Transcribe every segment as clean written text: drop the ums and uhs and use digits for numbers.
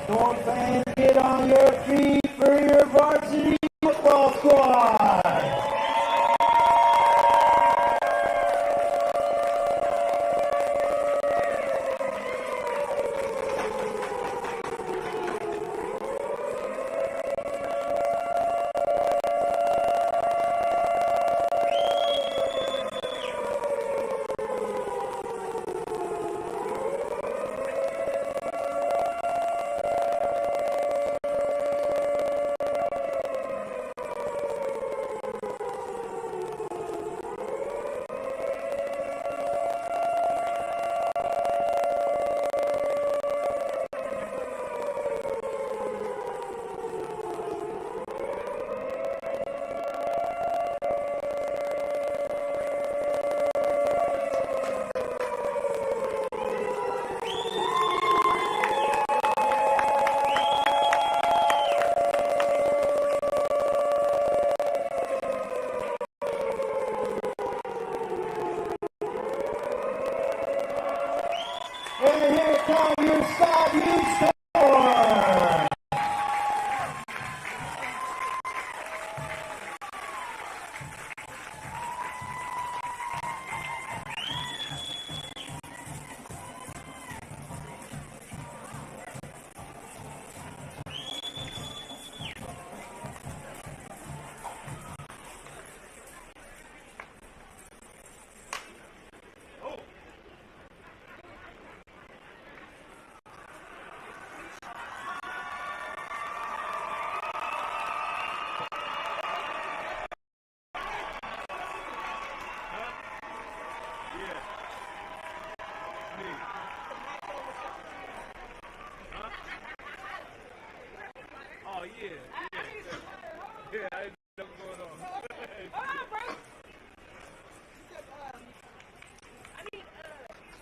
Storm fans, get on your feet for your varsity football squad. And here comes your Skyview Storm.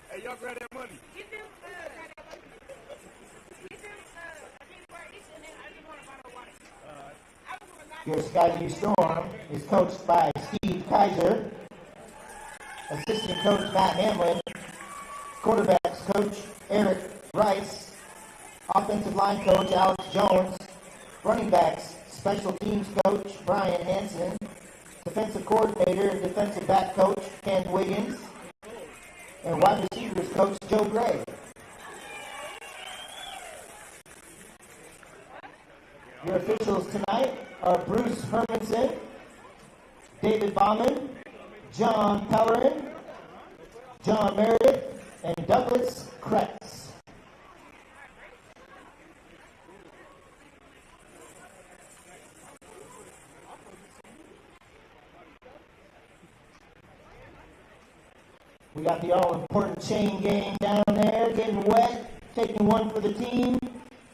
Hey, y'all grab that money. Your Skyview Storm is coached by Steve Kaiser, assistant coach Matt Hamlin, quarterbacks coach Eric Rice, offensive line coach Alex Jones, running backs special teams coach Brian Hansen, defensive coordinator and defensive back coach Ken Wiggins, and wide receivers coach Joe Gray. Your officials tonight are Bruce Hermanson, David Bauman, John Pellerin, John Meredith, and Douglas Kretz. We got the all-important chain gang down there, getting wet, taking one for the team.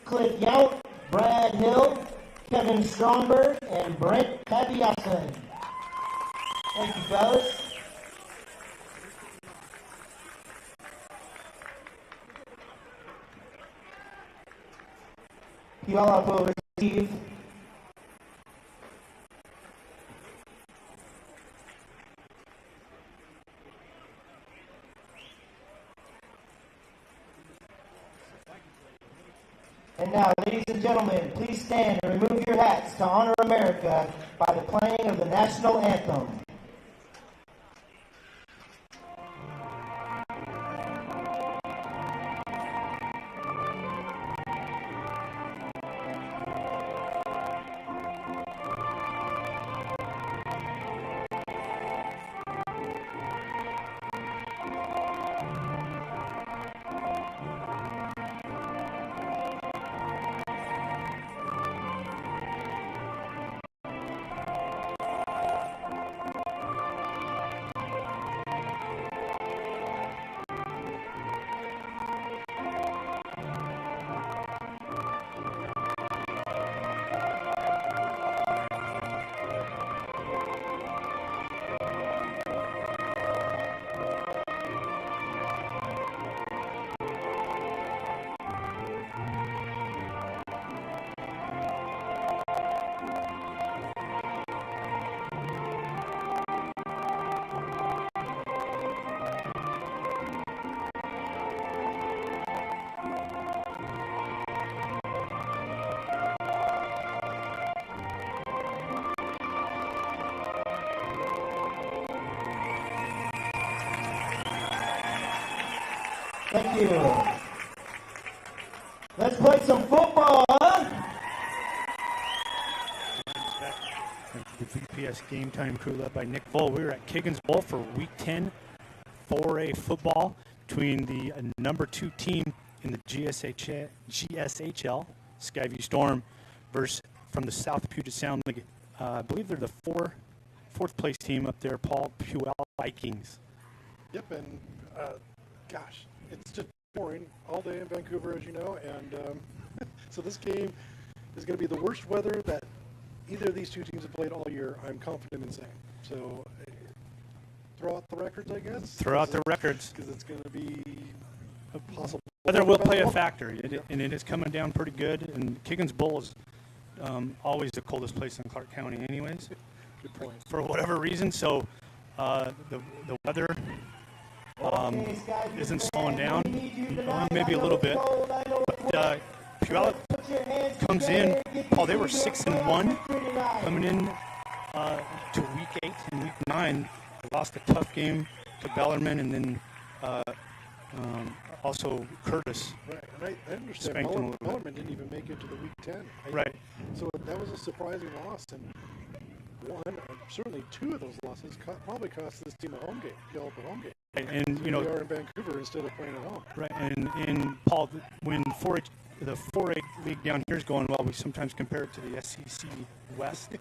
Cliff Yount, Brad Hill, Kevin Stromberg, and Brent Pabiason. Thank you, fellas. Puyallup will receive And now, ladies and gentlemen, please stand and remove your hats to honor America by the playing of the national anthem. Thank you. Let's play some football, huh? The VPS Game Time crew led by Nick Voll. We're at Kiggins Bowl for Week 10 4A football between the number 2 team in the GSHL, Skyview Storm, versus from the South Puget Sound League. I believe they're the fourth place team up there, Paul, Puyallup Vikings. Yep, and gosh, it's just boring all day in Vancouver, as you know, and so this game is going to be the worst weather that either of these two teams have played all year, I'm confident in saying. So throw out the records, I guess. Throw out the records. Because it's going to be possible. Weather will play a factor, and it is coming down pretty good. And Kiggins Bowl is always the coldest place in Clark County anyways. Good point. For whatever reason, so the weather isn't slowing down, maybe a little bit. But Puyallup comes in. Paul, they were 6-1 coming in to Week 8 and Week 9. They lost a tough game to Bellarmine, and then also Curtis. Right, and I understand Bellarmine didn't even make it to the Week 10. Right. So that was a surprising loss, and certainly two of those losses probably cost this team a home game, Puyallup a home game. And we are in Vancouver instead of playing at home. Right, and Paul, when the 4A league down here is going well, we sometimes compare it to the SEC West.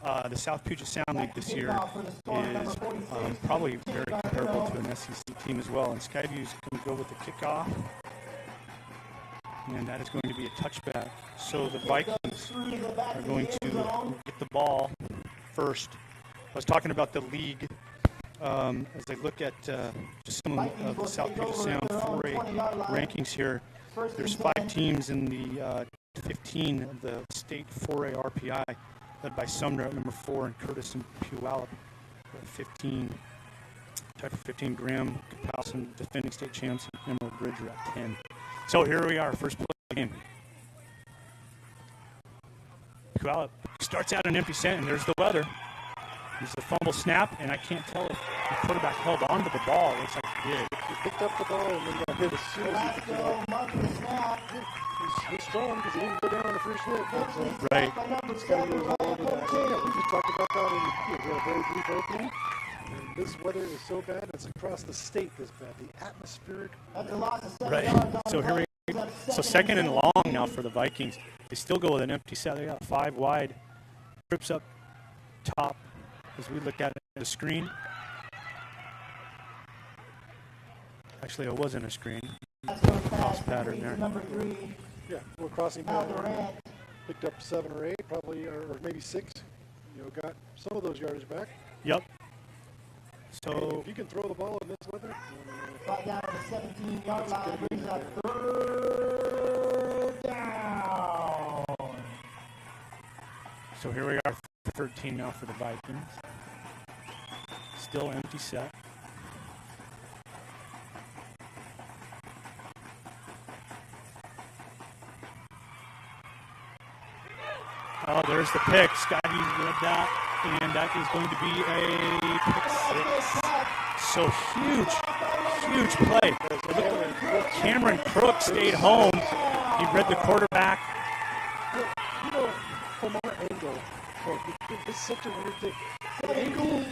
The South Puget Sound League this year is probably very comparable to an SEC team as well. And Skyview is going to go with the kickoff, and that is going to be a touchback. So the Vikings are going to get the ball first. I was talking about the league. As I look at just some of the South Puget Sound 4A rankings here, there's 5 teams in the 15 of the state 4A RPI, led by Sumner at number 4 and Curtis and Puyallup at 15. Title 15, Graham, Capalson, defending state champs, and Emerald Bridger at 10. So here we are, first play of the game. Puyallup starts out an empty set, and there's the weather. There's the fumble snap, and I can't tell if the quarterback held onto the ball. It looks like he did. He picked up the ball and then got hit as soon as he picked it up. He's strong because he didn't go down on the first hit. But, right. It's got to go all over that. Yeah, we just talked about that in we had a very brief opening. And this weather is so bad, it's across the state this bad. The atmospheric. Right. So here we go. So second and long now for the Vikings. They still go with an empty set. They got 5 wide. Trips up top. As we look at it on the screen. Actually, it wasn't a screen. Cross pattern there. Yeah, we're crossing pattern. Picked up 7 or 8, probably, or maybe 6. Got some of those yardage back. Yep. So if you can throw the ball in this weather. Right down to the 17-yard line. Brings up 3rd down. So here we are, 13 now for the Vikings. Still empty set. Oh, there's the pick. Skyview read that, and that is going to be a pick 6. So huge play. Cameron Crook stayed home. He read the quarterback. From our angle, it's such a weird thing. The angle,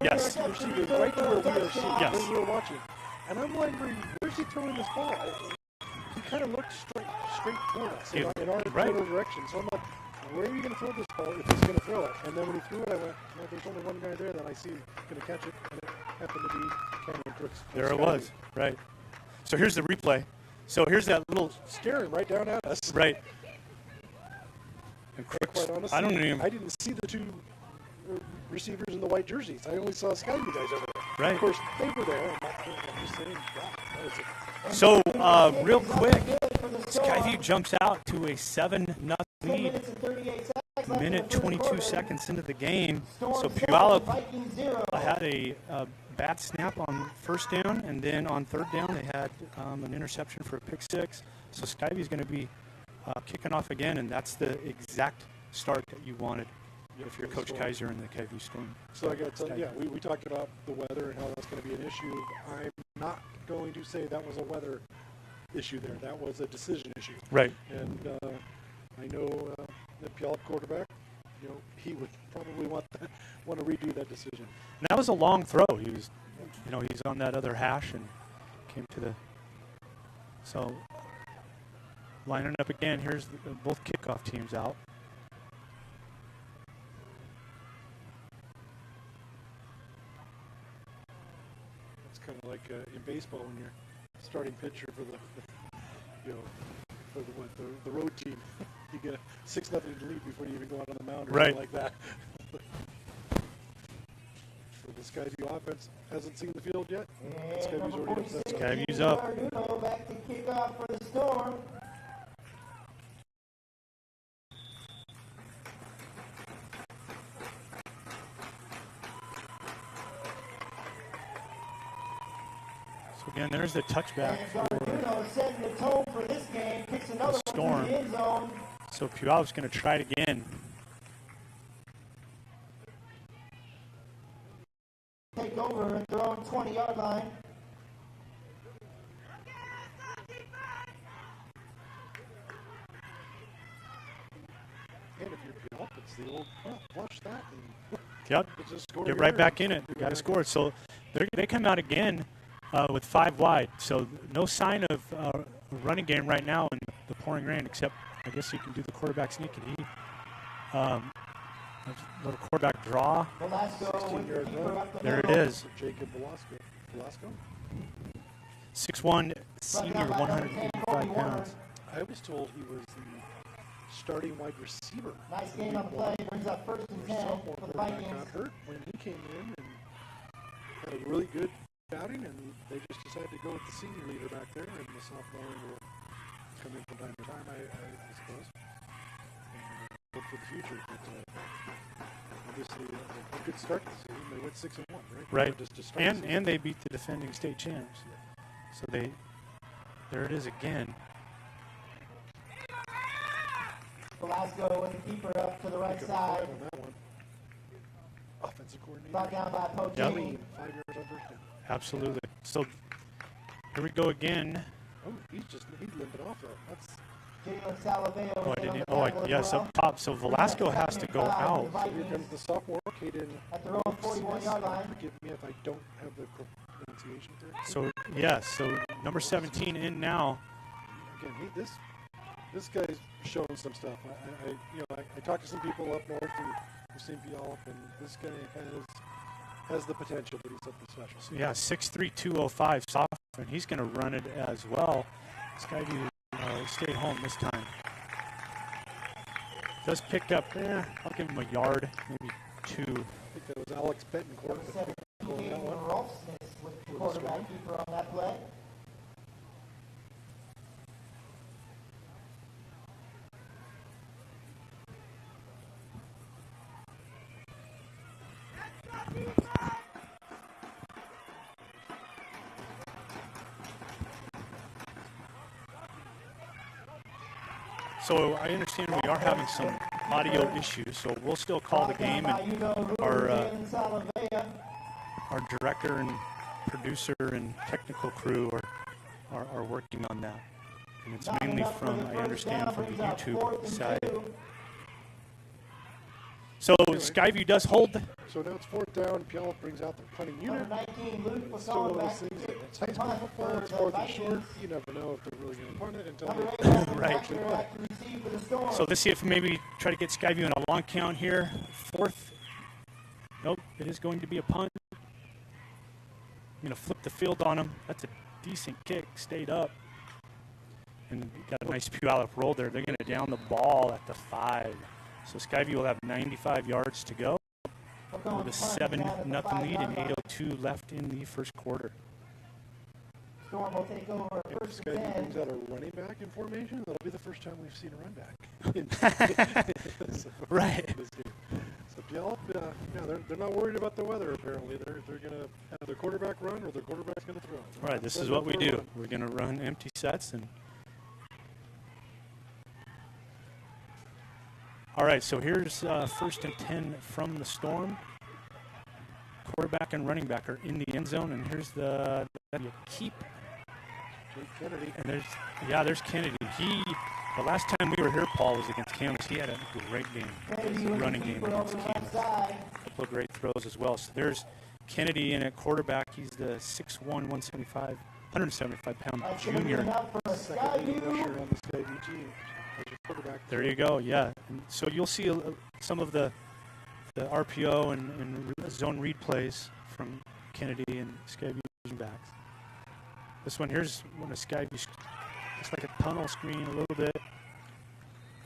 yes, receiver right to where we are seeing, yes, where we were watching. And I'm wondering, where's he throwing this ball? He kind of looked straight toward us in our direction. So I'm like, where are you going to throw this ball if he's going to throw it? And then when he threw it, I went, well, there's only one guy there that I see going to catch it, and it happened to be Cameron Crooks. There it was, right. So here's the replay. So here's that little staring right down at us. Right. And Crooks, quite honestly, I didn't see the 2 receivers in the white jerseys. I only saw Skyview guys over there. Right. Of course, they were there. I'm just saying, God, so real quick, Skyview jumps out to a 7-0 lead. Minute 22 seconds into the game. So Puyallup had a bad snap on first down, and then on third down they had an interception for a pick 6. So Skyview is going to be kicking off again, and that's the exact start that you wanted. if you're Coach Kaiser and the Skyview Storm. So I got we talked about the weather and how that's going to be an issue. I'm not going to say that was a weather issue there. That was a decision issue. Right. And I know the Puyallup quarterback, he would probably want to redo that decision. And that was a long throw. He was, he's on that other hash and came to the. So lining up again. Here's both kickoff teams out. It's kind of like in baseball when you're starting pitcher for the road team. You get a 6-0 lead before you even go out on the mound or something like that. So the Skyview offense hasn't seen the field yet. Skyview's already upset. Skyview's up. Back to kick off for the Storm. So again, there's the touchback for setting the tone for this game. Kicks another the Storm. one to the end zone. So Puyallup's going to try it again. Take over at their own 20-yard line. And if you're Puyallup, it's the old, flush that. And Yep. Get right back in it. Got to score. So they come out again with 5 wide. So no sign of a running game right now in the pouring rain, except I guess you can do the quarterback sneak. And he, a little quarterback draw. There it is. Jacob Velasco. 6'1", senior, 185 pounds. I was told he was the starting wide receiver. Nice game on the play. Brings up 1st and 10 for the Vikings. Got hurt when he came in and had a really good outing, and they just decided to go with the senior leader back there, and the sophomore will come in from time to time, I suppose. And hope for the future. But obviously, a good start to the season. They went 6-1, right? Right. Just to start And they beat the defending state champs. So there it is again. Velasco with the keeper up to the right side. On that one. Offensive coordinator. Brought down by Poe Yep. Jamie. 5 yards on first down. Absolutely. So here we go again. Oh, he's limping off though. That's Jalen Salaveo. Yes, up top. So Velasco has to go out. so here comes the sophomore, Caden. At their own 41-yard line. Forgive me if I don't have the pronunciation correct. So yes, so number 17 in now. Again, this guy's showing some stuff. I talked to some people up north who seem Puyallup, and this guy has the potential, but he's something special. So yeah, 6'3", 205 sophomore, and he's going to run it as well. Skyview stayed home this time. Does pick up, I'll give him a yard, maybe 2. I think that was Alex Betancourt that picked up that one. Rolfs with the quarterback keeper on that play. So I understand we are having some audio issues, so we'll still call the game, and our director and producer and technical crew are working on that. And it's mainly from, I understand, from the YouTube side. So Skyview does hold. So now it's 4th down. Puyallup brings out the punting unit. 19, Luke was Still one of those back things that it's high to school punt football. for It's the 4th and short. Vikings. You never know if they're really going to punt it until Number they 8, Right. back to receive for the Storm. So let's see if maybe try to get Skyview in a long count here. 4th. Nope, it is going to be a punt. I'm going to flip the field on him. That's a decent kick. Stayed up. And got a nice Puyallup roll there. They're going to down the ball at the 5. So Skyview will have 95 yards to go with a 7-0 lead and 8:02 left in the first quarter. Storm will take over If 1st Skyview and brings 10. out a running back in formation, that'll be the first time we've seen a run back. Right. So Puyallup, they're not worried about the weather apparently. They're going to have their quarterback run or their quarterback's going to throw. All right, this is what we do. We're going to run empty sets, and All right, so here's 1st and 10 from the Storm. Quarterback and running back are in the end zone, and here's the keep. Kennedy. And there's Kennedy. The last time we were here, Paul, was against Camas. He had a great game, running game against Camas. A couple of great throws as well. So there's Kennedy in at quarterback. He's the 6'1", 175-pound junior. Second rusher on the Skyview team. There you go, yeah. And so you'll see some of the RPO and zone read plays from Kennedy and Skyview backs. This one here's one of Skyview. It's like a tunnel screen a little bit.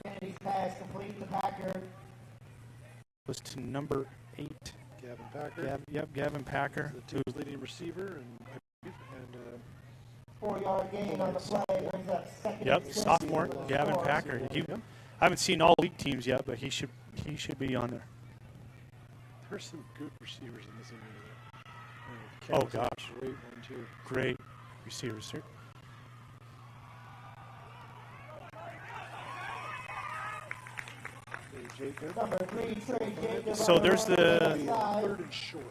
Kennedy's pass complete to Packer. Was to number 8. Gavin Packer. Gavin Packer. The team's leading receiver and 4-yard gain on the play. Brings up second. Yep, sophomore Gavin Packer. I haven't seen all league teams yet, but he should be on there. There's some good receivers in this area. Oh gosh, great one too. Great receivers, sir. So there's the. Third and short.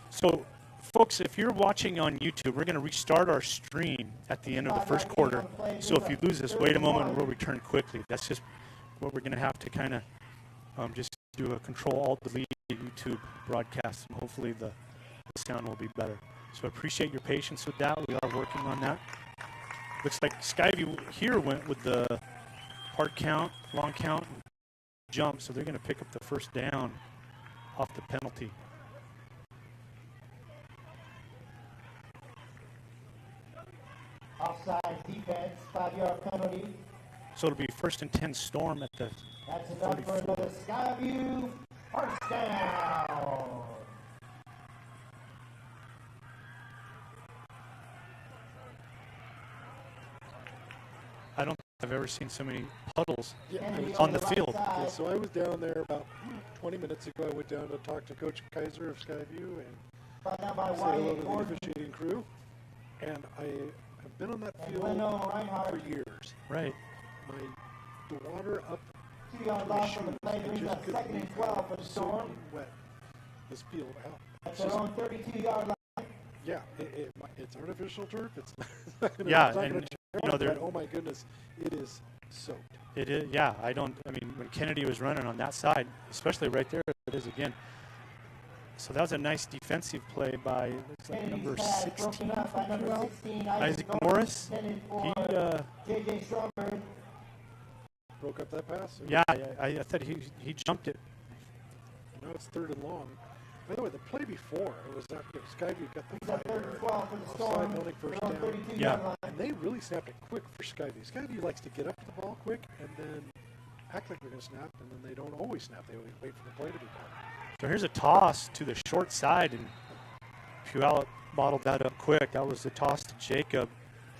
So, folks, if you're watching on YouTube, we're going to restart our stream at the end of the first quarter. So if you lose this, wait a moment, we'll return quickly. That's just what we're going to have to kind of just do a Control-Alt-Delete YouTube broadcast, and hopefully the sound will be better. So I appreciate your patience with that. We are working on that. Looks like Skyview here went with the hard count, long count, and jump, so they're going to pick up the first down off the penalty. Offside defense, 5-yard penalty. So it'll be 1st and 10 Storm at the That's enough for another Skyview first down. I don't think I've ever seen so many puddles Kennedy on the right field. side. Yeah, so I was down there about 20 minutes ago. I went down to talk to Coach Kaiser of Skyview and Brought down by say hello Wyatt to the Gordon. officiating crew. And I have been on that And field Leno Reinhardt. for years. Right. The water up 2-yard loss from the play. I Brings just up couldn't 2nd and believe 12 for the how Storm. soaking wet this field out. That's their own 32-yard line. Yeah, it's artificial turf. It's not gonna, Yeah, it's not and, gonna you know, but oh my goodness, it is soaked. It is, yeah, I mean, when Kennedy was running on that side, especially right there, it is again. So that was a nice defensive play by, looks like number 16 from Puyallup, Isaac Morris. J.J. Stromberg. Broke up that pass. Yeah, I thought he jumped it. Now it's 3rd and long. By the way, the play before, it was Skyview got the 3rd and 12 for the offside Storm. penalty first Their own down. 32-yard Yeah. line. And they really snapped it quick for Skyview. Skyview likes to get up to the ball quick and then act like they're going to snap, and then they don't always snap. They always wait for the play to be done. So here's a toss to the short side, and Puyallup bottled that up quick. That was the toss to Jacob.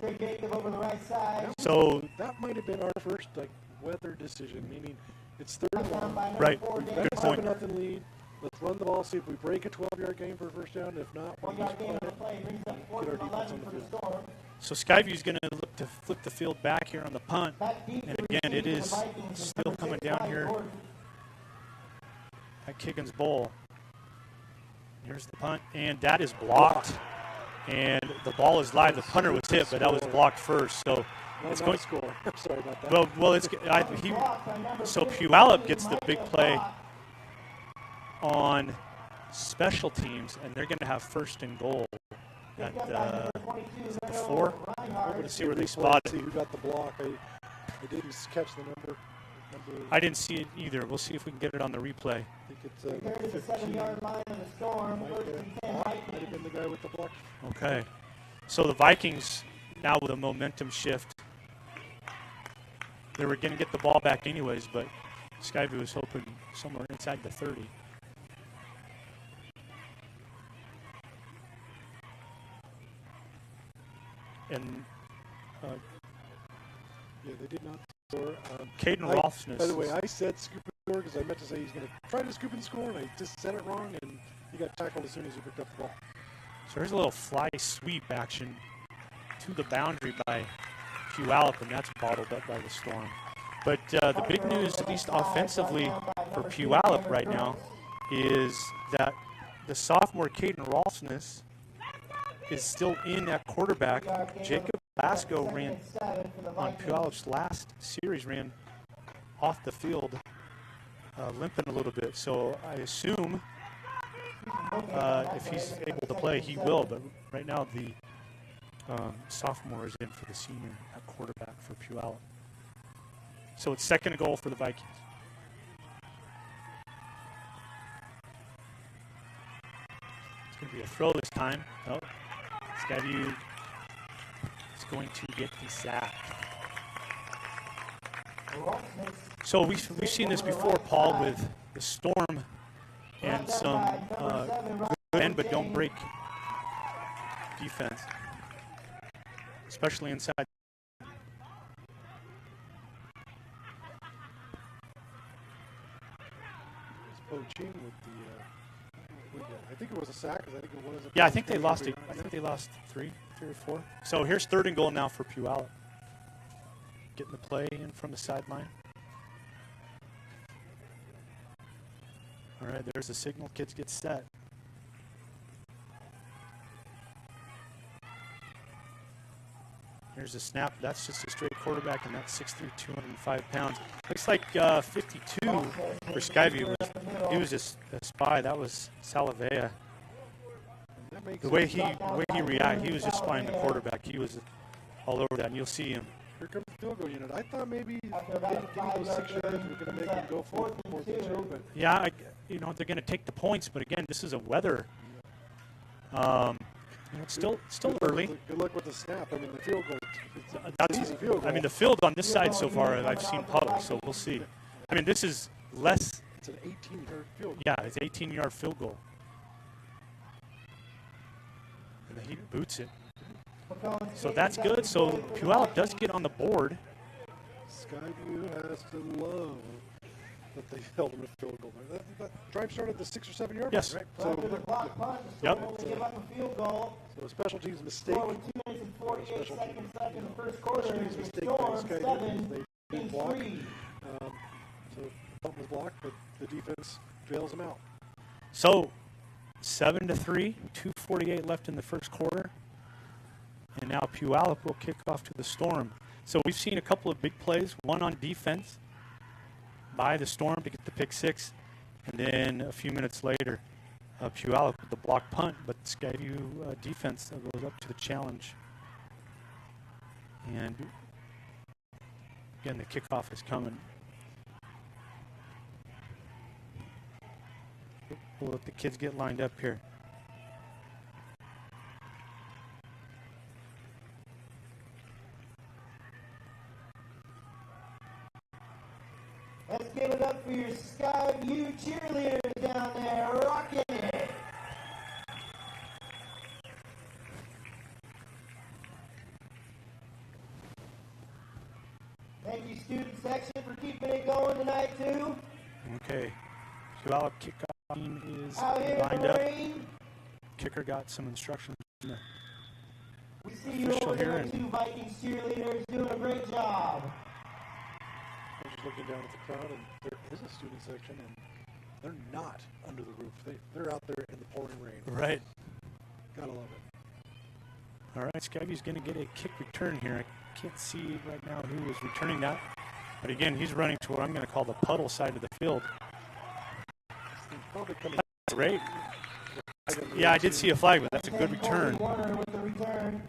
Trey Jacob over the right side. So, That might have been our first weather decision, meaning it's 3rd and Touchdown long. by number Right. 4, We've Dave got point. a 7-0 lead. Let's run the ball, see if we break a 12-yard game for a first down. If not, we'll 1-yard just gain on punt the it. play. Brings up 4th Get our and defense 11 on the for the field. Storm. so Skyview's going to look to flip the field back here on the punt. Back deep And to again, it receive is for the Vikings. still Number coming 6, down Wyatt here. Gordon. At Kiggins Bowl. Here's the punt, and that is blocked. And the ball is live. The punter was hit, but that was blocked first. So it's going. Score. Sorry about that. Well, it's so Puyallup gets the big play on special teams, and they're going to have 1st and goal at the 4. I'm going to see where they spot See it. who got the block. I didn't catch the number. I didn't see it either. We'll see if we can get it on the replay. I think it's Compared to the 7-yard line of the Storm. 1st and 10 might Vikings. have been the guy with the block. Okay. So the Vikings now with a momentum shift. They were going to get the ball back anyways, but Skyview was hoping somewhere inside the 30. And Yeah, they did not score. Caden Rolfsness. By the way, I said scoop and score because I meant to say he's going to try to scoop and score, and I just said it wrong, and he got tackled as soon as he picked up the ball. So here's a little fly sweep action to the boundary by Puyallup, and that's bottled up by the Storm. But the big news, at least offensively, for Puyallup right now, is that the sophomore Caden Ralsness is still in at quarterback. Jacob Basco ran on Puyallup's last series, ran off the field, limping a little bit. So I assume if he's able to play, he will. But right now, the sophomore is in for the senior at quarterback for Puyallup. So it's second and goal for the Vikings. It's going to be a throw this time. Oh, Skyview is going to get the sack. So we've seen this before, Paul, with the Storm and some good bend but don't break defense, especially inside. Poaching with I think it was a sack. I think it was. Yeah, I think they lost it. I think they lost three or four. So here's third and goal now for Puyallup. Getting the play in from the sideline. All right, there's the signal. Kids get set. Here's a snap. That's just a straight quarterback, and that's 6'3", 205 pounds. Looks like 52 for Skyview. He was just a spy. That was Salavea. The way he reacted, he was just spying the quarterback. He was all over that, and you'll see him. Here comes the field goal unit. I thought maybe getting those 6 yards were going to make him go for it, but yeah, they're going to take the points, but again, this is a weather. It's still early. Good luck with the snap. I mean, the field goal. That's easy field goal. I mean, the field on this side so far, I've seen puddles, so we'll see. I mean, this is less. It's an 18-yard field goal. Yeah, it's an 18-yard field goal. And he boots it. So that's good. So Puyallup does get on the board. Skyview has to love that they held him a field goal. That drive started at the 6 or 7 yard line, Yes. right? So, Yep. So a special teams mistake. Special teams mistake by Skyview. They didn't block. So the punt was blocked, but the defense bails them out. So 7-3, 2:48 left in the first quarter. And now Puyallup will kick off to the Storm. So we've seen a couple of big plays, one on defense by the Storm to get the pick six, and then a few minutes later, Puyallup with the block punt, but Skyview defense goes up to the challenge. And again, the kickoff is coming. We'll let the kids get lined up here. Let's give it up for your Skyview cheerleaders down there, rocking it. Thank you, student section, for keeping it going tonight, too. Okay. Puyallup kickoff team is Out here lined in the up. rain. Kicker got some instructions from the We see you official over here. there, And two Vikings cheerleaders, doing a great job. I'm just looking down at the crowd, and there is a student section, and they're not under the roof. They're out there in the pouring rain. right. Gotta love it. All right, Skyview's going to get a kick return here. I can't see right now who is returning that. But again, he's running to what I'm going to call the puddle side of the field. Probably coming. That's great. Yeah, I did see a flag, but that's a good return. Warner with the return.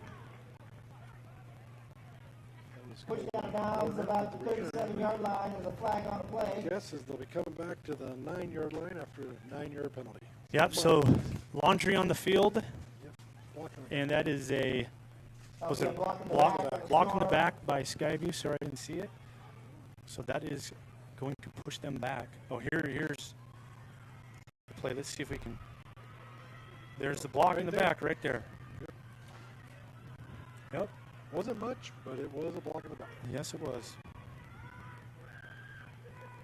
Push down bounds about the 37-yard line. There's a flag on the play. Guess is they'll be coming back to the 9-yard line after a 9-yard penalty. Yep, so laundry on the field, Yep. Blocking it. and that is a was it a Block block in the back by Skyview? Sorry, I didn't see it. So that is going to push them back. Oh, here's the play. Let's see if we can. There's the block in the back right there. Yep. Wasn't much, but it was a block in the back. Yes, it was.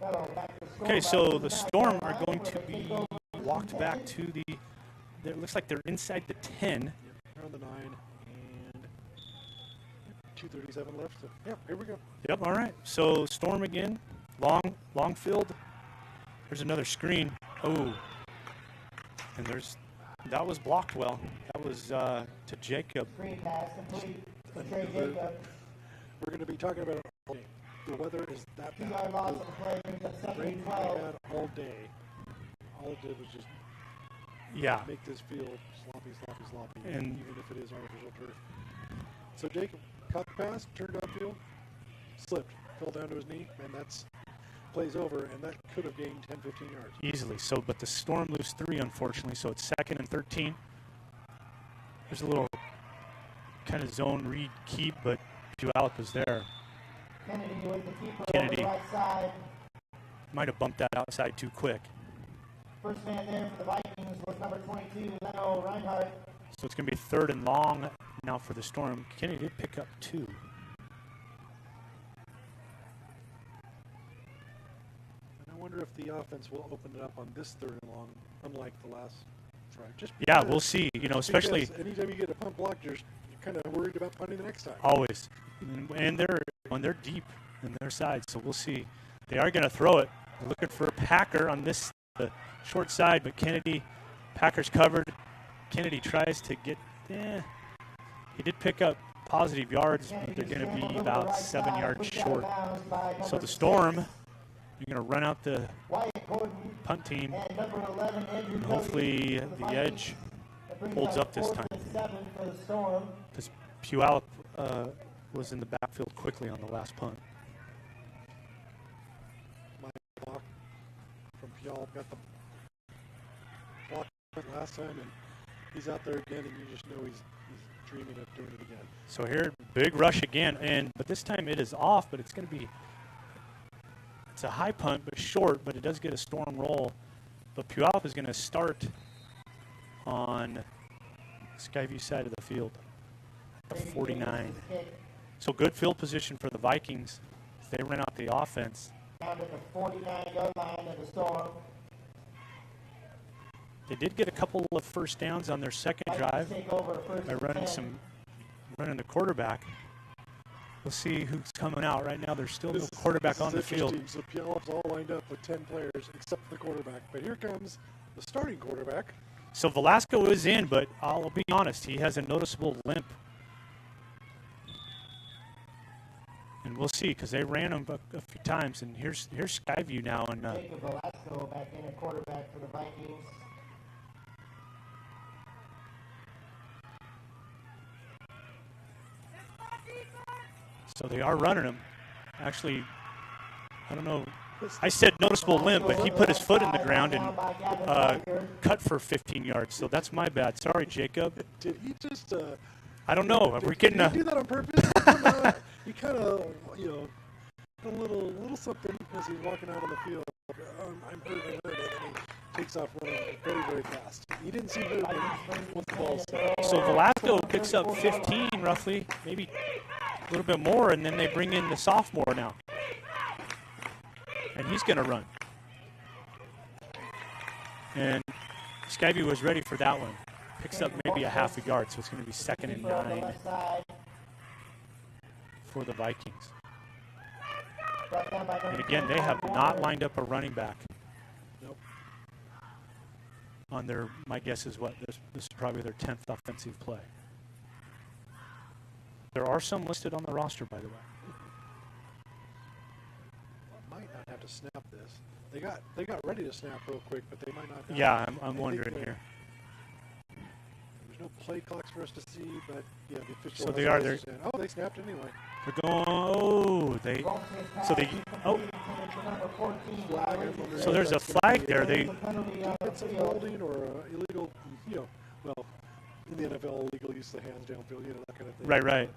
Okay, Okay, so the Storm are going to be walked back to the. It looks like they're inside the 10. Around the 9, and 2:37 left. So, yeah, here we go. Yep, all right. So Storm again, long field. There's another screen. Oh, and that was blocked well. That was to Jacob. Screen pass complete to Trey Jacobs. We're going to be talking about it all day. The weather is that bad. 2-yard loss on the play brings up second Rain and we 12. had all day. All it did was just make this field sloppy, And even if it is artificial turf. So Jacob caught the pass, turned upfield, slipped, fell down to his knee, and that's plays over, and that could have gained 10, 15 yards. easily. So, but the Storm lose 3, unfortunately. So it's 2nd and 13. There's a little kind of zone read keep, but Puyallup is there. Kennedy with the keeper Kennedy. over the right side. Might have bumped that outside too quick. First man there for the Vikings was number 22, Leno Reinhardt. So it's going to be 3rd and long now for the Storm. Kennedy did pick up 2. And I wonder if the offense will open it up on this 3rd and long, unlike the last try. Yeah, we'll see. You know, especially anytime you get a punt block, you're kind of worried about punting the next time. always. And they're deep in their side, so we'll see. They are going to throw it. They're looking for Packer on this short side, but Packer's covered. Kennedy tries to get, he did pick up positive yards, but they're going to be about 7 yards short. So the Storm, you're going to run out the punt team, and hopefully the edge holds up this time. Because Puyallup was in the backfield quickly on the last punt. My block from Puyallup got the block last time, and he's out there again, and you just know he's dreaming of doing it again. So here, big rush again, but this time it is off, but it's a high punt, but short, but it does get a Storm roll. But Puyallup is going to start on Skyview side of the field, the 49. So good field position for the Vikings. They ran out the offense. Down to the 49-yard line of the Storm. They did get a couple of first downs on their second drive by running the quarterback. We'll see who's coming out. Right now, there's still no quarterback on the field. So Puyallup's all lined up with 10 players except the quarterback. But here comes the starting quarterback. So Velasco is in, but I'll be honest, he has a noticeable limp. And we'll see, because they ran him a few times. And here's Skyview now. And Jacob Velasco back in at quarterback for the Vikings. So they are running him. Actually, I don't know. I said noticeable limp, but he put his foot in the ground and cut for 15 yards. So that's my bad. Sorry, Jacob. Did he just... I don't know. Did Getting he do that on purpose? He kind of, a little something as he's walking out on the field. I'm hurt, and then he takes off running very, very fast. He didn't seem very big with the ball. So Velasco picks up 15 roughly, maybe a little bit more, and then they bring in the sophomore now. And he's going to run. And Skyview was ready for that one. Picks up maybe a half a yard, so it's going to be 2nd and 9 for the Vikings. And again, they have not lined up a running back. Nope. On their, my guess is what, this is probably their 10th offensive play. There are some listed on the roster, by the way. Might not have to snap this. They got ready to snap real quick, but they might not have. Yeah, I'm wondering here. There's no play clocks for us to see, but yeah, the official. So they are there. Oh, they snapped anyway. They're going. Oh, So there's a flag there. It's a holding or illegal. Well, in the NFL, illegal use of the hands downfield. That kind of thing. Right. I don't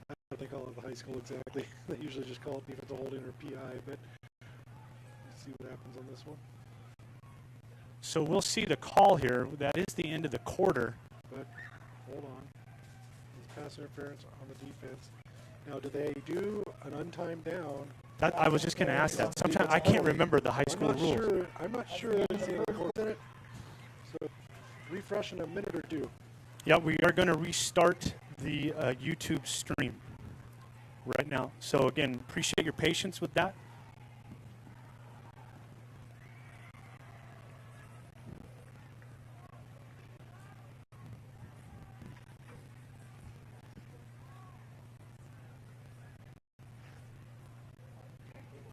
know what they call it at the high school exactly. They usually just call it defensive holding or PI. But let's see what happens on this one. So we'll see the call here. That is the end of the quarter. But hold on. There's pass interference on the defense. Now, do they do an untimed down? That I was just going to ask that. Sometimes I can't remember the high school rules. I'm not sure it's the end of the quarter. So refresh in a minute or two. Yeah, we are going to restart the YouTube stream. right now. So, again, appreciate your patience with that.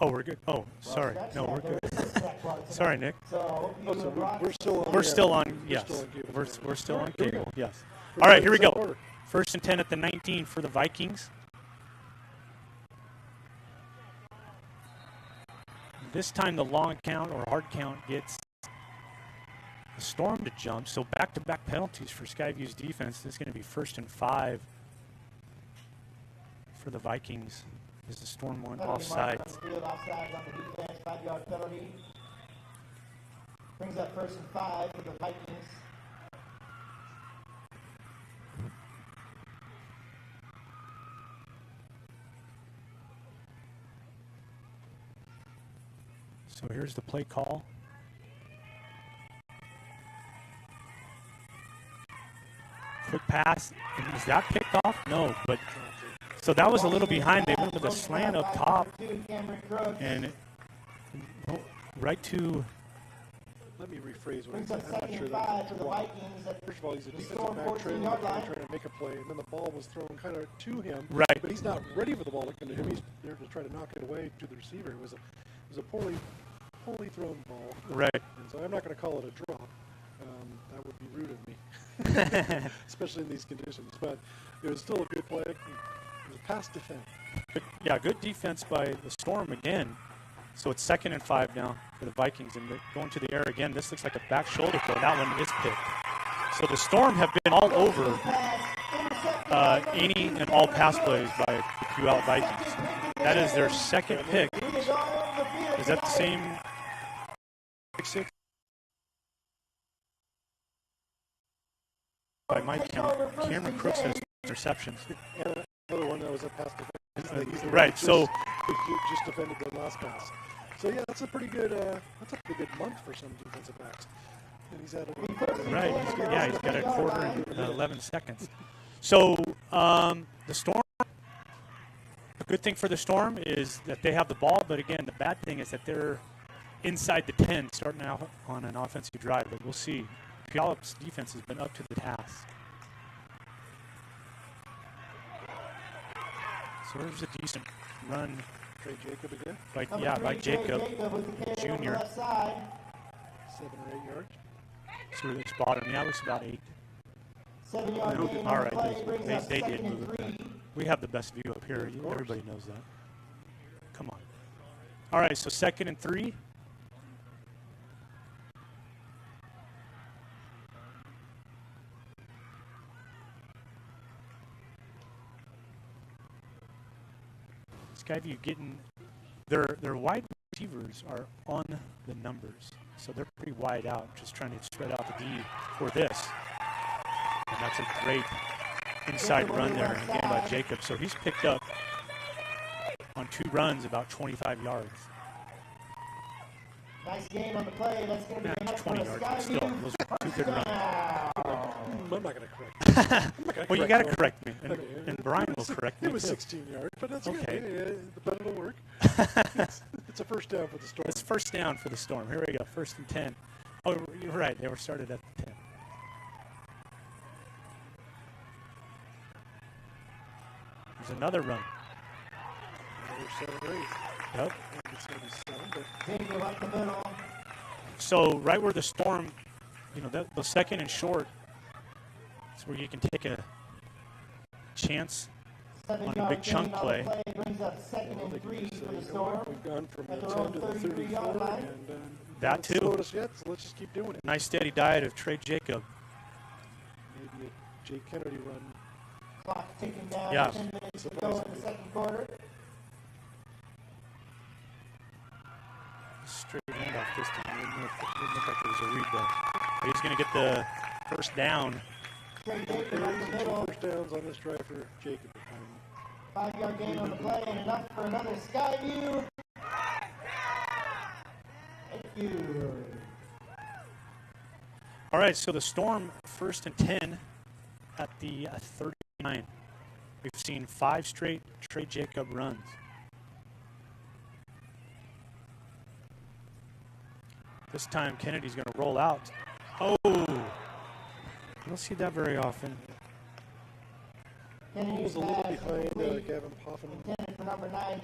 Oh, we're good. Oh, sorry. No, we're good. Sorry, Nick. So we're still on. We're still on. Yes, we're still on cable. Yes. All right, here we go. First and 10 at the 19 for the Vikings. This time the long count or hard count gets the Storm to jump. So back-to-back penalties for Skyview's defense. This is going to be 1st and 5 for the Vikings. Is the Storm one offside? Offside on the defense, 5-yard penalty. Brings up 1st and 5 for the Vikings. So here's the play call. Quick pass. And is that picked off? No, but so that was a little behind. They went with a slant up top and right to. Let me rephrase what I said. I'm not sure that was wrong. First of all, he's a defensive back trying to make a play, and then the ball was thrown kind of to him. Right. But he's not ready for the ball to come to him. He's there to try to knock it away to the receiver. It was a poorly thrown ball. Right. And so I'm not going to call it a drop. That would be rude of me, especially in these conditions. But it was still a good play. It was a pass defense. Good defense by the Storm again. So it's 2nd and 5 now for the Vikings, and they're going to the air again. This looks like a back shoulder throw. That one is picked. So the Storm have been all over any and all pass plays by the Puyallup Vikings. That is their 2nd pick. Is that the same? Pick 6? By my count, Cameron Crooks has interceptions. And another one that was a pass defense. Right. So just defended the last pass. So yeah, that's a pretty good month for some defensive backs. And he's had a right. He's got a quarter and 11 seconds. So the Storm. The good thing for the Storm is that they have the ball, but again, the bad thing is that they're inside the 10, starting out on an offensive drive. But we'll see. Puyallup's defense has been up to the task. So there's a decent run. Trey Jacob again? By Jacob Jr. 7 or 8 yards. So it's bottom. Yeah, it looks about 8. 7-yard gain. All right, they did move it back. We have the best view up here. Everybody knows that. Come on. All right, so 2nd and 3. Skyview getting their wide receivers are on the numbers, so they're pretty wide out, just trying to spread out the D for this. And that's a great inside run there, and again by Jacob. So he's picked up on 2 runs about 25 yards. Nice game on the play. That's going to be That's 20 yards, but still, those are 2 good runs. I'm not going to correct you. Well, you got to correct me, and Brian will correct me. It was too. 16 yards, but that's okay. But it'll work. It's a first down for the Storm. It's 1st down for the Storm. Here we go, 1st and 10. Oh, you're right. They were started at the 10. There's another run. Another 7 or 8. Yep. It's going to be 7, but So right where the Storm, the 2nd and short, is where you can take a chance on a big chunk play. Brings up 2nd and 3 for the Storm. We've gone from the 10 to the 34, and that too. Yet, so let's just keep doing it. Nice steady diet of Trey Jacob. Maybe a Jake Kennedy run. Clock ticking down. Yeah. 10 minutes to go in the 2nd quarter. Straight handoff this time. It didn't look like it was a read there. But he's going to get the 1st down. Trey Jacob up the middle. 2 first downs on this drive for Jacob. 5-yard gain on the play, and enough for another Skyview. Thank you. All right, so the Storm 1st and 10 at the 39. We've seen 5 straight Trey Jacob runs. This time Kennedy's going to roll out. Oh! You don't see that very often. He was a little behind Gavin Poffin.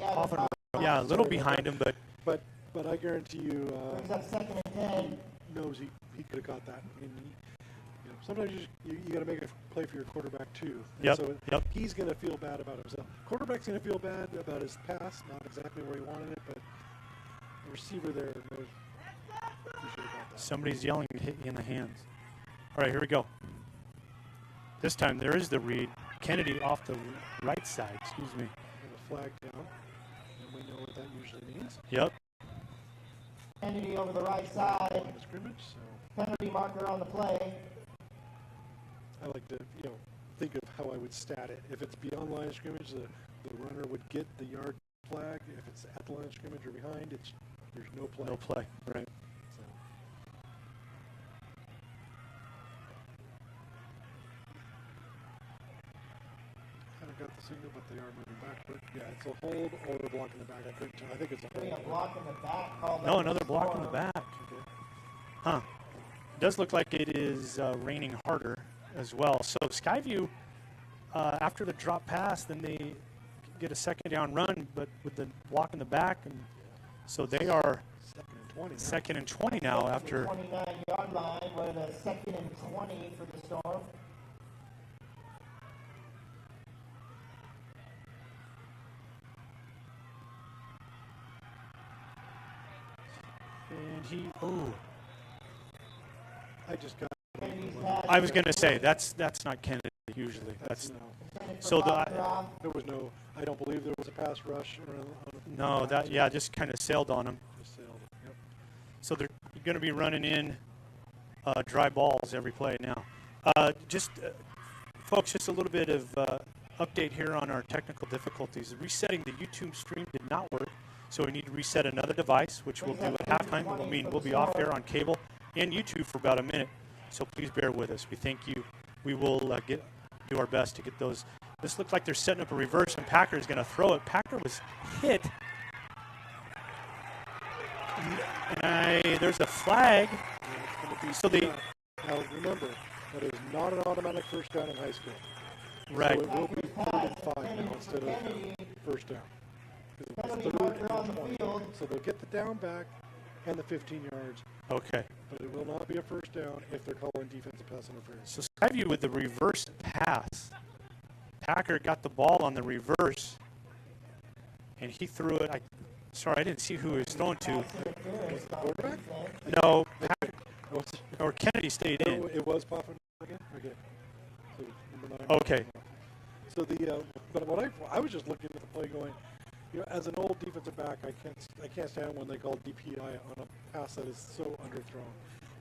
Poffin, yeah, a little behind him, But I guarantee you, Brings up 2nd and 10. knows he could have got that. I mean, sometimes you got to make a play for your quarterback too. Yep. So yep. He's going to feel bad about himself. Quarterback's going to feel bad about his pass, not exactly where he wanted it, but the receiver there knows he should have got that. Somebody's yelling to hit you in the hands. All right, here we go. This time there is the read. Kennedy off the right side. Excuse me. And a flag down, and we know what that usually means. Yep. Kennedy over the right side. On the scrimmage, so Penalty marker on the play. I like to, think of how I would stat it. If it's beyond line of scrimmage, the runner would get the yard flag. If it's at the line of scrimmage or behind, there's no play. No play. Right. So. Haven't got the signal, but they are moving back. But yeah, it's a hold or a block in the back. I think it's a hold. A block in the back. Called No, another block in the back. Okay. Huh. It does look like it is raining harder as well. So Skyview, after the drop pass, then they get a 2nd down run, but with the block in the back, and so they are 2nd and 20 now after. 29-yard line with a 2nd and 20 for the Storm. And I was going to say that's not Kennedy usually. That's so there was no. I don't believe there was a pass rush. Just kind of sailed on him. Just sailed. Yep. So they're going to be running in dry balls every play now. Folks, just a little bit of update here on our technical difficulties. Resetting the YouTube stream did not work, so we need to reset another device, which we'll do at halftime. It will mean we'll be off air on cable and YouTube for about a minute. So please bear with us. We thank you. We will do our best to get those. This looks like they're setting up a reverse, and Packer is going to throw it. Packer was hit. And there's a flag. So now remember, that is not an automatic first down in high school. Right. So it will be 3rd and 5 now instead of first down. Because it's 3rd and 20. So they'll get the down back and the 15 yards. Okay. But it will not be a first down if they're calling defensive pass interference. So Skyview with the reverse pass. Packer got the ball on the reverse, and he threw it. I didn't see who he was throwing to. Was the quarterback? No, or Kennedy stayed in. It was Poffin again? Okay. So, number 9. Okay. So but I was just looking at the play going, as an old defensive back, I can't stand when they call DPI on a pass that is so underthrown.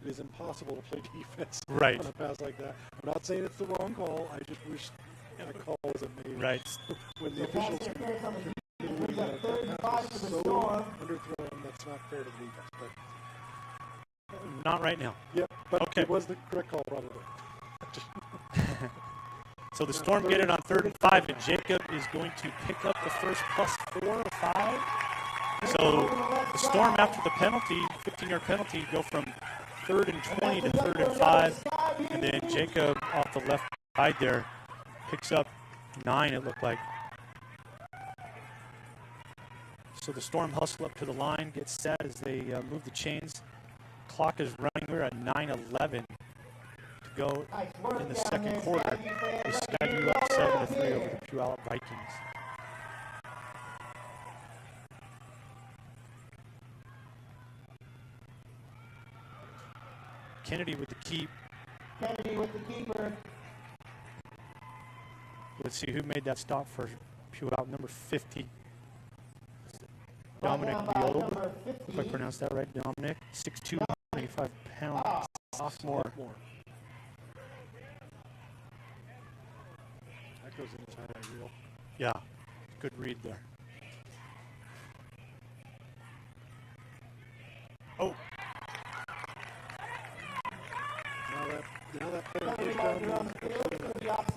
It is impossible to play defense right. on a pass like that. I'm not saying it's the wrong call. I just wish that call wasn't made. Right. When the officials committing that pass is so underthrown, that's not fair to the defense. But not right now. Yep, but okay. It was the correct call probably. So the Storm get it on 3rd and 5, and Jacob is going to pick up the first +4 or 5. So the Storm, after the penalty, 15-yard penalty, go from 3rd and 20 to 3rd and 5, and then Jacob off the left side there picks up 9, it looked like. So the Storm hustle up to the line, get set as they move the chains. Clock is running. We're at 9:11 to go in the second quarter. With Skyview up 7-3 over the Puyallup Vikings. Kennedy with the keep. Kennedy with the keeper. Let's see who made that stop for Puyallup, number 50. Dominic Viola. If I pronounced that right, Dominic. 6'2", 95 pounds. Sophomore. That goes in his highlight reel. Yeah, good read there. Oh. Now that play on first down.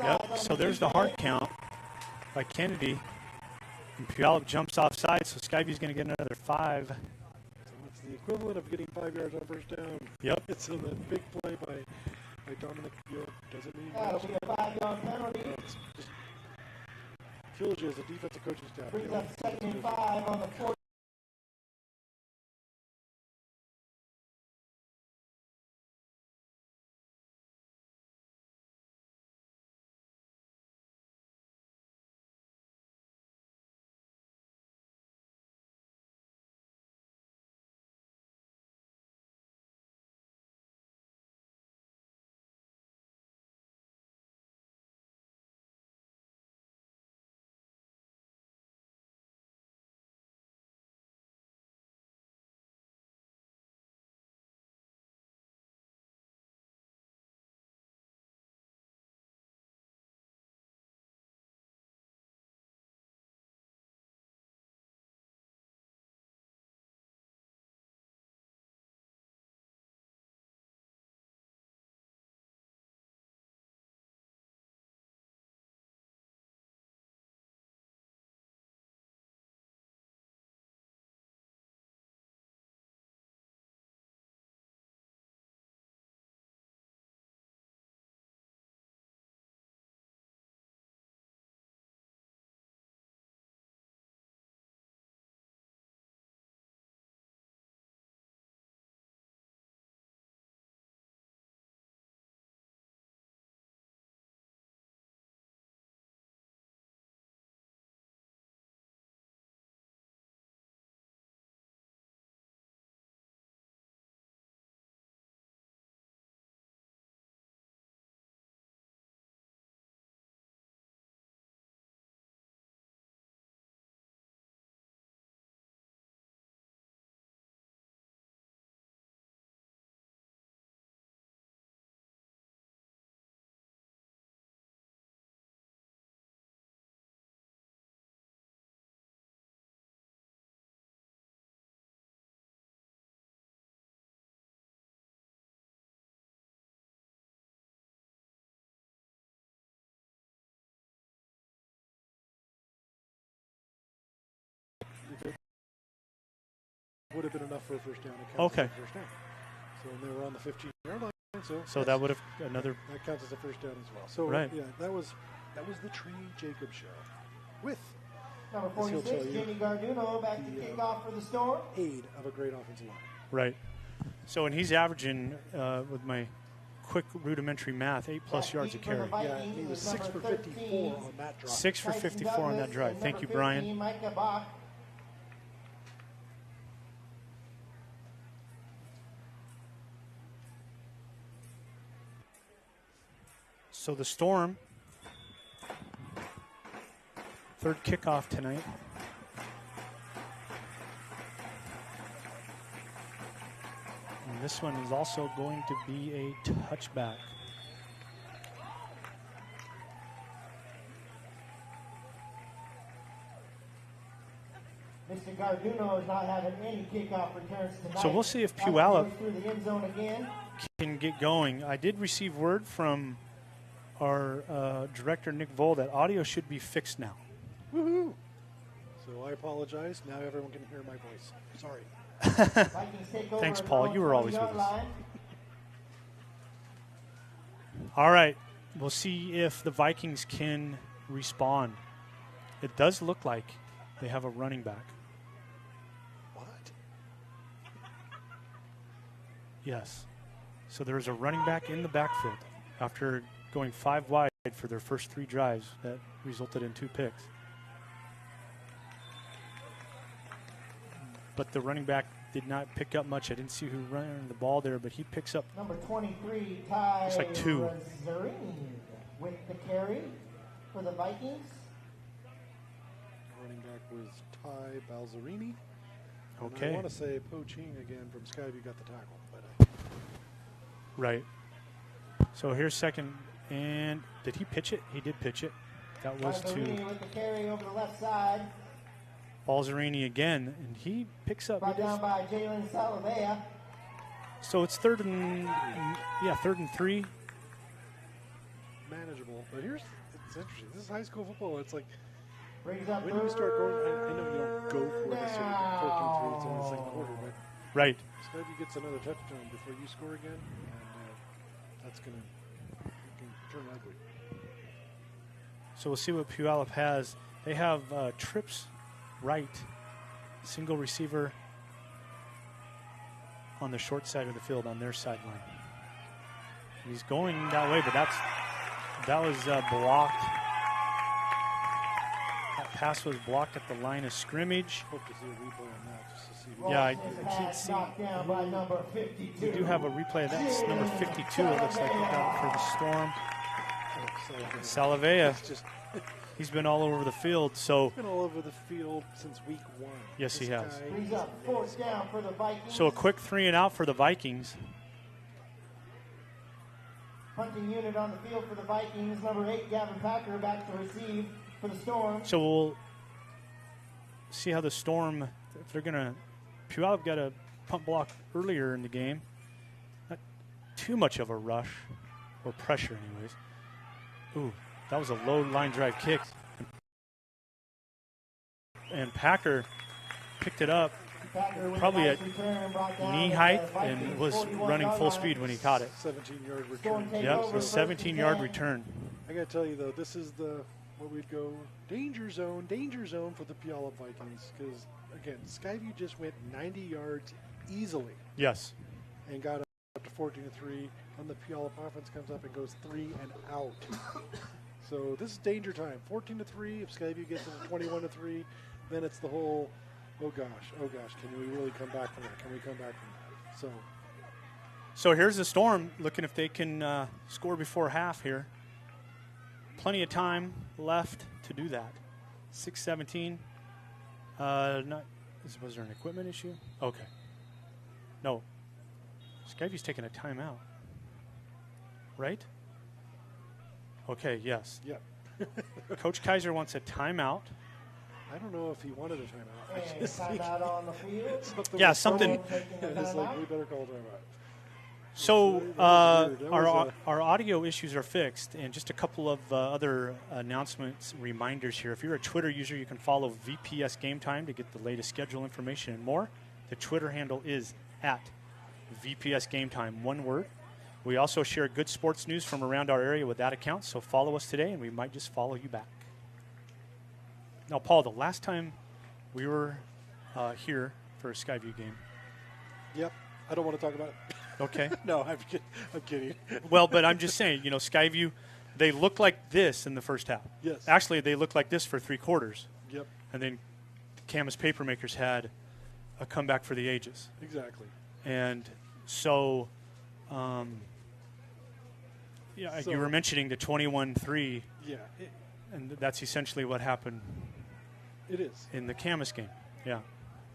Yep, so there's the hard count. by Kennedy. And Puyallup jumps offside, so Skyview's going to get another 5. So it's the equivalent of getting 5 yards on first down. Yep. So the big play by Dominic doesn't mean That'll be a 5-yard penalty. Just kills you as a defensive coaching staff. Brings up 2nd and 5 on the 40. Would have been enough for a first down. It counts Okay. as a first down. So when they were on the 15-yard line. So that would have another. That counts as a first down as well. So Right. yeah, that was the Tree Jacob show with Number as he'll 46, tell you, Jimmy Garduno back to kick off for the Storm. aid of a great offensive line. Right. So, and he's averaging, with my quick rudimentary math, 8+ yards a carry. Yeah, he was 6 for 54 on that drive. 6 for 54 on that drive. Thank you, Brian. Micah Bach. So the Storm, third kickoff tonight. And this one is also going to be a touchback. Mr. Garduno is not having any kickoff returns tonight. So we'll see if As he Puyallup goes through the end zone again. can get going. I did receive word from our director, Nick Vole, that audio should be fixed now. Woohoo! So I apologize. Now everyone can hear my voice. Sorry. Vikings take over Thanks, at Paul. the You were always with 20-yard us. line. All right. We'll see if the Vikings can respond. It does look like they have a running back. What? Yes. So there's a running back in the backfield after going 5 wide for their first 3 drives that resulted in 2 picks. But the running back did not pick up much. I didn't see who ran the ball there, but he picks up. Number 23, Ty Looks like 2. Razzarini with the carry for the Vikings. Running back was Ty Balzerini. Okay. And I want to say Po Ching again from Skyview got the tackle. But Right. So here's second. And did he pitch it? He did pitch it. That was to Razzarini with the carry over the left side. Balzerini again, and he picks up. Brought down by Jalen Salavea. So it's third and 3. manageable. But it's interesting. This is high school football. It's like Brings up When do you start going? I know you don't go for this sort of 14-3. It's only the second quarter, but Right. Skyview gets another touchdown before you score again, and that's going to turn ugly. So we'll see what Puyallup has. They have trips right, single receiver on the short side of the field on their sideline. He's going that way, but that was blocked. That pass was blocked at the line of scrimmage. Hope to see a replay on that just to see. Yeah, I can't see. We do have a replay. That's number 52. It looks like we got for the Storm. Salavea. He's been all over the field. So he's been all over the field since week 1. Yes, he has. Brings up fourth down for the Vikings. So a quick 3 and out for the Vikings. Punting unit on the field for the Vikings. Number 8, Gavin Packer, back to receive for the Storm. So we'll see how the Storm, if they're going to, Puyallup got a punt block earlier in the game. Not too much of a rush or pressure anyways. Ooh, that was a low line drive kick. And Packer picked it up probably at knee height and was running full speed when he caught it. 17-yard return. Yep, a 17-yard return. I got to tell you, though, this is what we'd go danger zone for the Puyallup Vikings. Because, again, Skyview just went 90 yards easily. Yes. And got up to 14-3. And the Puyallup offense comes up and goes 3 and out. So this is danger time. 14-3. If Skyview gets it to 21-3, then it's the whole, oh gosh, can we really come back from that? Can we come back from that? So here's the Storm looking if they can score before half here. Plenty of time left to do that. 6:17. Was there an equipment issue? Okay. No. Skyview's taking a timeout. Right? Okay, yes. Yep. Coach Kaiser wants a timeout. I don't know if he wanted a timeout. And timeout on the field. Yeah, something. It's like, we better call timeout. So our audio issues are fixed, and just a couple of other announcements, reminders here. If you're a Twitter user, you can follow VPS Game Time to get the latest schedule information and more. The Twitter handle is at VPS Game Time, one word. We also share good sports news from around our area with that account, so follow us today, and we might just follow you back. Now, Paul, the last time we were here for a Skyview game. Yep. I don't want to talk about it. Okay. No, I'm kidding. Well, but I'm just saying, Skyview, they look like this in the first half. Yes. Actually, they looked like this for 3 quarters. Yep. And then Camas Papermakers had a comeback for the ages. Exactly. And so, you were mentioning the 21-3. Yeah. And that's essentially what happened. It is. In the Camas game. Yeah.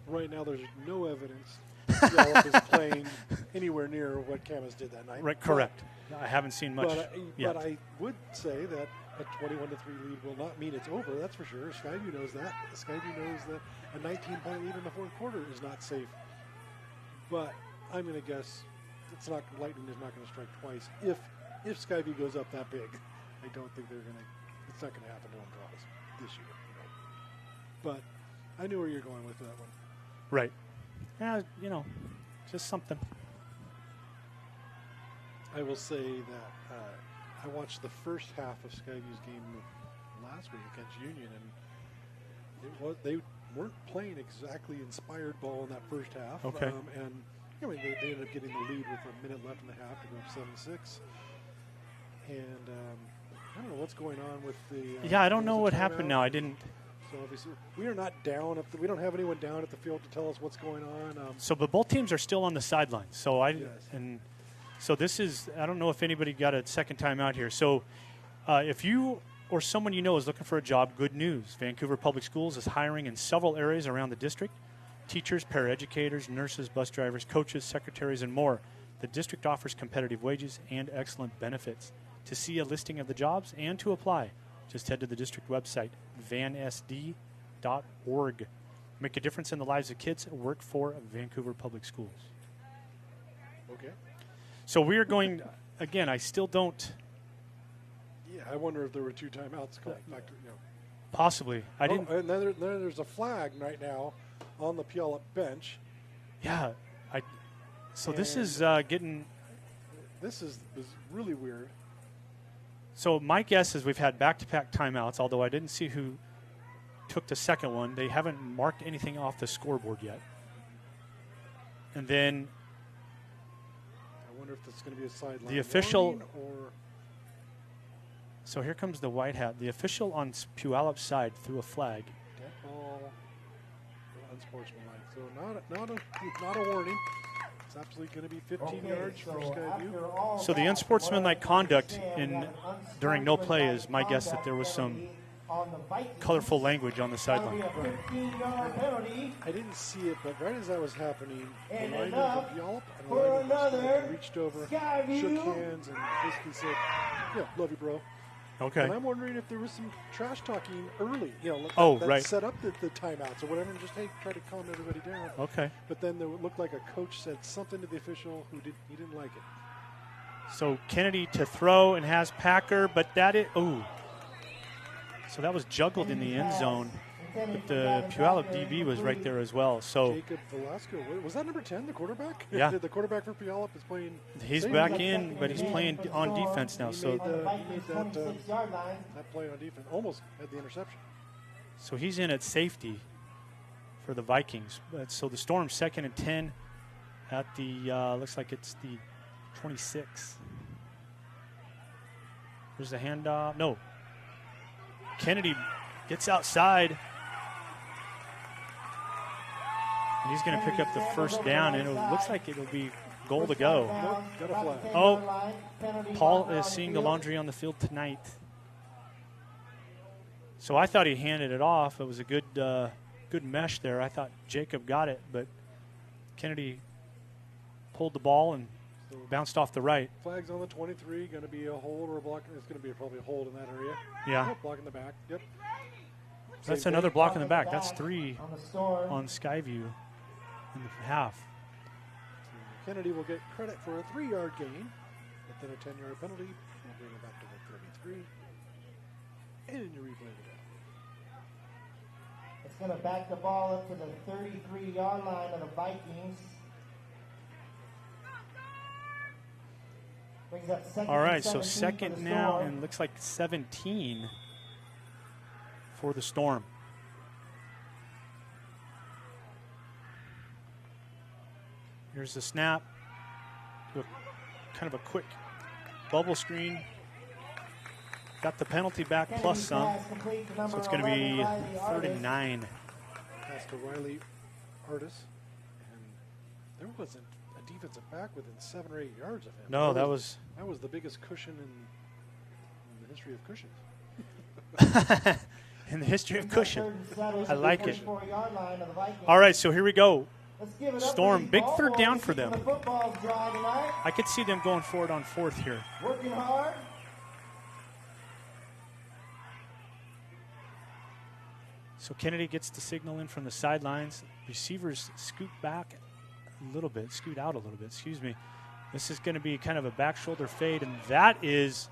Right now, there's no evidence Puyallup is playing anywhere near what Camas did that night. Right, correct. I haven't seen much yet. But I would say that a 21-3 lead will not mean it's over. That's for sure. Skyview knows that. Skyview knows that a 19-point lead in the fourth quarter is not safe. But I'm going to guess lightning is not going to strike twice. If Skyview goes up that big, I don't think they're going to. It's not going to happen to them twice this year. But I knew where you're going with that one. Right. Yeah, just something. I will say that I watched the first half of Skyview's game last week against Union, and they weren't playing exactly inspired ball in that first half. Okay. They ended up getting the lead with a minute left in the half to go up 7-6. And I don't know what's going on with the. I don't know what happened now. I didn't. So obviously, we are not down. We don't have anyone down at the field to tell us what's going on. But both teams are still on the sidelines. So Yes. So this is. I don't know if anybody got a second time out here. So if you or someone you know is looking for a job, good news. Vancouver Public Schools is hiring in several areas around the district: teachers, paraeducators, nurses, bus drivers, coaches, secretaries, and more. The district offers competitive wages and excellent benefits. To see a listing of the jobs and to apply, just head to the district website, vansd.org. Make a difference in the lives of kids who work for Vancouver Public Schools. Okay. So we are going, again, I still don't. Yeah, I wonder if there were 2 timeouts called. Possibly. I didn't. And then there's a flag right now on the Puyallup bench. Yeah. So this is getting. This is really weird. So my guess is we've had back-to-back timeouts, although I didn't see who took the second one. They haven't marked anything off the scoreboard yet. And then I wonder if this is going to be a sideline. the official. warning or So here comes the white hat. The official on Puyallup's side threw a flag. dead ball, unsportsmanlike. So not a warning. It's absolutely going to be 15 yards for Skyview. So the unsportsmanlike conduct during no play is my guess that there was some colorful language on the sideline. I didn't see it, but right as that was happening, the lineman from Puyallup and the lineman from Skyview reached over, shook hands, and basically said, "Yeah, love you, bro." Okay. And I'm wondering if there was some trash talking early, that right. set up the timeouts or whatever, and just try to calm everybody down. Okay. But then it looked like a coach said something to the official he didn't like it. So Kennedy to throw and has Packer, but so that was juggled in the end zone. But the Puyallup DB was right there as well. So Jacob Velasco, was that number 10, the quarterback? Yeah. The quarterback for Puyallup is playing. he's back in, but he's playing on defense now. He So made that play on defense. Almost had the interception. So he's in at safety for the Vikings. So the Storm's 2nd and 10 at the, looks like it's the 26. There's the handoff. No. Kennedy gets outside. And he's going to pick up the first down, and it looks like it'll be goal to go. Nope, got a flag. Oh, Paul is seeing the laundry on the field tonight. So I thought he handed it off. It was a good mesh there. I thought Jacob got it, but Kennedy pulled the ball and bounced off the right. Flags on the 23. Going to be a hold or a block. It's going to be probably a hold in that area. Yeah. Oh, block in the back. Yep. That's another block in the back. That's 3 on Skyview in the half. Kennedy will get credit for a 3-yard gain, but then a 10-yard penalty will bring it back to the 33. And you replay it out. It's going to back the ball up to the 33-yard line of the Vikings. Brings up second. All right, so 17 second for the now, Storm. and looks like 17 for the Storm. Here's the snap. Do kind of a quick bubble screen. Got the penalty back plus some. So it's going to be 3rd and 9. Pass to Riley Artis. And there wasn't a defensive back within 7 or 8 yards of him. No, that was the biggest cushion in the history of cushions. in the history of cushion. I like it. All right, so here we go. Storm, big 3rd down for them. I could see them going forward on 4th here. Working hard. So Kennedy gets the signal in from the sidelines. Receivers scoot back a little bit, scoot out a little bit, excuse me. This is going to be kind of a back shoulder fade, and that is,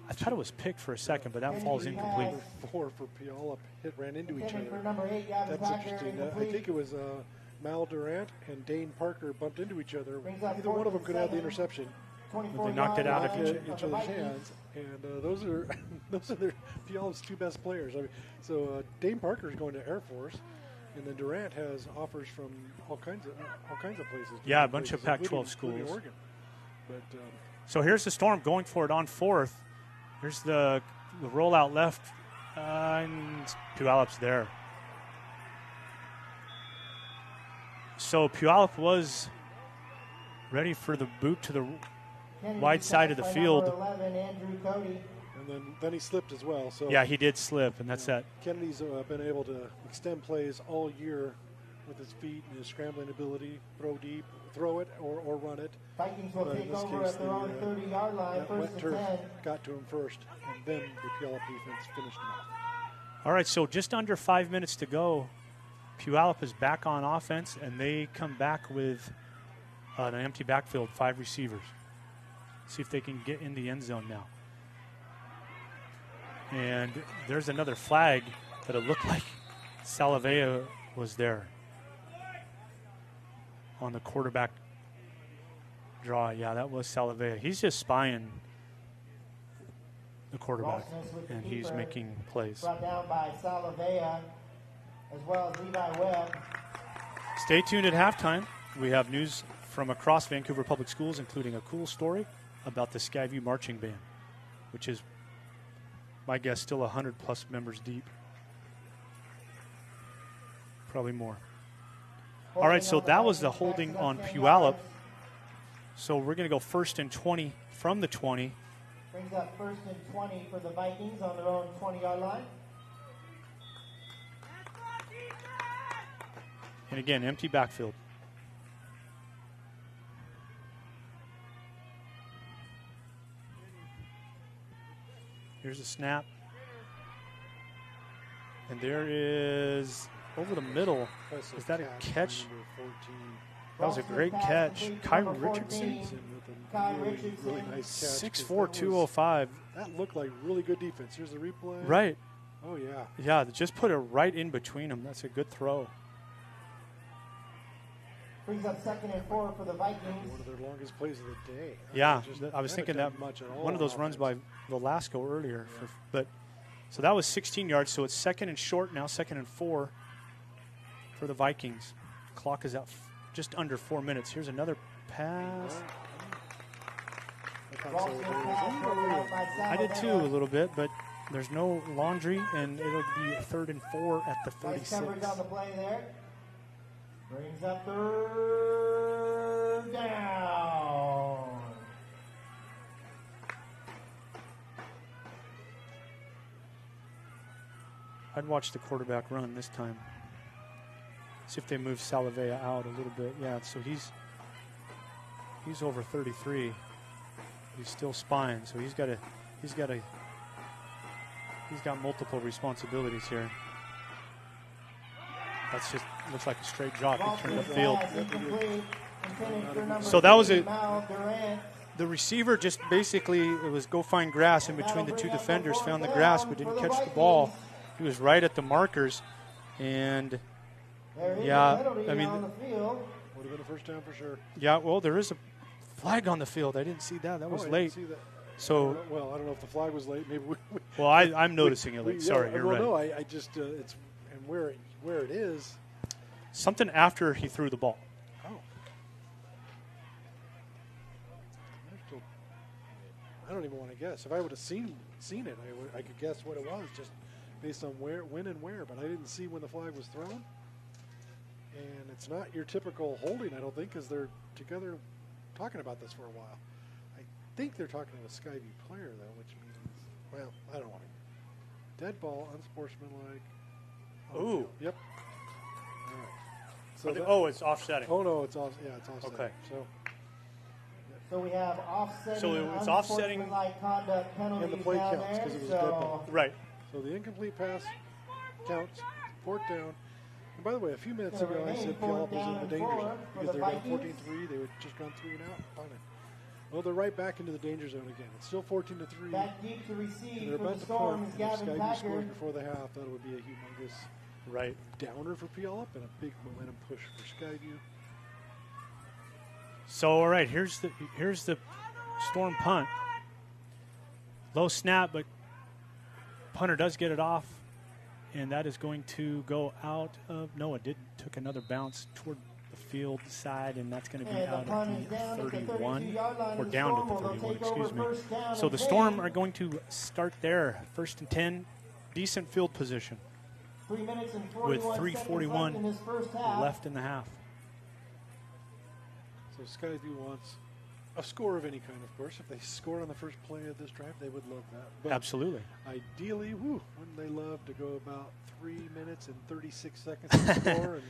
I thought it was picked for a second, but that falls incomplete. 4 for Puyallup ran into each For other. number 8, That's interesting. I think it was Mal Durant and Dane Parker bumped into each other. Either one of them could have the interception. They knocked it out of Each other's hands, and those are their Puyallup's 2 best players. I mean, so Dane Parker is going to Air Force, and then Durant has offers from all kinds of places. Yeah, a bunch of places, Pac-12 including schools. Oregon. But So here's the Storm going for it on 4th. Here's the rollout left, and Puyallup's there. So Puyallup was ready for the boot to the wide side of the field. 11, Andrew Cody. and then he slipped as well. So Yeah, he did slip, and that's that. Kennedy's been able to extend plays all year with his feet and his scrambling ability, throw deep, throw it, or run it. Vikings will But in take this over case, at their own 30-yard line, that first wet and turf 10. got to him first, and then the Puyallup defense finished him off. All right, so just under 5 minutes to go. Puyallup is back on offense, and they come back with an empty backfield, 5 receivers. See if they can get in the end zone now. And there's another flag that it looked like Salavea was there on the quarterback draw. Yeah, that was Salavea. He's just spying the quarterback, and he's making plays. Brought down by Salavea as well as Levi Webb. Stay tuned at halftime. We have news from across Vancouver Public Schools, including a cool story about the Skyview Marching Band, which is, my guess, still 100-plus members deep. Probably more. All right, so that was the holding on Puyallup. So we're going to go 1st and 20 from the 20. Brings up 1st and 20 for the Vikings on their own 20-yard line. And again, empty backfield. Here's a snap. And there is, over the middle, is that a catch? That was a great catch. Kai Richardson? Kai Richardson. Really nice catch. 6'4", 205. That looked like really good defense. Here's the replay. Right. Oh, yeah. Yeah, just put it right in between them. That's a good throw. Brings up 2nd and 4 for the Vikings. One of their longest plays of the day. Yeah, I was thinking that one of those runs by Velasco earlier. But so that was 16 yards, so it's 2nd and short now, 2nd and 4 for the Vikings. Clock is out just under 4 minutes. Here's another pass. I did too a little bit, but there's no laundry, and it'll be 3rd and 4 at the 36. Nice coverage on the play there. Brings up 3rd down. I'd watch the quarterback run this time. See if they move Salavea out a little bit. Yeah, so he's over 33. He's still spying, so he's got multiple responsibilities here. That's just looks like a straight drop. He turned upfield. So that was the receiver just basically, it was go find grass in between the two defenders, found the grass but didn't catch the ball. He was right at the markers, and yeah, I mean, would have been a first down for sure. Yeah, well, there is a flag on the field. I didn't see that. That was late. See that. So, well, I don't know if the flag was late. Maybe. Well, I'm noticing it late. Sorry, you're right. No, I just it's and where it is. Something after he threw the ball. Oh. I don't even want to guess. If I would have seen it, I could guess what it was just based on when and where. But I didn't see when the flag was thrown. And it's not your typical holding, I don't think, because they're together talking about this for a while. I think they're talking to a Skyview player, though, which means, well, I don't want to. Dead ball, unsportsmanlike. Ooh. Yep. All right. So it's offsetting. Oh, no, it's off. Yeah, it's offsetting. Okay. So we have offsetting. So it's offsetting. Conduct penalties and the play down counts because there, it was dead ball. Right. So the incomplete pass counts, 4th down. And by the way, a few minutes ago I said Puyallup was in the danger zone because they were down 14-3. They had just gone 3 and out. Punted. Well, they're right back into the danger zone again. It's still 14-3. Back deep to receive. And they're about to punt. If Skyview scores before the half, that would be a humongous downer for Puyallup and a big momentum push for Skyview. So all right, here's the Storm punt. Low snap, but punter does get it off, and that is going to go out of. No, it didn't. Took another bounce toward the field side, and that's going to be out at the 31. Or down to the 31, excuse me. So the Storm are going to start there. 1st and 10, decent field position. 3 minutes and with 3:41 left in the half. So Skyview wants a score of any kind, of course. If they score on the first play of this drive, they would love that. But absolutely. Ideally, wouldn't they love to go about 3 minutes and 36 seconds to score and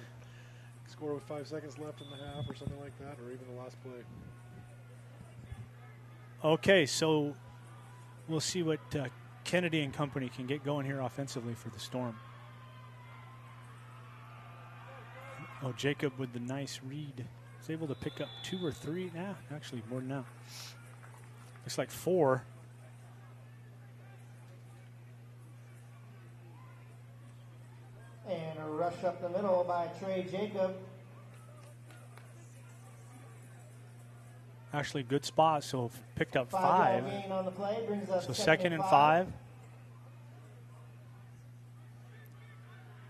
score with 5 seconds left in the half or something like that, or even the last play? Okay, so we'll see what Kennedy and company can get going here offensively for the Storm. Oh, Jacob with the nice read. Was able to pick up 2 or 3. Nah, actually more than that. Looks like 4. rush up the middle by Trey Jacob. Actually, good spot, so picked up 5-yard 5. gain on the play, brings up So second and 5.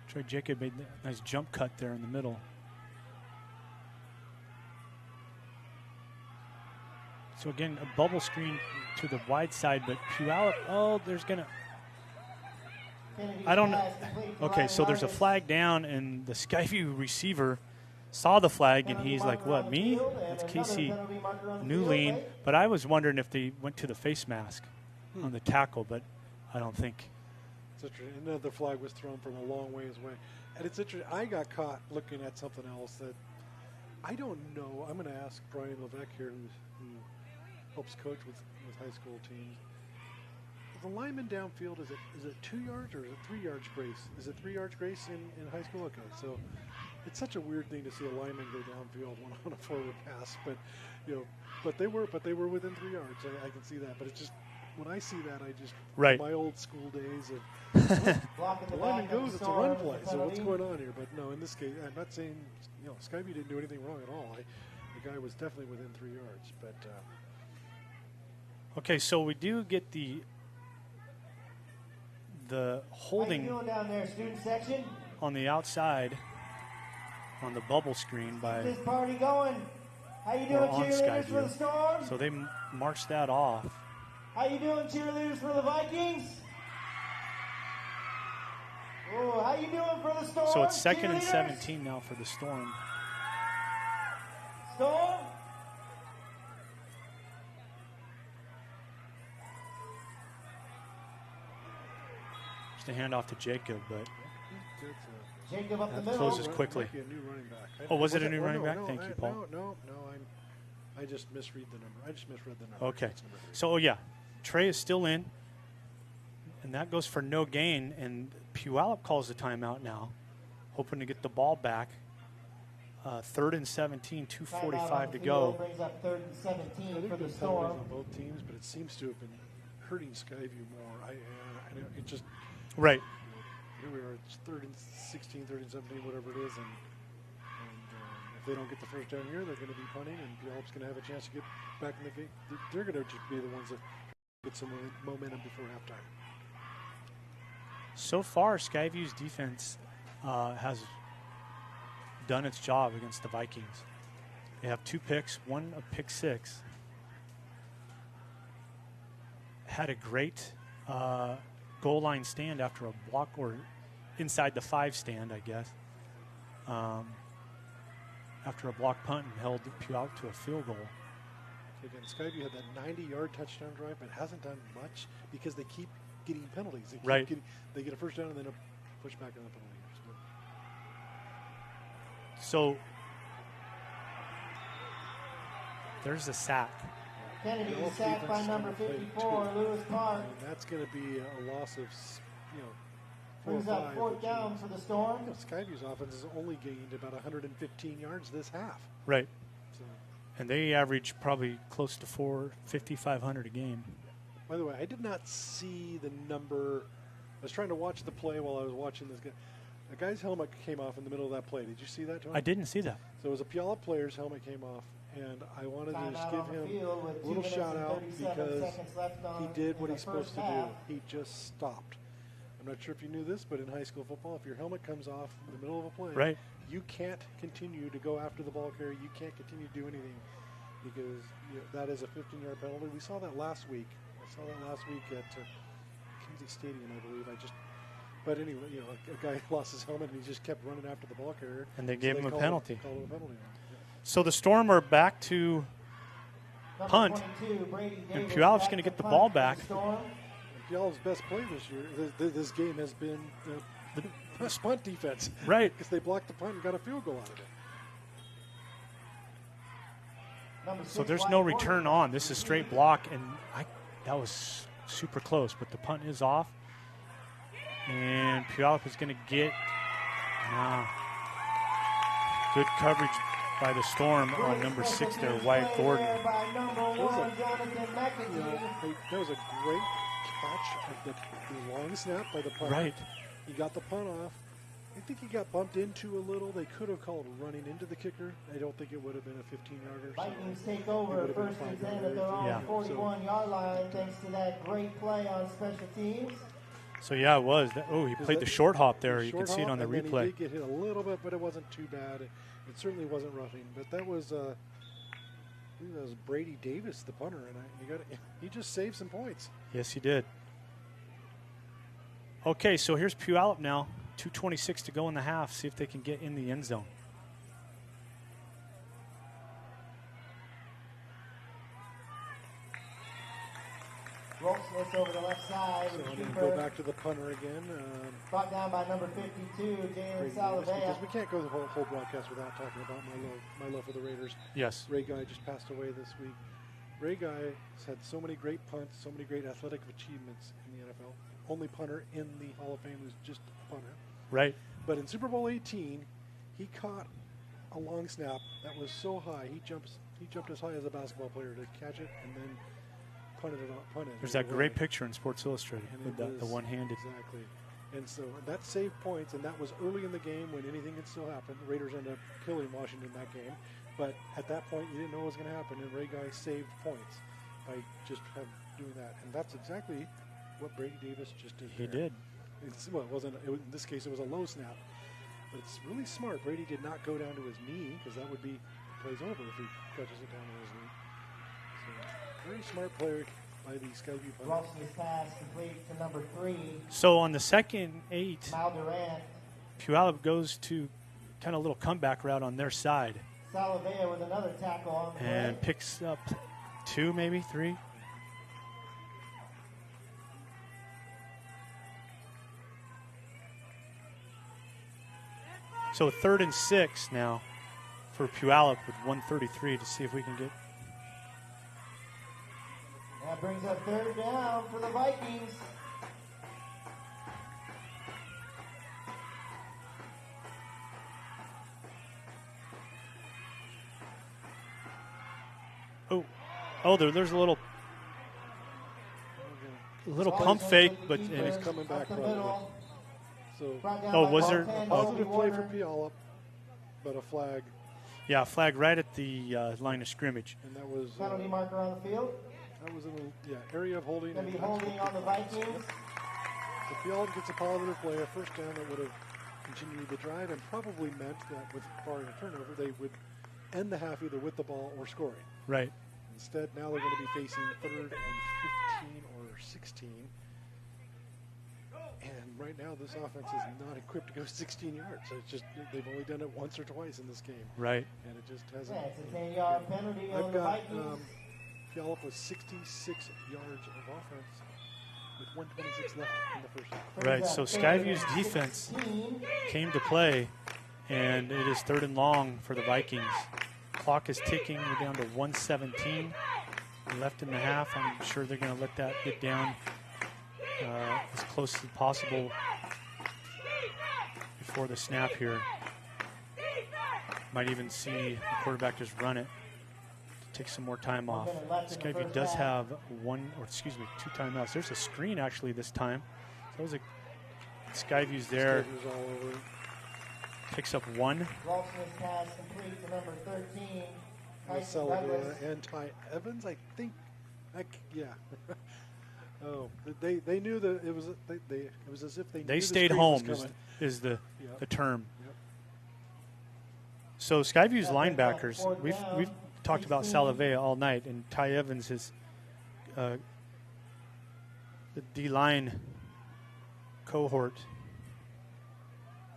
Trey Jacob made a nice jump cut there in the middle. So again, a bubble screen to the wide side, but Puyallup, oh, there's going to, I don't know. Okay, so there's a flag down, and the Skyview receiver saw the flag, and he's like, what, me? That's Casey Newleen. But I was wondering if they went to the face mask on the tackle, but I don't think. It's interesting. Another flag was thrown from a long ways away. And it's interesting. I got caught looking at something else that I don't know. I'm going to ask Brian Levesque here, who helps coach with high school teams. The lineman downfield, is it 2 yards or is it 3 yards grace? Is it 3 yards grace in high school? Okay, so it's such a weird thing to see a lineman go downfield on a forward pass, but they were within 3 yards. I can see that, but it's just when I see that, I just my old school days of the lineman goes, it's a run play. So what's going on here? But no, in this case, I'm not saying Skyview didn't do anything wrong at all. The guy was definitely within 3 yards, but. Okay, so we do get the holding How you doing down there, student section? on the outside on the bubble screen by This party going. How you doing, on cheerleaders for the Skyview. Storm? So they marched that off. How you doing, cheerleaders for the Vikings? Oh, how you doing for the Storm? So it's second and cheerleaders? 17 now for the Storm. Storm? Just a handoff to Jacob, but Jacob up the that middle. closes quickly. Might be a new running back. Oh, was it a new running no, back? no, Thank you, Paul. No, I just misread the number. I just misread the number. Okay. That's number 3. So, yeah, Trey is still in, and that goes for no gain, and Puyallup calls the timeout now, hoping to get the ball back. 3rd and 17, 2:45 to go. Brings up 3rd and 17 I think for the there's penalties Storm. on both teams, but it seems to have been hurting Skyview more. It just Right. here we are. It's 3rd and 16, 3rd and 17, whatever it is, and if they don't get the first down here, they're going to be punting, and Puyallup's going to have a chance to get back in the game. They're going to just be the ones that get some momentum before halftime. So far, Skyview's defense has done its job against the Vikings. They have 2 picks, 1 a pick 6. Had a great goal line stand after a block, or inside the 5 stand, I guess. After a block punt and held Puyallup to a field goal. Again, Skyview had that 90-yard touchdown drive, but hasn't done much because they keep getting penalties. They get a first down and then a pushback on the penalty. So there's a sack. Kennedy Puyallup sacked by defense number played 54, 2. Lewis Park. And that's going to be a loss of 4 or Brings 5. up 4th down for the Storm. Skyview's offense has only gained about 115 yards this half. Right. So, And they average probably close to 5,500 a game. by the way, I did not see the number. I was trying to watch the play while I was watching this guy. A guy's helmet came off in the middle of that play. Did you see that, Tony? I didn't see that. So it was a Puyallup player's helmet came off, and I wanted to just give him a little shout out because he did what he's supposed to do. He just stopped. I'm not sure if you knew this, but in high school football, if your helmet comes off in the middle of a play, you can't continue to go after the ball carrier. You can't continue to do anything because that is a 15-yard penalty. We saw that last week. I saw that last week at Kingsey Stadium, I believe. But anyway, a guy lost his helmet and he just kept running after the ball carrier. And they gave him a penalty. Called him a penalty. Yeah. So the Storm are back to punt, and Puyallup's going to get the ball back. Puyallup's best play this year, this game, has been the punt defense. Right. Because they blocked the punt and got a field goal out of it. So there's no return on. This is straight block, and that was super close, but the punt is off. And Puyallup is going to get good coverage by the Storm on number 6 there, Wyatt Gordon. That was a great catch of the long snap by the punter. Right. He got the punt off, I think he got bumped into a little. They could have called running into the kicker. I don't think it would have been a 15-yarder. Vikings take over first and 10 at their own 41-yard line thanks to that great play on special teams. So, yeah, it was. He played the short hop there. You can see it on the replay. He did get hit a little bit, but it wasn't too bad. It certainly wasn't roughing. But that was, I think that was Brady Davis, the punter, and he just saved some points. Yes, he did. Okay, so here's Puyallup now. 2:26 to go in the half. See if they can get in the end zone. Rolfsmith over the left side. So I'm going to go back to the punter again. Brought down by number 52, Jalen Salavea. Because we can't go the whole broadcast without talking about my love for the Raiders. Yes. Ray Guy just passed away this week. Ray Guy has had so many great punts, so many great athletic achievements in the NFL. Only punter in the Hall of Fame who's just a punter. Right. But in Super Bowl 18, he caught a long snap that was so high. He jumped as high as a basketball player to catch it and then punted it. There's that great picture in Sports Illustrated with the one-handed. Exactly. And so that saved points, and that was early in the game when anything could still happen. The Raiders ended up killing Washington that game. But at that point, you didn't know what was going to happen, and Ray Guy saved points by just doing that. And that's exactly what Brady Davis just did. He did. In this case, it was a low snap. But it's really smart. Brady did not go down to his knee, because that would be plays over if he touches it down to his knee. So, very smart player by the Skyview punter. Rolfsmith's pass complete to number 3. So on the second 8, Mal Durant. Puyallup goes to kind of a little comeback route on their side. Salavea with another tackle on the And play. picks up 2, maybe 3. So 3rd and 6 now for Puyallup with 1:33 to see if we can get. That brings up 3rd down for the Vikings. There's a little pump fake, but And he's coming back probably. So, was there? positive play for Puyallup, but a flag. Yeah, flag right at the line of scrimmage. And that was Penalty marker on the field. that was in the area of holding. Going to be holding on the Vikings. So Puyallup gets a positive play, a first down that would have continued the drive and probably meant that with barring a turnover, they would end the half either with the ball or scoring. Right. Instead, now they're going to be facing 3rd and 15 or 16. And right now, this offense is not equipped to go 16 yards. So it's just they've only done it once or twice in this game. Right. And it just hasn't. Yeah, it's a 10-yard penalty on I've the got Vikings. Puyallup with 66 yards of offense with 126 left in the first half. Right. So Skyview's defense came to play, and it is 3rd and long for the Vikings. Clock is ticking. We're down to 1:17 left in the half. I'm sure they're going to let that get down as close as possible before the snap here. Might even see the quarterback just run it to take some more time off. Skyview does have 2 timeouts. There's a screen actually this time. So that was Skyview's there. Skyview's all over. Picks up 1. Rolfsmith's pass complete to number 13. Salavea and Ty Evans, I think. Yeah. Oh, they knew that it was. It was as if they. They knew stayed the home was is the term. Yep. So Skyview's linebackers. We've talked about Salavea all night, and Ty Evans is the D-line cohort.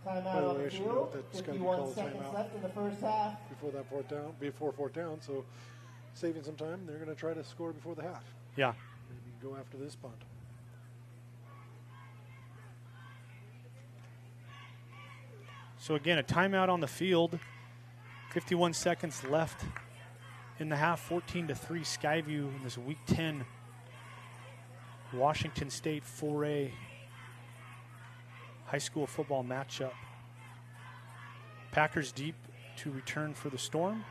Timeout By the on way, the I should note field. that Skyview 51 called seconds timeout left in the first half. before fourth down. So saving some time. They're going to try to score before the half. Yeah. Maybe go after this punt. So again, a timeout on the field. 51 seconds left in the half. 14-3 Skyview in this Week 10 Washington State 4A high school football matchup. Packers deep to return for the Storm.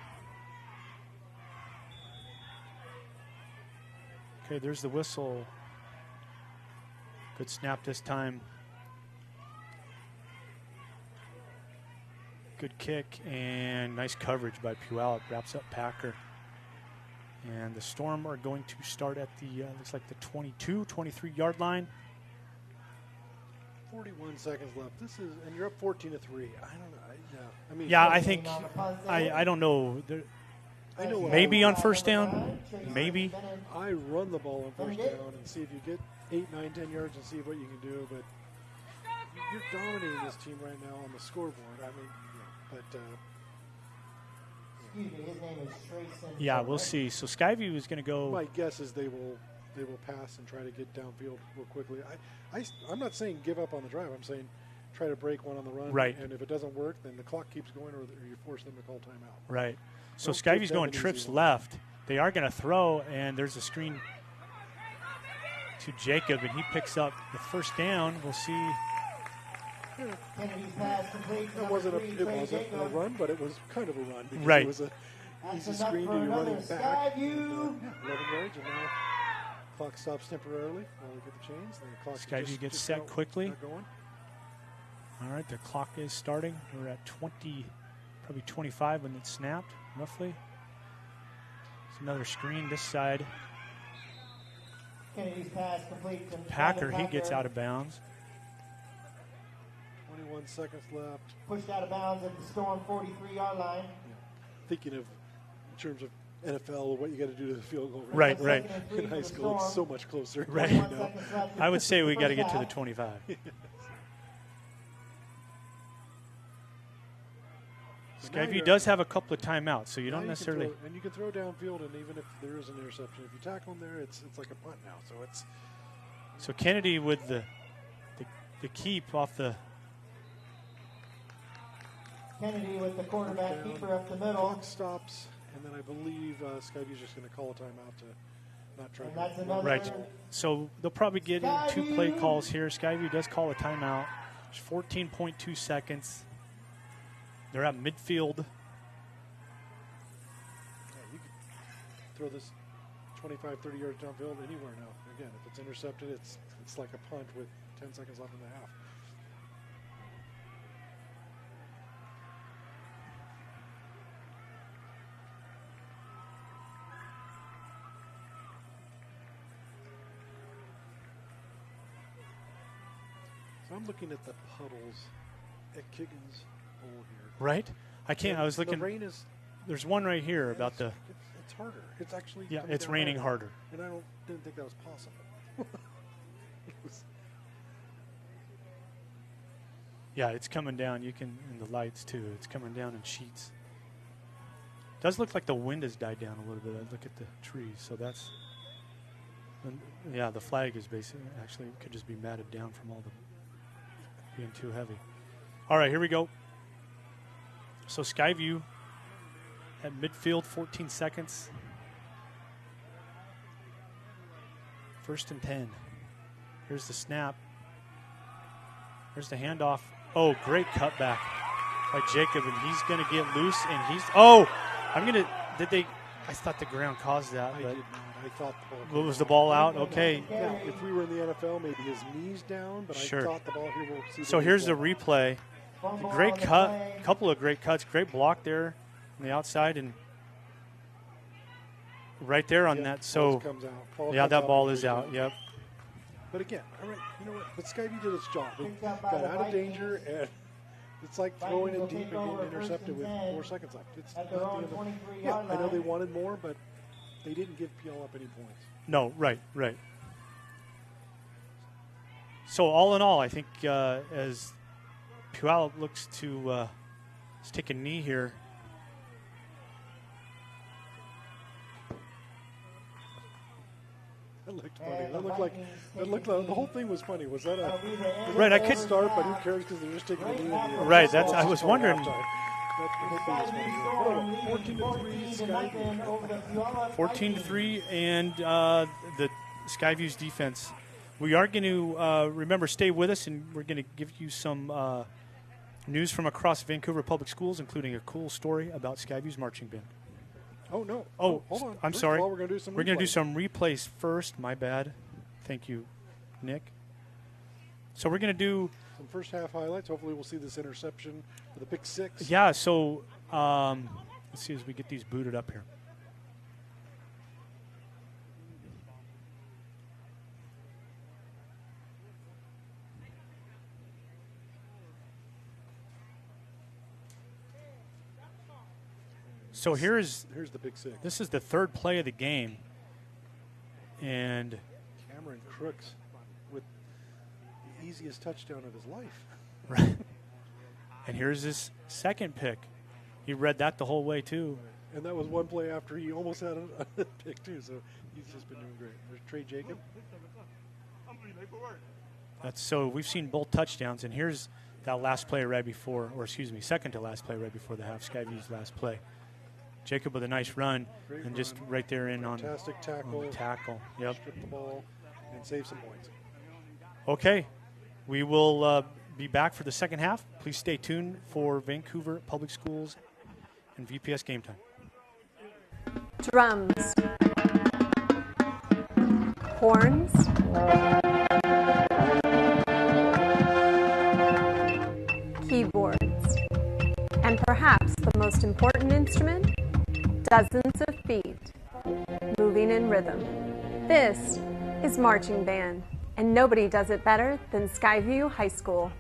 Okay, there's the whistle. Good snap this time. Good kick and nice coverage by Puyallup. Wraps up Packer. And the Storm are going to start at the, looks like the 22, 23-yard line. 41 seconds left. This is, and you're up 14-3. I don't know. I mean, Yeah, I think, I don't know. I know Maybe on first down, maybe. I run the ball on first down and see if you get 8, 9, 10 yards and see what you can do. But you're dominating this team right now on the scoreboard. I mean, but. Excuse me, his name is Trayson. Yeah, we'll see. So Skyview is going to go. My guess is they will pass and try to get downfield real quickly. I'm not saying give up on the drive. I'm saying try to break one on the run. Right. And if it doesn't work, then the clock keeps going, or you force them to call timeout. Right. So Don't Skyview's give them going an easy trips one. left. They are going to throw, and there's a screen to Jacob, and he picks up the first down. We'll see. Kennedy's pass complete. It wasn't a run, but it was kind of a run because Right. it was a That's easy enough screen for to your another running back. Skyview. And, 11 yards, and now clock stops temporarily while we get the chains. And the clock Skyview gets set not- quickly. not going. All right, the clock is starting. We're at 20, probably 25 when it's snapped, roughly. It's another screen this side. Kennedy's pass complete. to Packer, he Packer. gets out of bounds. 21 seconds left. Pushed out of bounds at the Storm 43-yard line. Thinking of in terms of NFL, what you got to do to the field goal. Right, right. Second and 3 In for high the school, it's so Storm. much closer. Right. 21 You know? seconds left I would say we got to first get to the half. 25. So now Skyview you're- does have a couple of timeouts, so you now don't can necessarily. throw- and you can throw downfield, and even if there is an interception, if you tackle them there, it's like a punt now. So it's So Kennedy with the keep off the. Kennedy with the quarterback down. keeper up the middle. Clock stops, and then I believe Skyview's just going to call a timeout to not try And to. that's another. Right. So they'll probably get in 2 play calls here. Skyview does call a timeout. There's 14.2 seconds. They're at midfield. Yeah, you can throw this 25, 30 yards downfield anywhere now. Again, if it's intercepted, it's like a punt with 10 seconds left in the half. So I'm looking at the puddles at Kiggins Bowl here. Right? I can't. I was looking. The rain is. There's one right here about the. It's harder. It's actually. Yeah, coming it's down raining harder. And I didn't think that was possible. It was- Yeah, it's coming down. You can, and the lights too. It's coming down in sheets. Does look like the wind has died down a little bit. I look at the trees, so that's. And yeah, the flag is basically actually it could just be matted down from all the being too heavy. All right, here we go. So Skyview at midfield, 14 seconds. 1st and 10. Here's the snap. Here's the handoff. Oh, great cutback by Jacob, and he's going to get loose, and he's. Oh, I'm going to. Did they? I thought the ground caused that, I but did not. I thought the ball. was the ball out? Okay. Now, if we were in the NFL, maybe his knees down, but Sure. I thought the ball here will see. So here's the knees replay. Fumble Great on the cut, play. couple of great cuts, great block there on the outside, and right there on Yep, that. ball So comes out. Ball yeah, comes that ball and is goes out. Yep. But again, all right, you know what? But Skyview did its job. It Picked up by got the out of Vikings. danger, and it's like Vikings throwing will it deep take and getting over intercepted 1st with and 10 4 seconds left. It's at their not the own end of- 23-yard I know they line. wanted more, but they didn't give Puyallup any points. No, right. So all in all, I think as Puyallup looks to take a knee here. That looked funny. And That the looked like Vikings that take looked a like the knee. whole thing was funny. Was that a That'll be the end Right, of I the could first start? But who half. cares because they're just taking a knee. in the end. Right, that's- I was wondering. Halftime. That whole thing was funny. Storm Oh, 14-3 leading 14 to nothing Skyview. over the Puyallup 14-3, and the Skyview's defense. We are going to remember stay with us, and we're going to give you some news from across Vancouver Public Schools, including a cool story about Skyview's marching band. Oh no! Oh, hold on. I'm First sorry. of all, we're going to do some. We're going to do replays. some replays first. My bad. Thank you, Nick. So we're going to do some first half highlights. Hopefully we'll see this interception for the pick six. Yeah, so let's see as we get these booted up here. So here's the pick six. This is the third play of the game. And Cameron Crooks with the easiest touchdown of his life. Right. And here's his second pick. He read that the whole way, too. And that was one play after he almost had a pick, too. So he's just been doing great. There's Trey Jacob. So we've seen both touchdowns. And here's that last play right before, or excuse me, second to last play right before the half, Skyview's last play. Jacob with a nice run, Great and run. just right there in Fantastic on the tackle. Yep. Strip the ball and save some points. Okay. We will be back for the second half. Please stay tuned for Vancouver Public Schools and VPS Game Time. Drums. Horns. Keyboards. And perhaps the most important instrument, dozens of feet, moving in rhythm. This is marching band, and nobody does it better than Skyview High School.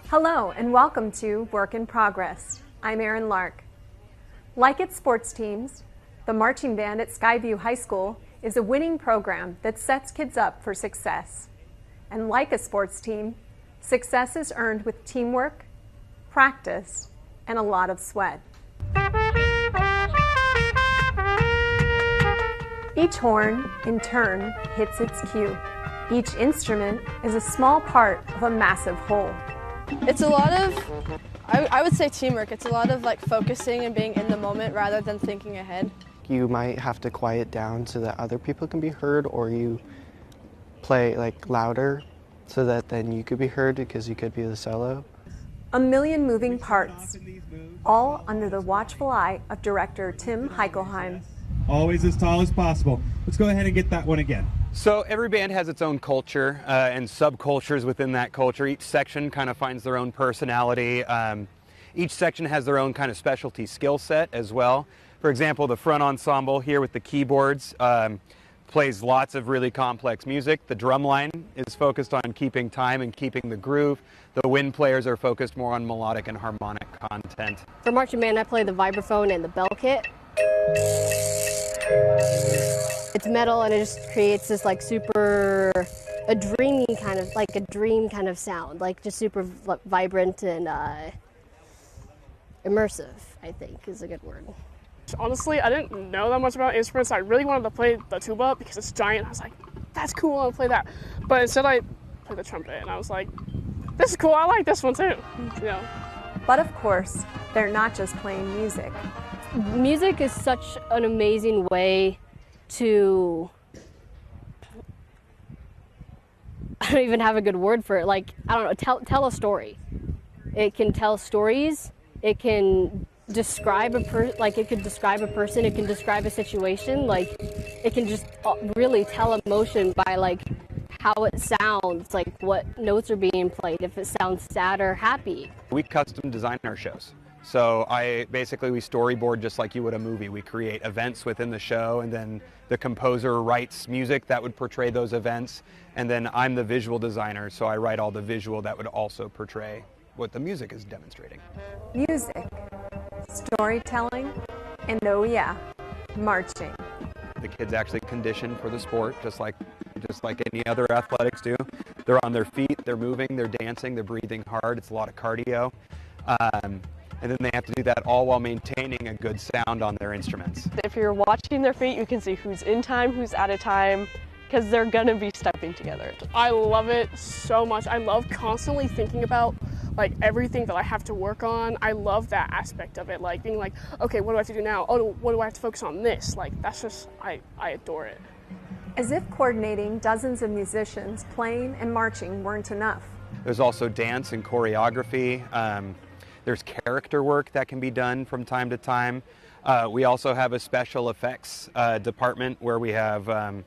Hello, and welcome to Work in Progress. I'm Erin Lark. Like its sports teams, the marching band at Skyview High School is a winning program that sets kids up for success. And like a sports team, success is earned with teamwork, practice, and a lot of sweat. Each horn, in turn, hits its cue. Each instrument is a small part of a massive whole. It's a lot of, I would say teamwork. It's a lot of like focusing and being in the moment rather than thinking ahead. You might have to quiet down so that other people can be heard, or you play like louder so that then you could be heard because you could be the solo. A million moving parts, all under the watchful eye of director Tim Heichelheim. Always as tall as possible. Let's go ahead and get that one again. So every band has its own culture and subcultures within that culture. Each section kind of finds their own personality. Each section has their own kind of specialty skill set as well. For example, the front ensemble here with the keyboards plays lots of really complex music. The drum line is focused on keeping time and keeping the groove. The wind players are focused more on melodic and harmonic content. For marching band, I play the vibraphone and the bell kit. It's metal and it just creates this like super, a dreamy kind of, like a dream kind of sound, like just super vibrant and immersive, I think is a good word. Honestly, I didn't know that much about instruments. I really wanted to play the tuba because it's giant. I was like, that's cool, I want to play that. But instead I played the trumpet and I was like, this is cool, I like this one too. Yeah. But of course, they're not just playing music. Music is such an amazing way to, I don't even have a good word for it, like, I don't know, tell a story. It can tell stories, it can describe a it could describe a person, it can describe a situation, like, it can just really tell emotion by, like, how it sounds, like what notes are being played, if it sounds sad or happy. We custom design our shows. So we storyboard just like you would a movie. We create events within the show, and then the composer writes music that would portray those events, and then I'm the visual designer, so I write all the visual that would also portray what the music is demonstrating. Music, storytelling, and oh yeah, marching. The kids actually condition for the sport, just like any other athletics do. They're on their feet, they're moving, they're dancing, they're breathing hard. It's a lot of cardio. And then they have to do that all while maintaining a good sound on their instruments. If you're watching their feet, you can see who's in time, who's out of time, because they're gonna be stepping together. I love it so much. I love constantly thinking about like everything that I have to work on. I love that aspect of it, like being like, okay, what do I have to do now? Oh, what do I have to focus on this? Like, that's just, I adore it. As if coordinating dozens of musicians playing and marching weren't enough. There's also dance and choreography. There's character work that can be done from time to time. We also have a special effects department where we have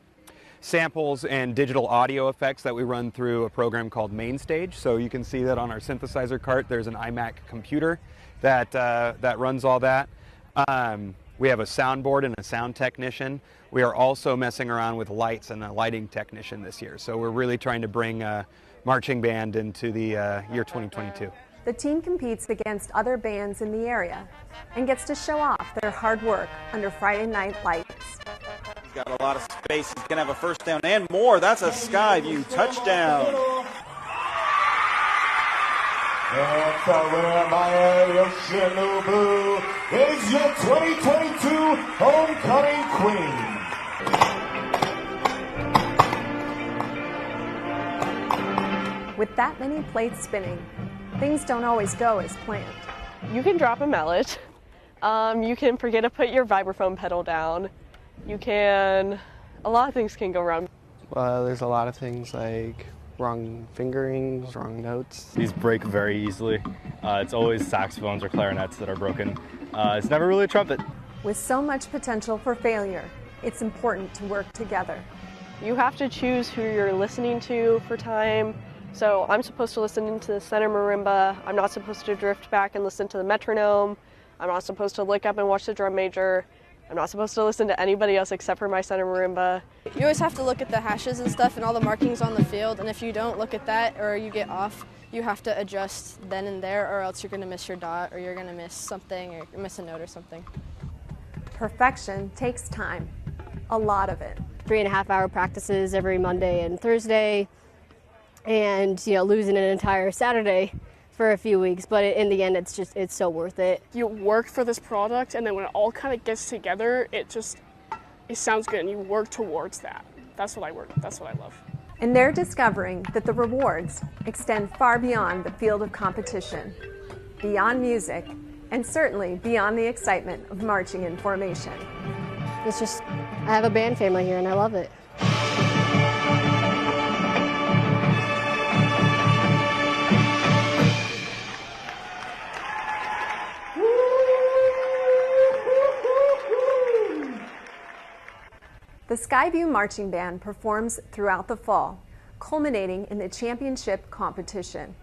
samples and digital audio effects that we run through a program called Mainstage. So you can see that on our synthesizer cart, there's an iMac computer that runs all that. We have a soundboard and a sound technician. We are also messing around with lights and a lighting technician this year. So we're really trying to bring marching band into the year 2022. The team competes against other bands in the area and gets to show off their hard work under Friday night lights. He's got a lot of space. He's going to have a first down and more. That's a Skyview touchdown. And the winner by Yoshinobu is your 2022 homecoming queen. With that many plates spinning, things don't always go as planned. You can drop a mallet. You can forget to put your vibraphone pedal down. A lot of things can go wrong. Well, there's a lot of things like wrong fingerings, wrong notes. These break very easily. It's always saxophones or clarinets that are broken. It's never really a trumpet. With so much potential for failure, it's important to work together. You have to choose who you're listening to for time. So I'm supposed to listen into the center marimba. I'm not supposed to drift back and listen to the metronome. I'm not supposed to look up and watch the drum major. I'm not supposed to listen to anybody else except for my center marimba. You always have to look at the hashes and stuff and all the markings on the field, and if you don't look at that or you get off, you have to adjust then and there, or else you're going to miss your dot, or you're going to miss something, or miss a note or something. Perfection takes time, a lot of it. 3.5-hour practices every Monday and Thursday, and losing an entire Saturday for a few weeks, but in the end it's so worth it. You work for this product, and then when it all kind of gets together, it sounds good, and you work towards that. That's what I love. And they're discovering that the rewards extend far beyond the field of competition, beyond music, and certainly beyond the excitement of marching in formation. I have a band family here and I love it. The Skyview Marching Band performs throughout the fall, culminating in the championship competition.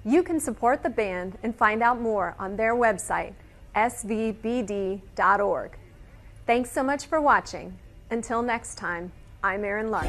You can support the band and find out more on their website, svbd.org. Thanks so much for watching. Until next time, I'm Erin Lark.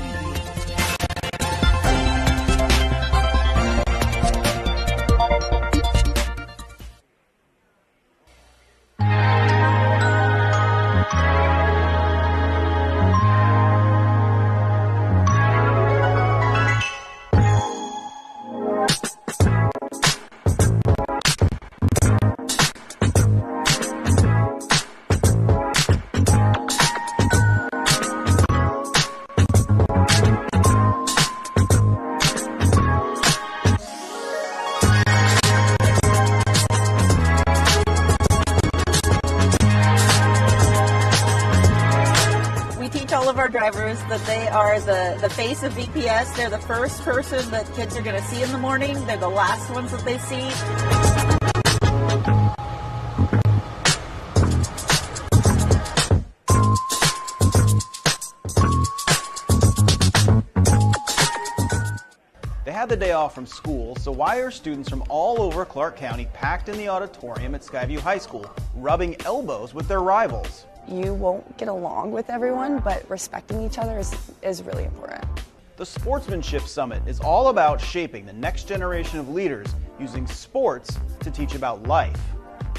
Drivers that they are the face of VPS. They're the first person that kids are going to see in the morning. They're the last ones that they see. They had the day off from school, so why are students from all over Clark County packed in the auditorium at Skyview High School, rubbing elbows with their rivals? You won't get along with everyone, but respecting each other is really important. The Sportsmanship Summit is all about shaping the next generation of leaders using sports to teach about life.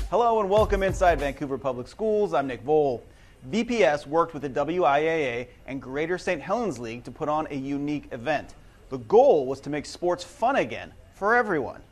Hello and welcome inside Vancouver Public Schools. I'm Nick Voll. VPS worked with the WIAA and Greater St. Helens League to put on a unique event. The goal was to make sports fun again for everyone.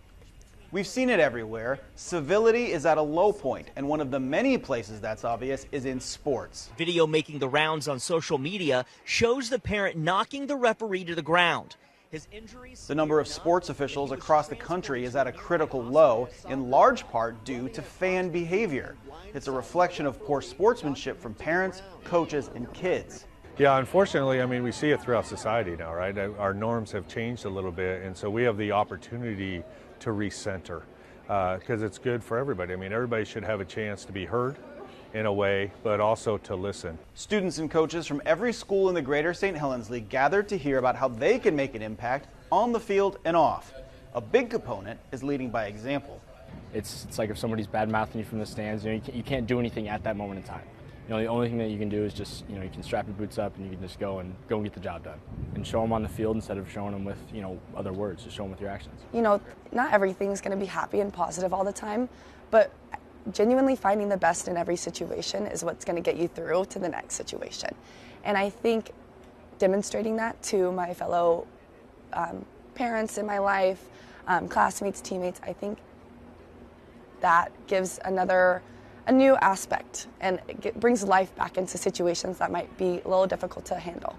We've seen it everywhere. Civility is at a low point, and one of the many places that's obvious is in sports. Video making the rounds on social media shows the parent knocking the referee to the ground. His injuries. The number of sports officials across the country is at a critical low, in large part due to fan behavior. It's a reflection of poor sportsmanship from parents, coaches, and kids. Yeah, unfortunately, we see it throughout society now, right? Our norms have changed a little bit, and so we have the opportunity to recenter because it's good for everybody. Everybody should have a chance to be heard in a way, but also to listen. Students and coaches from every school in the Greater St. Helens League gathered to hear about how they can make an impact on the field and off. A big component is leading by example. It's like if somebody's bad-mouthing you from the stands, you can't do anything at that moment in time. The only thing that you can do is just, you can strap your boots up and you can just go and get the job done. And show them on the field instead of showing them with, other words. Just show them with your actions. Not everything's going to be happy and positive all the time, but genuinely finding the best in every situation is what's going to get you through to the next situation. And I think demonstrating that to my fellow parents in my life, classmates, teammates, I think that gives a new aspect and it brings life back into situations that might be a little difficult to handle.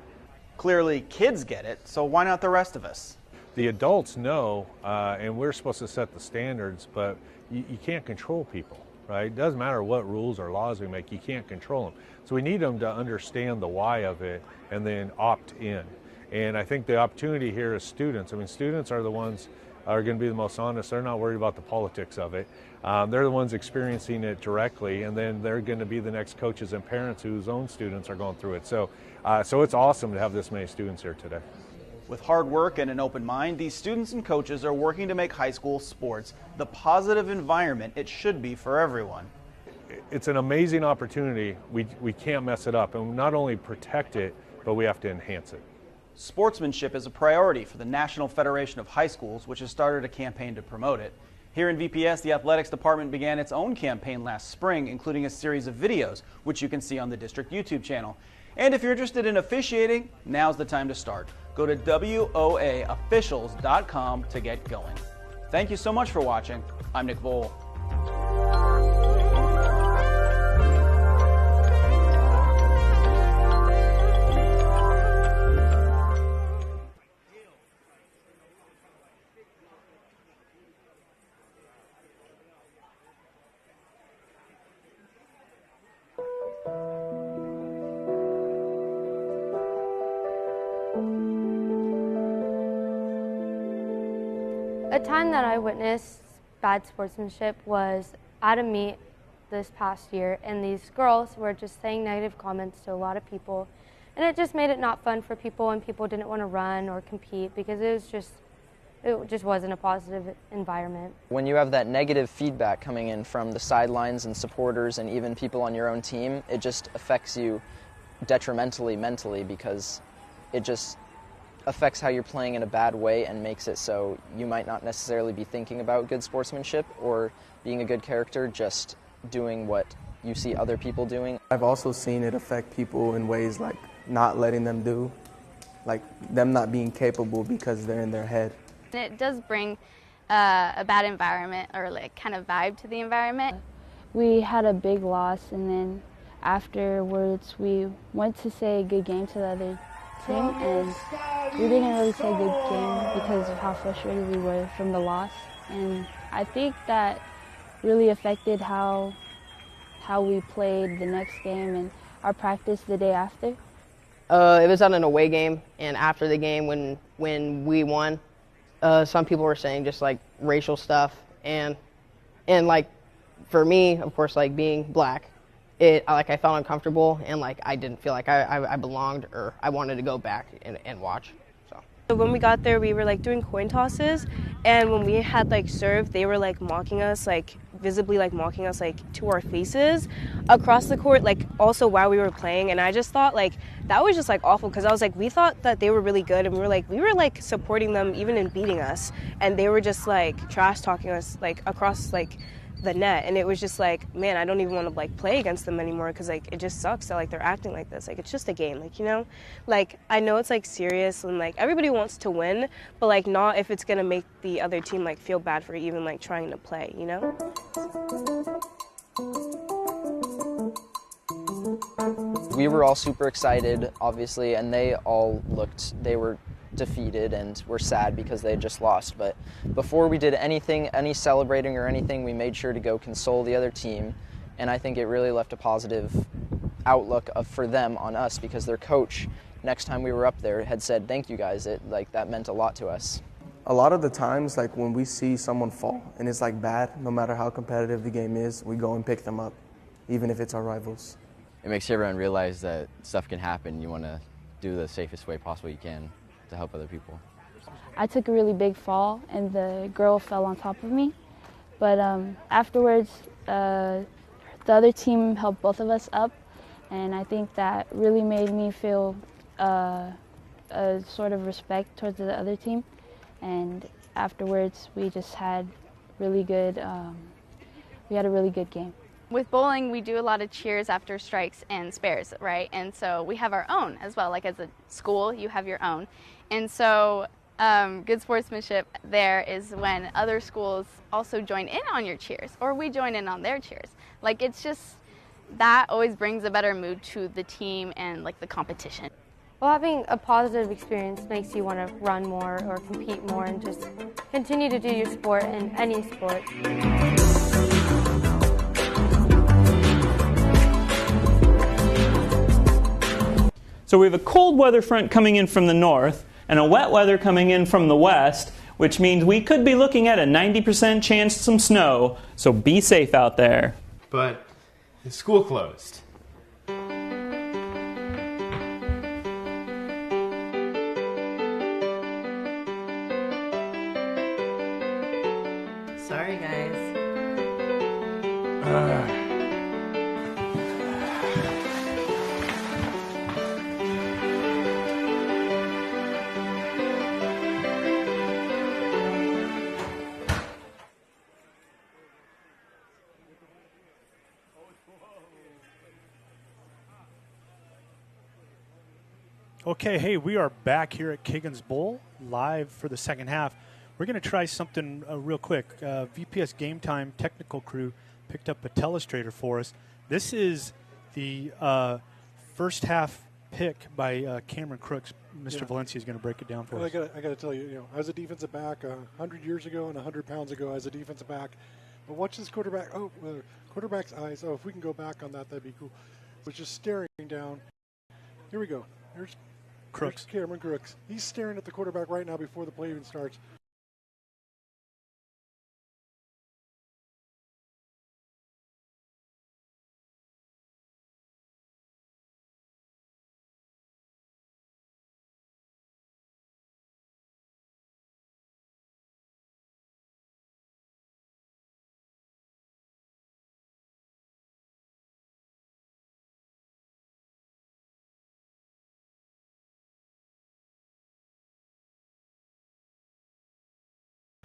Clearly, kids get it, so why not the rest of us? The adults know, and we're supposed to set the standards, but you can't control people, right? It doesn't matter what rules or laws we make, you can't control them. So we need them to understand the why of it and then opt in. And I think the opportunity here is students. Students are the ones are going to be the most honest. They're not worried about the politics of it. They're the ones experiencing it directly, and then they're going to be the next coaches and parents whose own students are going through it. So it's awesome to have this many students here today. With hard work and an open mind, these students and coaches are working to make high school sports the positive environment it should be for everyone. It's an amazing opportunity. We can't mess it up, and not only protect it, but we have to enhance it. Sportsmanship is a priority for the National Federation of High Schools, which has started a campaign to promote it. Here in VPS, the athletics department began its own campaign last spring, including a series of videos, which you can see on the district YouTube channel. And if you're interested in officiating, now's the time to start. Go to WOAofficials.com to get going. Thank you so much for watching. I'm Nick Voll. A time that I witnessed bad sportsmanship was at a meet this past year, and these girls were just saying negative comments to a lot of people, and it just made it not fun for people, and people didn't want to run or compete because it just wasn't a positive environment. When you have that negative feedback coming in from the sidelines and supporters and even people on your own team, it just affects you detrimentally mentally because it just affects how you're playing in a bad way and makes it so you might not necessarily be thinking about good sportsmanship or being a good character, just doing what you see other people doing. I've also seen it affect people in ways like not letting them do, like them not being capable because they're in their head. It does bring a bad environment or like kind of vibe to the environment. We had a big loss, and then afterwards we went to say good game to the other team, and we didn't really say good game because of how frustrated we were from the loss. And I think that really affected how we played the next game and our practice the day after. It was at an away game, and after the game when we won, some people were saying just like racial stuff, and like for me, of course, like being black, I felt uncomfortable, and like I didn't feel like I belonged or I wanted to go back and watch. So when we got there, we were like doing coin tosses, and when we had like served, they were like mocking us, like visibly like mocking us like to our faces across the court, like also while we were playing. And I just thought like that was just like awful, because I was like, we thought that they were really good, and we were like supporting them even in beating us, and they were just like trash talking us like across like the net. And it was just like, man, I don't even want to like play against them anymore, because like it just sucks that like they're acting like this. Like it's just a game, like, you know, like I know it's like serious and like everybody wants to win, but like not if it's gonna make the other team like feel bad for even like trying to play, you know. We were all super excited, obviously, and they were defeated and were sad because they had just lost. But before we did anything, any celebrating or anything, we made sure to go console the other team, and I think it really left a positive outlook for them on us, because their coach, next time we were up there, had said, "Thank you guys." That meant a lot to us. A lot of the times, like when we see someone fall and it's like bad, no matter how competitive the game is, we go and pick them up. even if it's our rivals. It makes everyone realize that stuff can happen. You want to do the safest way possible you can to help other people. I took a really big fall, and the girl fell on top of me. But afterwards, the other team helped both of us up, and I think that really made me feel a sort of respect towards the other team. And afterwards, we just had really good. We had a really good game. With bowling, we do a lot of cheers after strikes and spares, right? And so we have our own as well. Like as a school, you have your own. And so good sportsmanship there is when other schools also join in on your cheers, or we join in on their cheers. Like it's just, that always brings a better mood to the team and like the competition. Well, having a positive experience makes you want to run more or compete more and just continue to do your sport in any sport. So we have a cold weather front coming in from the north and a wet weather coming in from the west, which means we could be looking at a 90% chance of some snow, so be safe out there. But the school closed. Sorry, guys. Okay, hey, we are back here at Kiggins Bowl, live for the second half. We're going to try something real quick. VPS Game Time technical crew picked up a telestrator for us. This is the first half pick by Cameron Crooks. Mr. Valencia is going to break it down for us. I got to tell you, I was a defensive back 100 years ago and 100 pounds ago as a defensive back. But watch this quarterback. Quarterback's eyes. Oh, if we can go back on that, that'd be cool. Was just staring down. Here we go. Here's Crooks. Cameron Crooks. He's staring at the quarterback right now before the play even starts.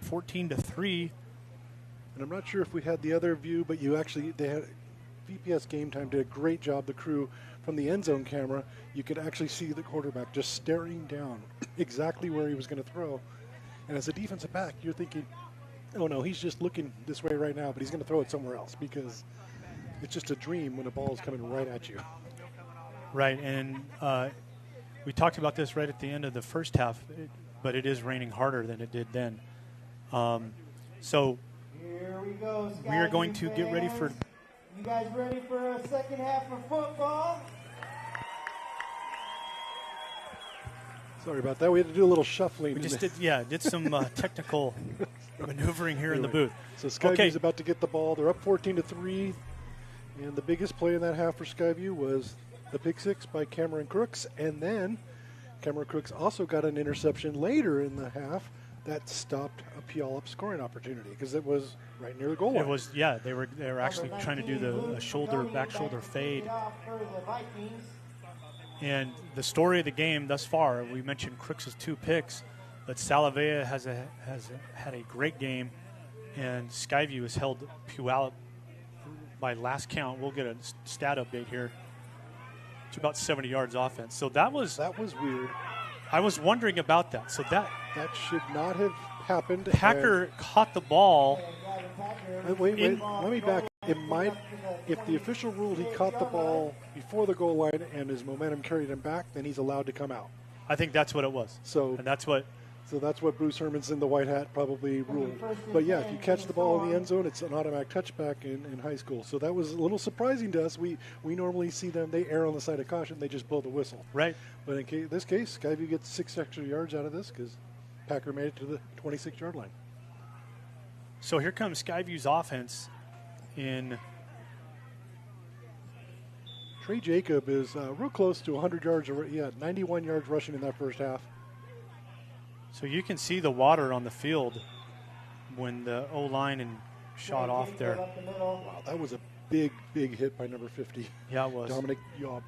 (14-3), and I'm not sure if we had the other view, but they had VPS Game Time did a great job. The crew from the end zone camera, you could actually see the quarterback just staring down exactly where he was going to throw. And as a defensive back, you're thinking, oh no, he's just looking this way right now, but he's going to throw it somewhere else because it's just a dream when a ball is coming right at you. Right, and we talked about this right at the end of the first half, but it is raining harder than it did then. So here we go. We are going to get ready for. You guys ready for a second half of football? Sorry about that. We had to do a little shuffling. We just did some technical maneuvering here in the booth. So Skyview's about to get the ball. They're up 14-3, and the biggest play in that half for Skyview was the pick six by Cameron Crooks, and then Cameron Crooks also got an interception later in the half that stopped a Puyallup scoring opportunity because it was right near the goal line. It was, they were actually trying to do the back shoulder fade. And the story of the game thus far, we mentioned Crooks' 2 picks, but Salavea has had a great game, and Skyview has held Puyallup by last count. We'll get a stat update here. To about 70 yards offense. So that was weird. I was wondering about that. So that should not have happened. Packer caught the ball. Wait. Let me back. It might, if the official ruled he caught the ball before the goal line and his momentum carried him back, then he's allowed to come out. I think that's what it was. So that's what Bruce Hermanson, the white hat, probably ruled. But yeah, if you catch the ball in the end zone, it's an automatic touchback in high school. So that was a little surprising to us. We normally see them, they err on the side of caution, they just blow the whistle. Right. But in this case, Skyview gets 6 extra yards out of this because Packer made it to the 26-yard line. So here comes Skyview's offense in Trey Jacob is real close to 100 yards. He had 91 yards rushing in that first half. So you can see the water on the field when the O-line and shot off there. Wow, that was a big hit by number 50. Yeah, it was. Dominic Yob.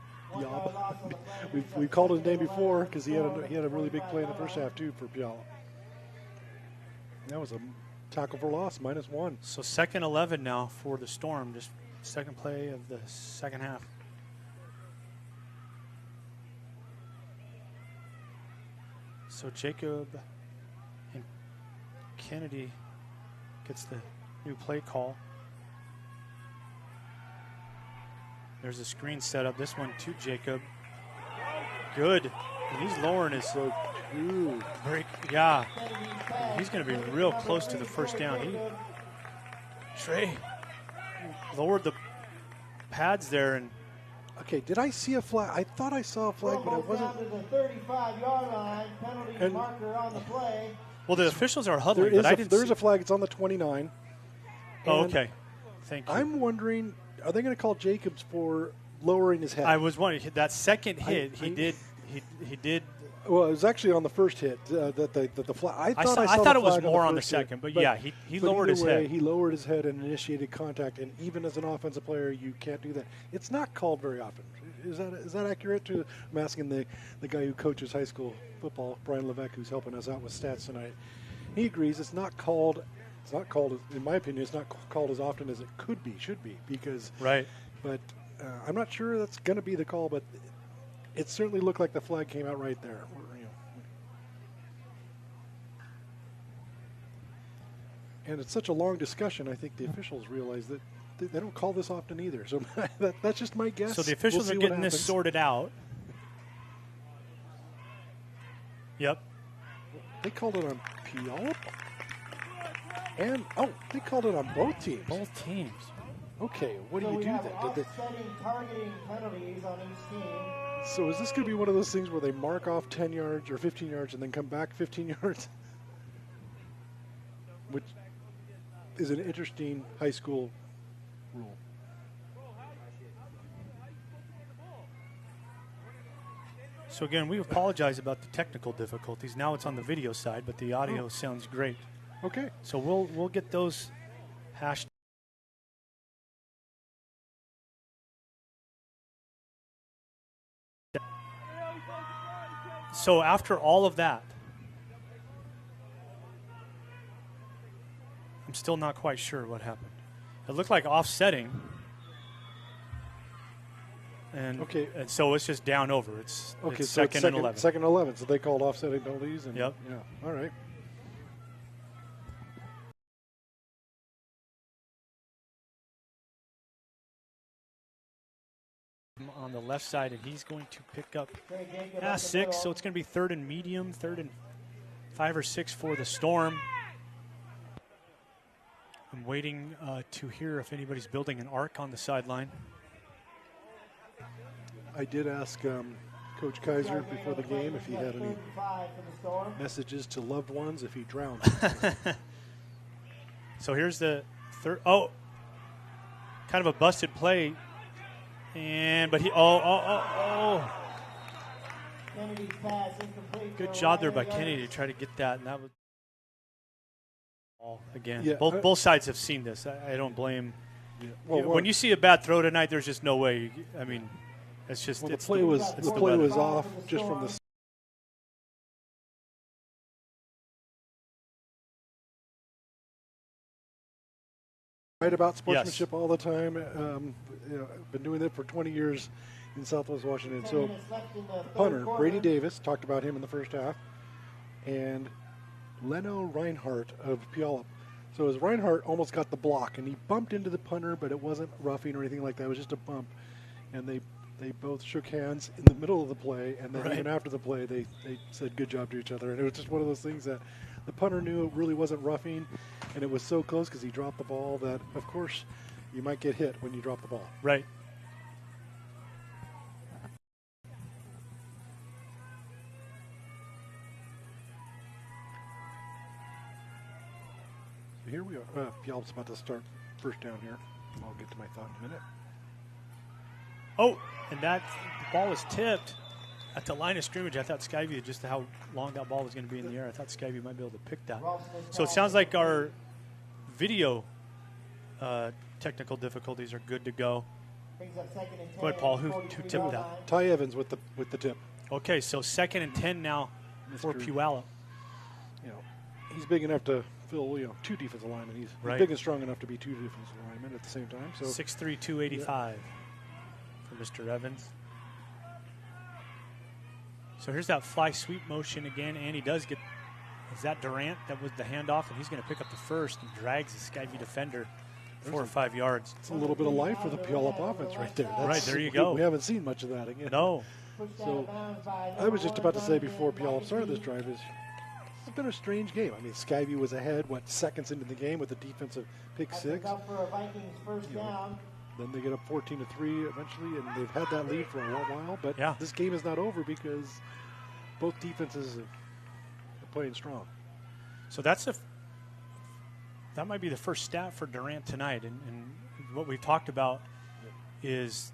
We've called his name before because he had a really big play in the first half too for Puyallup. That was a tackle for loss, -1. So 2nd 11 now for the Storm, just second play of the second half. So Jacob and Kennedy gets the new play call. There's a screen set up. This one to Jacob. Good. And he's lowering his break. Yeah. He's going to be real close to the first down. Trey lowered the pads there. And okay, did I see a flag? I thought I saw a flag, but it wasn't. Down to the 35-yard line. Penalty marker on the play. Well, the officials are huddling, There's a flag. It's on the 29. Oh, okay. Thank you. I'm wondering, are they going to call Jacobs for lowering his head? I was wondering, that second hit, he did. Well, it was actually on the first hit that the flag. I thought it was more on the second, but yeah, he lowered his head. He lowered his head and initiated contact, and even as an offensive player, you can't do that. It's not called very often. Is that accurate? I'm asking the guy who coaches high school football, Brian Levesque, who's helping us out with stats tonight. He agrees it's not called. It's not called, in my opinion, it's not called as often as it should be, because. Right. But I'm not sure that's going to be the call, but it certainly looked like the flag came out right there. And it's such a long discussion, I think the officials realize that they don't call this often either. So that's just my guess. So the officials are getting this sorted out. Yep. They called it on Puyallup? And, they called it on both teams. Both teams. Okay, what do you do then? Offsetting targeting penalties on each team. So is this going to be one of those things where they mark off 10 yards or 15 yards and then come back 15 yards? Which is an interesting high school rule. So again, we apologize about the technical difficulties. Now it's on the video side, but the audio sounds great. Okay. So we'll get those hashed. So after all of that, I'm still not quite sure what happened. It looked like offsetting. And so it's just down over. It's second and 11. Second and 11. So they called offsetting penalties. And yep. Yeah. All right. On the left side, and he's going to pick up 6. So it's going to be 3rd and medium, 3rd and 5 or 6 for the Storm. I'm waiting to hear if anybody's building an arc on the sideline. I did ask Coach Kaiser before the game if he had any messages to loved ones if he drowned. So here's the third. Oh, kind of a busted play. But he. Good job there by Kennedy to try to get that, and that was. Again, yeah, both sides have seen this. I don't blame. Yeah. Well, when you see a bad throw tonight, there's just no way. I mean, it's just the play was off just from the. Right about sportsmanship all the time. I've been doing it for 20 years in Southwest Washington. So, punter Brady Davis, talked about him in the first half, and Leno Reinhardt of Puyallup. So as Reinhardt almost got the block, and he bumped into the punter, but it wasn't roughing or anything like that. It was just a bump, and they both shook hands in the middle of the play, and then even after the play, they said good job to each other. And it was just one of those things that the punter knew it really wasn't roughing, and it was so close because he dropped the ball that, of course, you might get hit when you drop the ball. Right. So here we are. Puyallup's about to start first down here. I'll get to my thought in a minute. Oh, And that ball was tipped at the line of scrimmage. I thought Skyview, just how long that ball was going to be in the air, I thought Skyview might be able to pick that. So it sounds like our video technical difficulties are good to go. Go ahead, Paul. Who tipped that? Ty Evans with the tip. Okay, so 2nd and 10 now for Puyallup. You know, he's big enough to fill 2 defensive linemen. He's big and strong enough to be 2 defensive linemen at the same time. So 6'3", 285 for Mr. Evans. So here's that fly sweep motion again, and he does get. Is that Durant? That was the handoff, and he's going to pick up the first and drags the Skyview defender 4 or 5 yards. It's a little bit of life for the Puyallup offense right there. Right, there you go. We haven't seen much of that again. No. So I was just about to say before Puyallup started this drive it's been a strange game. I mean, Skyview was ahead, seconds into the game with a defensive pick 6. Then they get up 14-3 eventually, and they've had that lead for a while. But this game is not over because both defenses are playing strong. So that might be the first stat for Durant tonight, and what we've talked about is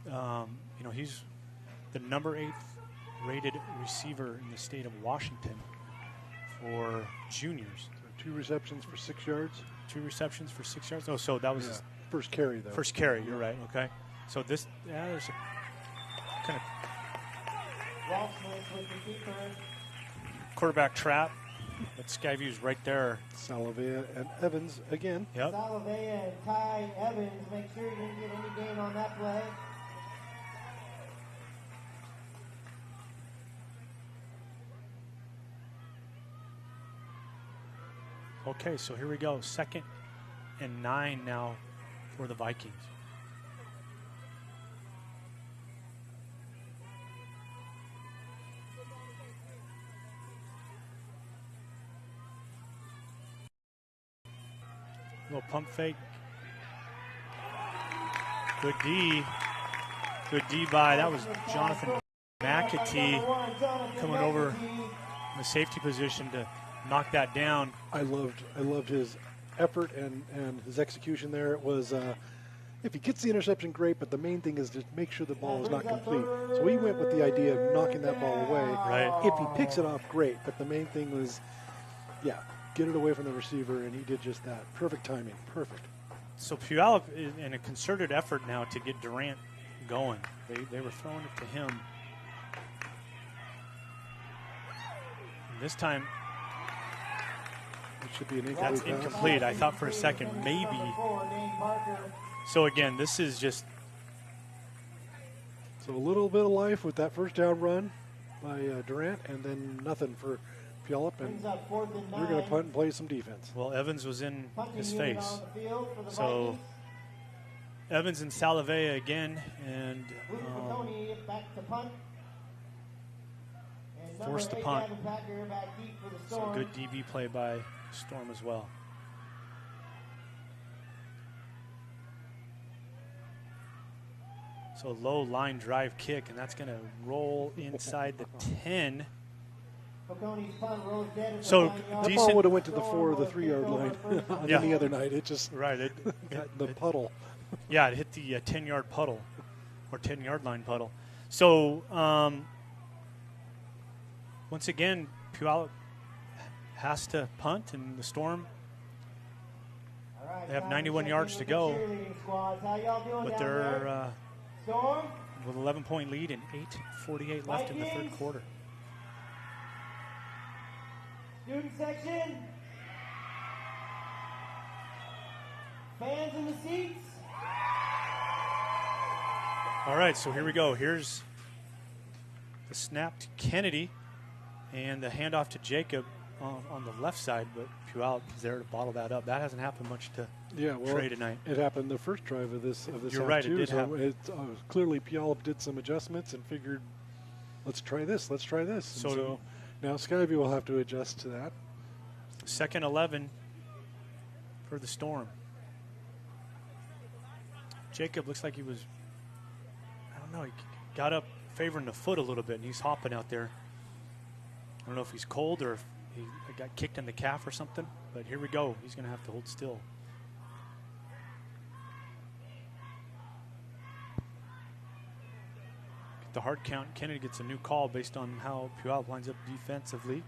he's the number 8th rated receiver in the state of Washington for juniors. So 2 receptions for 6 yards. 2 receptions for 6 yards. Oh, so that was his first carry, though. First carry. You're right. Okay. So there's a kind of quarterback trap. But Skyview's right there. Salavea and Evans again. Yep. Salavea and Ty Evans. Make sure you didn't get any gain on that play. Okay, so here we go. 2nd and 9 now for the Vikings. Little pump fake. Good D. Good D by, that was Jonathan McAtee coming over in the safety position to knock that down. I loved his effort and his execution there. It was, if he gets the interception, great, but the main thing is to make sure the ball is not complete. So he went with the idea of knocking that ball away. Right. If he picks it off, great, but the main thing was, get it away from the receiver, and he did just that. Perfect timing, perfect. So Puyallup is in a concerted effort now to get Durant going. They were throwing it to him. And this time, it should be an incomplete. That's incomplete. I thought for a second maybe. So again, this is just. So a little bit of life with that first down run by Durant, and then nothing for Puyallup, and we're going to punt and play some defense. Well, Evans was in his face. So Evans and Salavea again, and forced the punt. So good DB play by Storm as well. So low line drive kick, and that's going to roll inside the 10. So that ball would have went to the 4 or the 3 yard line on any other night. It just the puddle. Yeah, it hit the 10-yard puddle or 10-yard line puddle. So once again, Puyallup has to punt, and the Storm, they have 91 yards to go, but they're with 11-point lead and 8:48 left in the third quarter. Student section. Fans in the seats. All right, so here we go. Here's the snap to Kennedy and the handoff to Jacob on the left side, but Puyallup is there to bottle that up. That hasn't happened much to Trey tonight. It happened the first drive of this. You're right, too, it did happen. Clearly Puyallup did some adjustments and figured, let's try this. So now Skyview will have to adjust to that. 2nd 11 for the Storm. Jacob looks like he was, I don't know, he got up favoring the foot a little bit, and he's hopping out there. I don't know if he's cold or if he got kicked in the calf or something, but here we go. He's going to have to hold still. the hard count. Kennedy gets a new call based on how Puyallup lines up defensively.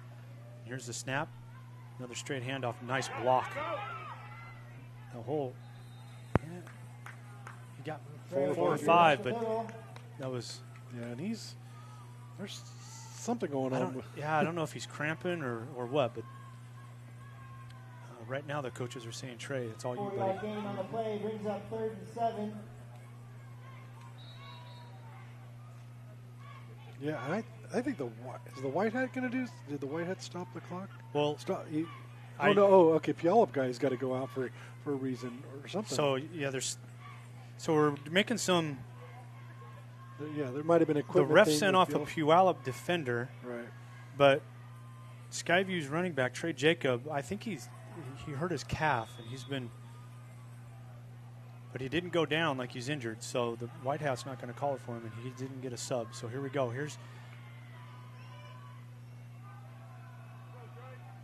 Here's the snap. Another straight handoff. Nice block. The whole. Yeah, he got 4 or 5, but that was. Yeah, and there's something going on. I don't know if he's cramping or what, but right now the coaches are saying, Trey, it's all you, buddy. Gain on the play brings up 3rd and 7. Yeah, I think is the white hat going to do? Did the white hat stop the clock? Well, stop. Okay. Puyallup guy's got to go out for a reason or something. So yeah, we're making some. Yeah, there might have been equipment. The ref sent off a Puyallup defender, right? But Skyview's running back Trey Jacob, I think he hurt his calf and but he didn't go down like he's injured, so the White Hat's not going to call it for him, and he didn't get a sub. So here we go.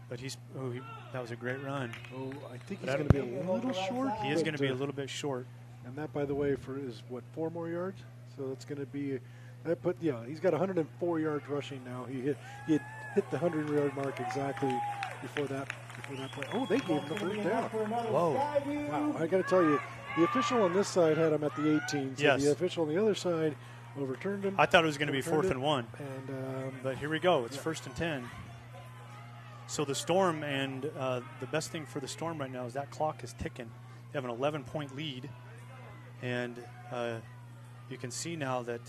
That was a great run. Oh, I think he's going to be a little short. He is going to be a little bit short. And that, by the way, is 4 more yards? So that's going to be he's got 104 yards rushing now. He hit the 100-yard mark exactly before that play. Oh, they gave him the first down. Whoa. Wow, I got to tell you, the official on this side had him at the 18. So yes. The official on the other side overturned him. I thought it was going to be 4th and 1. And but here we go. It's 1st and 10. So the Storm, and the best thing for the Storm right now is that clock is ticking. They have an 11-point lead. And you can see now that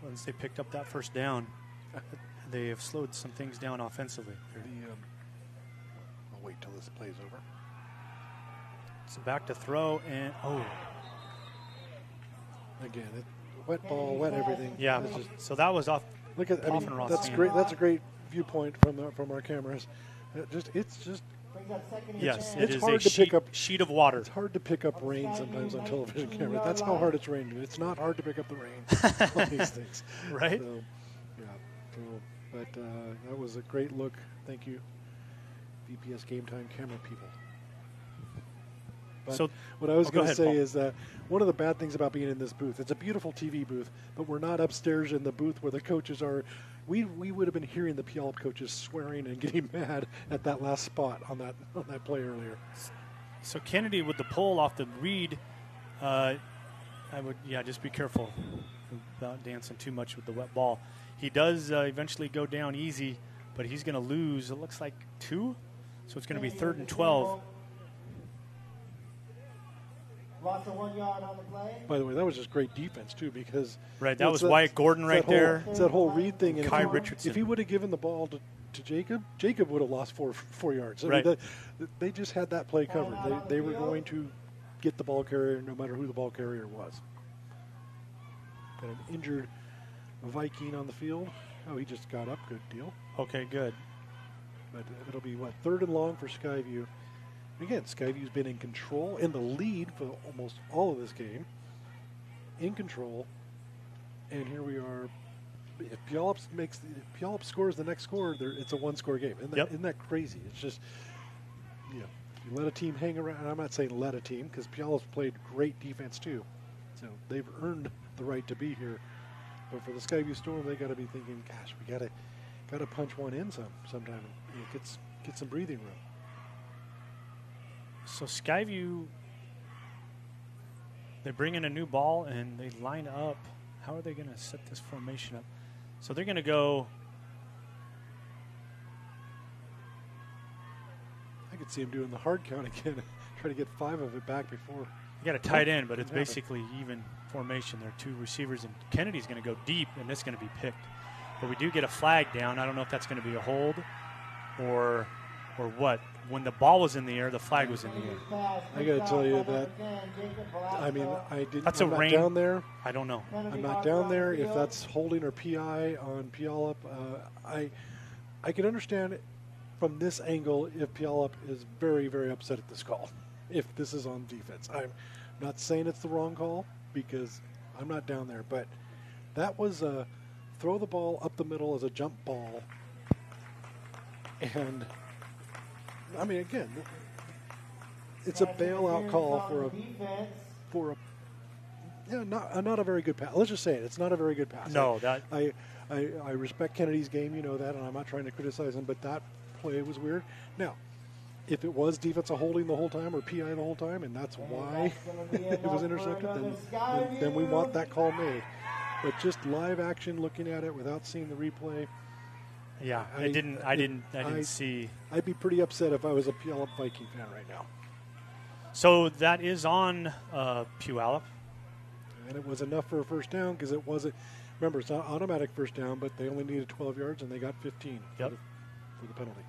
once they picked up that first down, they have slowed some things down offensively. I'll wait till this play's over. So back to throw, and again, wet ball, wet everything. Yeah. So that was off. Look at that's hand. great. That's a great viewpoint from our cameras. It's just. Yes, it's it is hard a to pick up sheet of water. It's hard to pick up rain sometimes on television cameras. That's how hard it's raining. It's not hard to pick up the rain on these things, right? So, yeah. But that was a great look. Thank you, VPS Game Time camera people. But so what I was going to say Paul. is that one of the bad things about being in this booth, it's a beautiful TV booth, but we're not upstairs in the booth where the coaches are. We would have been hearing the Puyallup coaches swearing and getting mad at that last spot on that play earlier. So Kennedy with the pull off the read, I would just be careful about dancing too much with the wet ball. He does eventually go down easy, but he's going to lose. It looks like 2, so it's going to be 3rd and 12. Lots of 1 yard on the play. By the way, that was just great defense too, because that was Wyatt Gordon right there. It's that whole read thing. And Kai Richardson. If he would have given the ball to Jacob would have lost 4 yards. Right. I mean, they just had that play covered. They were going to get the ball carrier no matter who the ball carrier was. Got an injured Viking on the field. Oh, he just got up. Good deal. Okay, good. But it'll be 3rd and long for Skyview. Again, Skyview's been in control, in the lead for almost all of this game. In control. And here we are. If Puyallup scores the next score, it's a 1-score game. Isn't that crazy? It's just, if you let a team hang around, and I'm not saying let a team, because Puyallup's played great defense too. So they've earned the right to be here. But for the Skyview Storm, they got to be thinking, gosh, we got to punch one in sometime. Get some breathing room. So Skyview, they bring in a new ball and they line up. How are they going to set this formation up? So they're going to go. I could see him doing the hard count again, try to get 5 of it back before. You got a tight end, but it's basically even formation. There are 2 receivers, and Kennedy's going to go deep, and it's going to be picked. But we do get a flag down. I don't know if that's going to be a hold or what. When the ball was in the air, the flag was in the air. I got to tell you that. I mean, I'm not down there. I don't know. I'm not down there. If that's holding or PI on Puyallup, I can understand it from this angle if Puyallup is very, very upset at this call. If this is on defense, I'm not saying it's the wrong call because I'm not down there, but that was a throw the ball up the middle as a jump ball, and. I mean, again, it's a bailout call for a. Yeah, not a very good pass. Let's just say it. It's not a very good pass. No, that I respect Kennedy's game, you know that, and I'm not trying to criticize him, but that play was weird. Now, if it was defensive holding the whole time or PI the whole time, and that's why it was intercepted, then we want that call made. But just live action, looking at it without seeing the replay. Yeah, I didn't see. I'd be pretty upset if I was a Puyallup Viking fan right now. So that is on Puyallup. And it was enough for a first down because it wasn't. Remember, it's not automatic first down, but they only needed 12 yards and they got 15 for the penalty.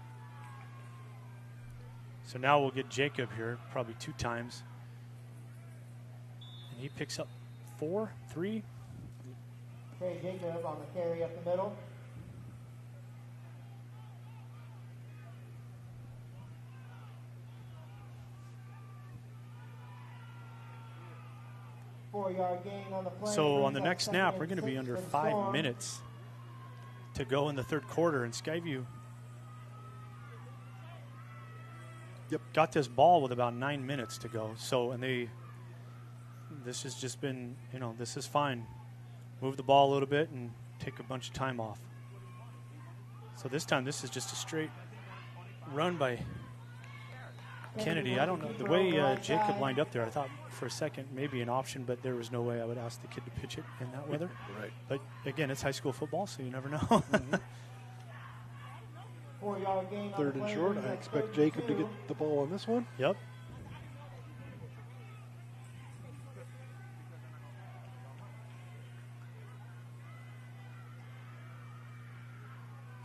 So now we'll get Jacob here, probably 2 times. And he picks up 3. Okay, Jacob on the carry up the middle. Gain on the play. So on the next snap, we're going to be under 5 minutes to go in the third quarter, and Skyview got this ball with about 9 minutes to go. So, and this has just been, this is fine. Move the ball a little bit and take a bunch of time off. So this time, this is just a straight run by Kennedy. I don't know. The way Jacob lined up there, I thought for a second maybe an option, but there was no way I would ask the kid to pitch it in that weather. Right. But again, it's high school football, so you never know. 4-yard gain. Third and short. I expect Jacob to get the ball on this one. Yep.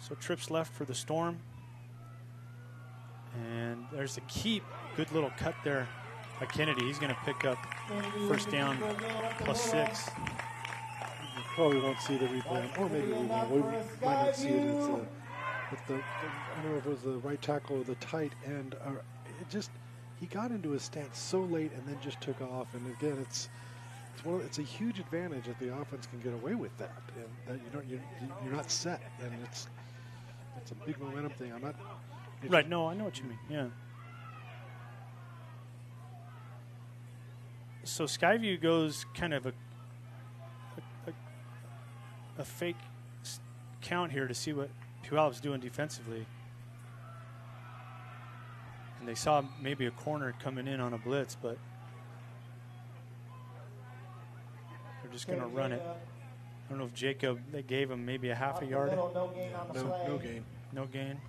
So trips left for the Storm. And there's a keep. Good little cut there by Kennedy. He's going to pick up first down +6. You probably won't see the replay, or maybe we will. We might not see it. I don't know if it was the right tackle or the tight end. He got into his stance so late and then just took off. And again, it's a huge advantage that the offense can get away with that, and that you're not set, and it's a big momentum thing. Right, no, I know what you mean, yeah. So Skyview goes kind of a fake count here to see what Puyallup's doing defensively. And they saw maybe a corner coming in on a blitz, but they're just going to run it. I don't know if Jacob, they gave him maybe a half a yard. No gain on the play. No gain. No gain.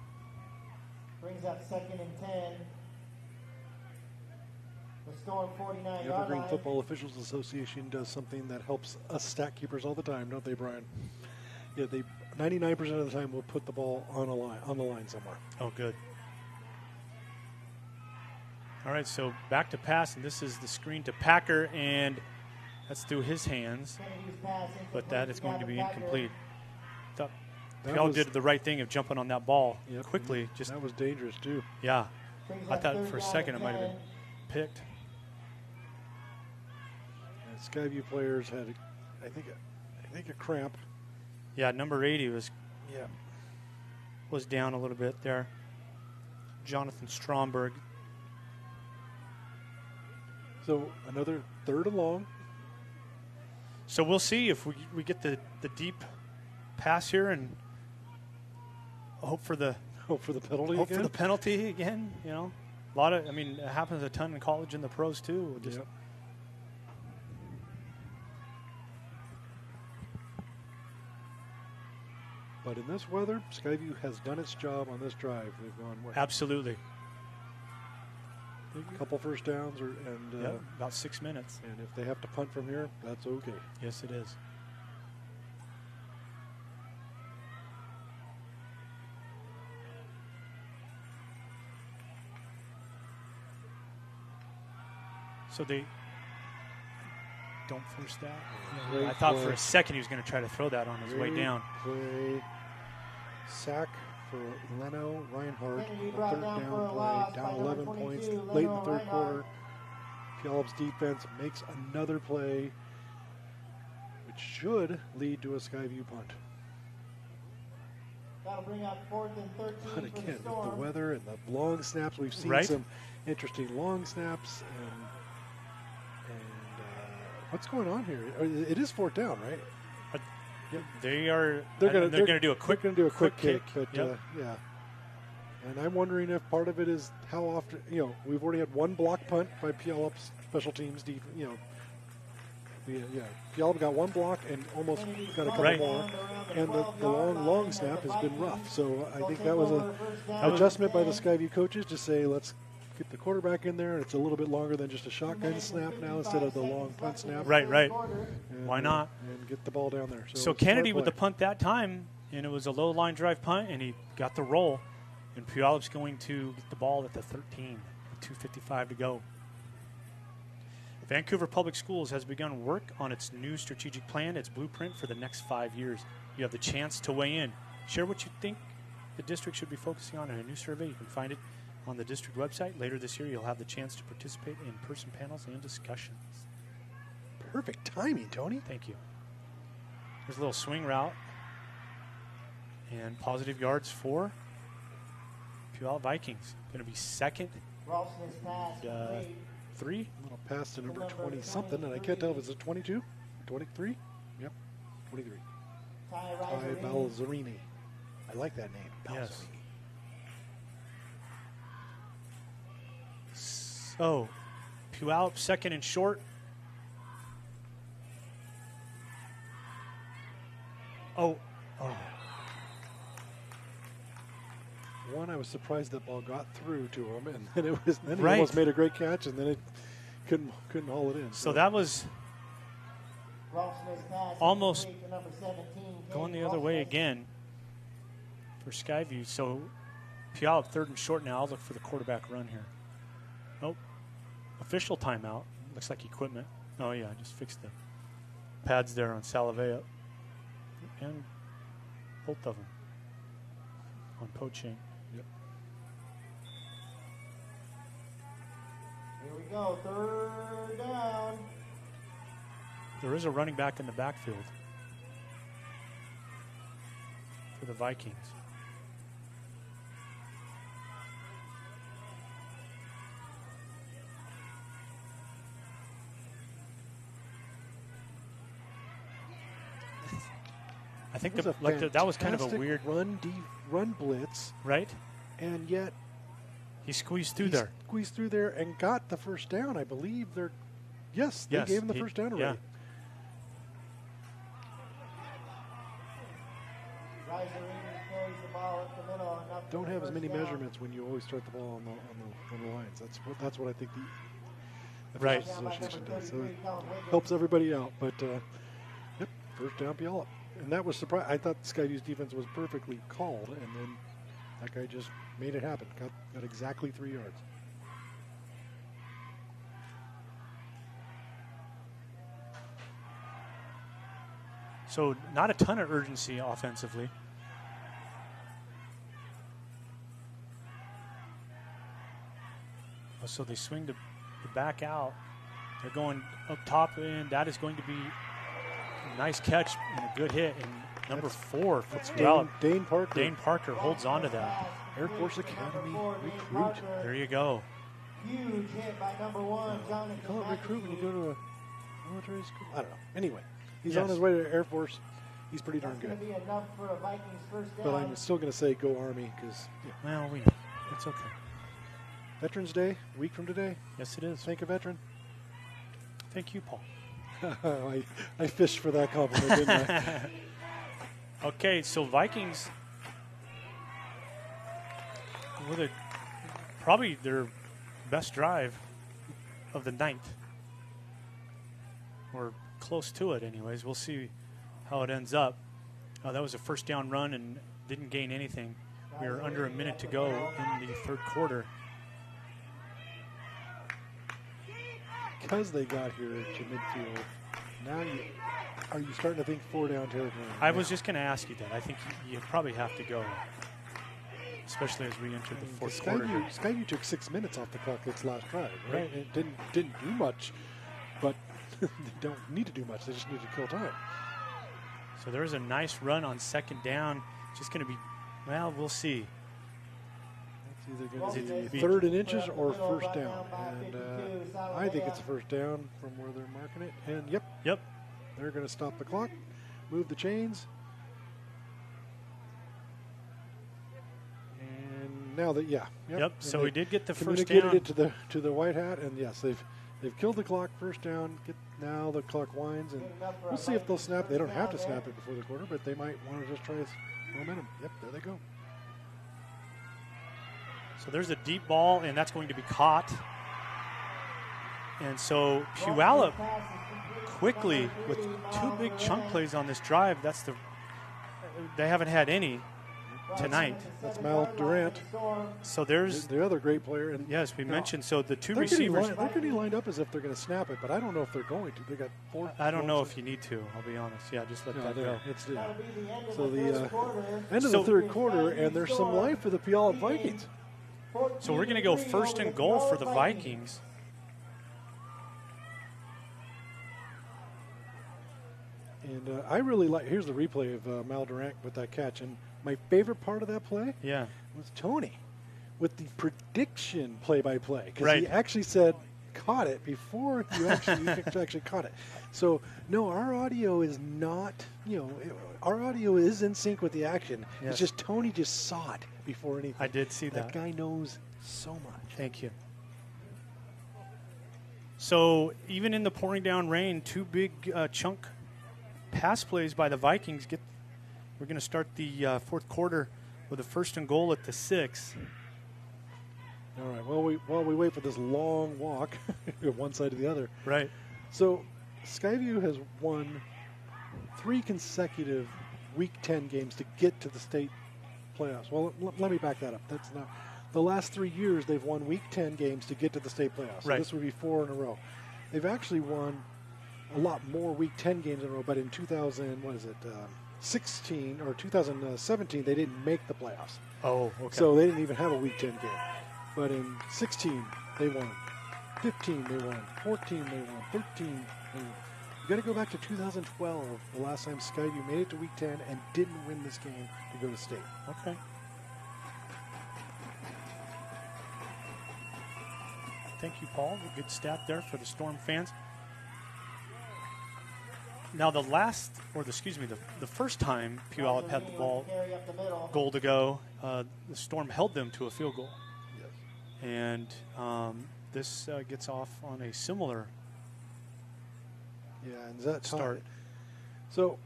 Brings up 2nd and 10. The Storm 49-yard The Evergreen line. Football Officials Association does something that helps us stat keepers all the time, don't they, Brian? Yeah, they 99% of the time will put the ball on the line somewhere. Oh, good. All right, so back to pass, and this is the screen to Packer, and that's through his hands, but that is going to be incomplete. Thought Puyallup did the right thing of jumping on that ball quickly. Just that was dangerous too. Yeah, I thought for a second it might have been picked. And Skyview players had, I think a cramp. Yeah, number 80 was down a little bit there. Jonathan Stromberg. So another 3rd and long. So we'll see if we get the deep pass here and hope for the penalty. Hope for the penalty again. A lot of. I mean, it happens a ton in college and the pros too. Just But in this weather, Skyview has done its job on this drive. They've gone absolutely. A couple first downs, about 6 minutes. And if they have to punt from here, that's okay. Yes, it is. So they don't force that. I thought for a second he was going to try to throw that on his way down. Play. Sack for Leno Reinhardt. 3rd down play. Down 11 points late in the 3rd quarter. Puyyallup's defense makes another play, which should lead to a Skyview punt. That'll bring up 4th and 13. But again, with the weather and the long snaps, we've seen some interesting long snaps, and What's going on here? It is 4th down, right? They're They're going to do a quick kick, but yeah. And I'm wondering if part of it is how often, we've already had one block punt by Puyallup special teams. Puyallup got one block and almost got a couple more. And the long snap has been rough. So I think that was an adjustment by the Skyview coaches to say, let's get the quarterback in there. It's a little bit longer than just a shotgun snap now instead of the long punt snap. Right. And, why not? And get the ball down there. So Kennedy with the punt that time, and it was a low line drive punt, and he got the roll. And Puyallup's going to get the ball at the 13, with 2:55 to go. Vancouver Public Schools has begun work on its new strategic plan, its blueprint for the next 5 years. You have the chance to weigh in. Share what you think the district should be focusing on in a new survey. You can find it on the district website. Later this year, you'll have the chance to participate in in-person panels and discussions. Perfect timing, Tony. Thank you. There's a little swing route and positive yards for Puyallup Vikings. Going to be second. 3. A little pass to number 20-something, and I can't tell if it's a 22, 23. Yep, 23. Ty Balzerini. I like that name, Balzerini. Yes. So, Puyallup second and short. Oh. One, I was surprised that ball got through to him, and then he almost made a great catch, and then it couldn't haul it in. So that was almost going the other way again for Skyview. So Puyallup 3rd and short now. I'll look for the quarterback run here. Nope. Official timeout. Looks like equipment. Oh, yeah, I just fixed the pads there on Salavea. And both of them on poaching. Yep. Here we go, 3rd down. There is a running back in the backfield for the Vikings. I think that was kind of a weird run blitz, right? And yet he squeezed through there. Squeezed through there and got the first down. I believe they gave him the first down already. Yeah. Don't have as many measurements when you always start the ball on the lines. That's what I think the right association does. So it helps everybody out. But first down Puyallup. And that was surprising. I thought Skyview's defense was perfectly called, and then that guy just made it happen. Got exactly 3 yards. So not a ton of urgency offensively. So they swing the back out. They're going up top, and that is going to be a nice catch and a good hit. And number 4 for Puyallup. Dane Parker. Dane Parker holds on to that. Air Force Academy recruit. There you go. Huge hit by number 1, Johnny. You call it recruit when you go to a military school? I don't know. Anyway, he's on his way to Air Force. He's pretty darn good. Be enough for a Vikings first down. But I'm still going to say go Army because. Well, it's okay. Veterans Day, a week from today. Yes, it is. Thank a veteran. Thank you, Paul. I fished for that compliment, didn't I? Okay, so Vikings with probably their best drive of the night, or close to it anyways. We'll see how it ends up. That was a first down run and didn't gain anything. We are under a minute to go in the 3rd quarter. Because they got here to midfield, now are you starting to think 4 down territory? I was just going to ask you that. I think you probably have to go, especially as we enter the 4th quarter. Skyview took 6 minutes off the clock its last drive, right? It didn't do much, but they don't need to do much. They just need to kill time. So there's a nice run on 2nd down. Just going to be, well, we'll see. It's either going to be either 3rd and inches or first down. And I think it's a first down from where they're marking it. And yep, they're going to stop the clock, move the chains. And now that, Yep. So we did get the first down. Communicated it to the white hat, and yes, they've killed the clock. First down. Now the clock winds, and we'll see if they'll snap. They don't have to snap it before the quarter, but they might want to just try momentum. Yep, there they go. So there's a deep ball, and that's going to be caught. And so Puyallup quickly with 2 big chunk plays on this drive. They haven't had any tonight. That's Mal Durant. So there's the other great player. And yes, we mentioned. So the 2 receivers. They're getting lined up as if they're going to snap it, but I don't know if they're going to. They got 4. I don't know if you need to. I'll be honest. Yeah, just let that go. So the end of the third quarter, and there's some life for the Puyallup Vikings. So we're going to go 1st and goal for the Vikings. And I really like. Here's the replay of Mal Durant with that catch, and my favorite part of that play was Tony with the prediction play-by-play, because he actually said caught it before you actually caught it. So no, our audio is not. Our audio is in sync with the action. Yes. It's just Tony just saw it before anything. I did see that. That guy knows so much. Thank you. So even in the pouring down rain, 2 big chunk pass plays by the Vikings. We're going to start the 4th quarter with a 1st and goal at the 6. All right. While we wait for this long walk, one side to the other. Right. So Skyview has won 3 consecutive Week 10 games to get to the state playoffs. Well, let me back that up. That's not the last 3 years they've won Week 10 games to get to the state playoffs. So this would be 4 in a row. They've actually won a lot more Week 10 games in a row, but in 2016 or 2017 they didn't make the playoffs. Oh, okay. So they didn't even have a Week 10 game. But in 16 they won, 15 they won, 14 they won, 13 they won. You got to go back to 2012, the last time Skyview made it to Week 10 and didn't win this game to go to state. Okay. Thank you, Paul. A good stat there for the Storm fans. Now the first time Puyallup had the ball, goal to go, the Storm held them to a field goal. Yes. And this gets off on a similar and that start. So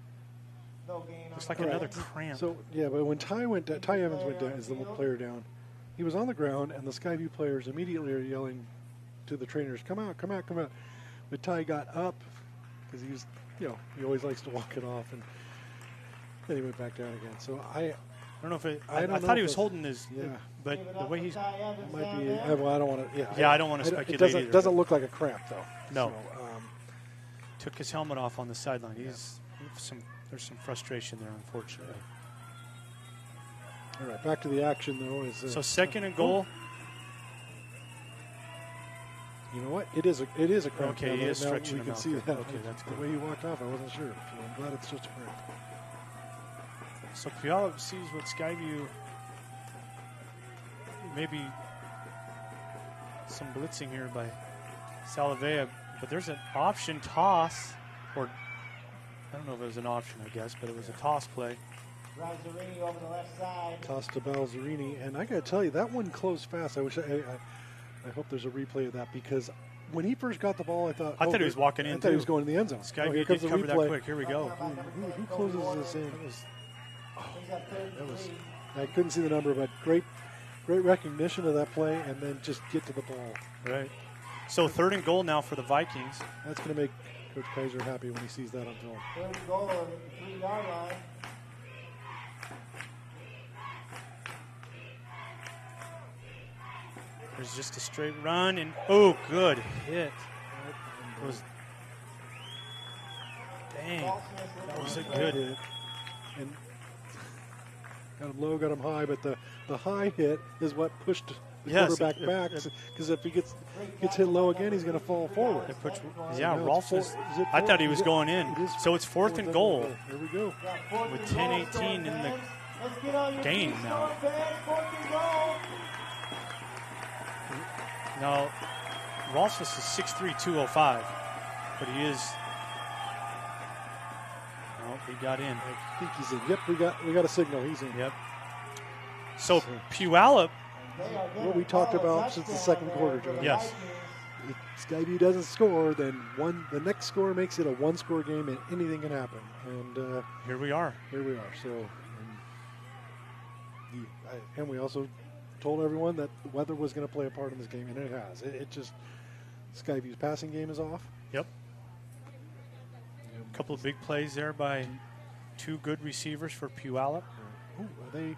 looks like another cramp. So but when Ty Evans went down as the player down, he was on the ground, and the Skyview players immediately are yelling to the trainers, "Come out, come out, come out!" But Ty got up because he was, he always likes to walk it off, and then he went back down again. So I don't know if I thought he was holding his, but the way he's might be. Well, I don't want to. I don't want to speculate. It doesn't look like a cramp though. No. So, took his helmet off on the sideline. There's some frustration there, unfortunately. All right, back to the action though. So 2nd and goal. You know what? It is a cramp. Okay, he is stretching him out. We can see that. Okay, that's good. The way he walked off, I wasn't sure. So I'm glad it's just a cramp. So Puyallup sees what Skyview, maybe some blitzing here by Salavea, but there's an option toss, or I don't know if it was an option, I guess, but it was a toss play. Balzerini over the left side. Toss to Balzerini, and I got to tell you, that one closed fast. I wish I hope there's a replay of that, because when he first got the ball, I thought he was walking in. I thought he was going in the end zone. Skyview did cover that quick. Here we go. Who closes this in? I couldn't see the number, but great recognition of that play, and then just get to the ball. Right. So 3rd and goal now for the Vikings. That's going to make Coach Kaiser happy when he sees that on film. 3rd and goal on the 3-yard line. There's just a straight run, and good hit. It was, that was a good hit. And got him low, got him high, but the high hit is what pushed the quarterback back, because if he gets hit low again, he's going to fall forward. Rolf I thought he was going in. So it's 4th and goal. Here we go. With 10:18 in the game now. No, Rolfs is 6'3", 205, but he is. No, he got in. I think he's in. Yep, we got a signal. He's in. Yep. So Puyallup. What we talked about since the second quarter, Joe. Yes. If Skyview doesn't score, then the next score makes it a one-score game, and anything can happen. And here we are. So, and we also told everyone that the weather was going to play a part in this game, and it has. It just Skyview's passing game is off. Yep. A couple of big plays there by two good receivers for Puyallup. Ooh, are they?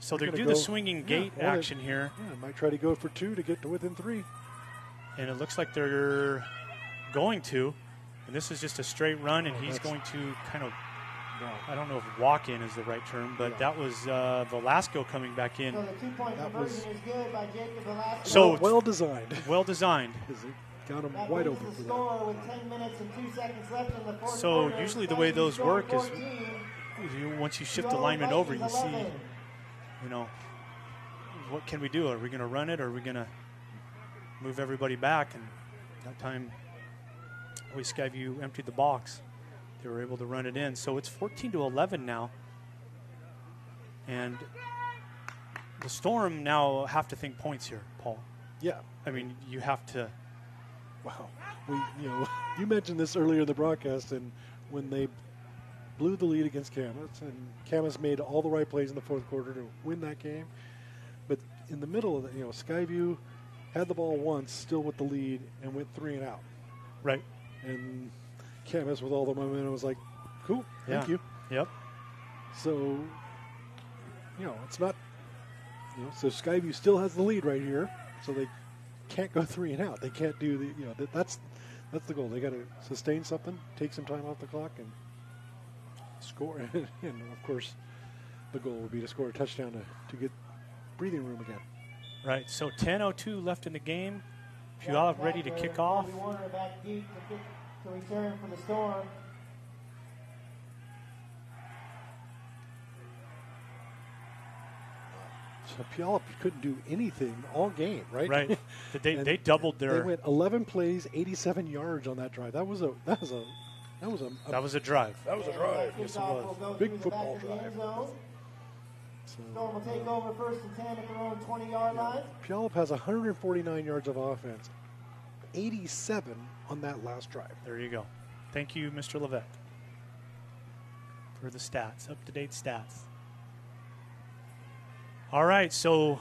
So they do the swinging gate action here. Yeah, might try to go for 2 to get to within 3. And it looks like they're going to. And this is just a straight run, and he's going to kind of, I don't know if walk in is the right term, but that was Velasco coming back in. So the 2-point conversion is good by Jacob Velasco. So well designed. Well designed. Got him wide open for that. With 10 minutes and 2 seconds left in the fourth So quarter, usually the way those work is once you shift the lineman over, you see, what can we do? Are we going to run it, or are we going to move everybody back? And that time, Skyview emptied the box. They were able to run it in. So it's 14-11 now. And the Storm now have to think points here, Paul. Yeah. I mean, you have to. Wow. You mentioned this earlier in the broadcast, and when they blew the lead against Camas, and Camas made all the right plays in the fourth quarter to win that game. But in the middle of it, Skyview had the ball once, still with the lead, and went 3 and out. Right. And Camas, with all the momentum, was like, cool, thank you. Yep. So, it's not, so Skyview still has the lead right here, so they can't go 3 and out. They can't do that's the goal. They got to sustain something, take some time off the clock, and score. And of course, the goal would be to score a touchdown to get breathing room again. Right. So 10:02 left in the game. Puyallup ready to kick off. Back deep to return for the Storm. So Puyallup couldn't do anything all game, right? Right. They doubled their. They went 11 plays, 87 yards on that drive. That was a drive. That was a drive. Yes, it was. Big football drive. Storm will take over 1st and 10 at their own 20-yard line. Puyallup has 149 yards of offense, 87 on that last drive. There you go. Thank you, Mr. Levesque, for the stats, up-to-date stats. All right, so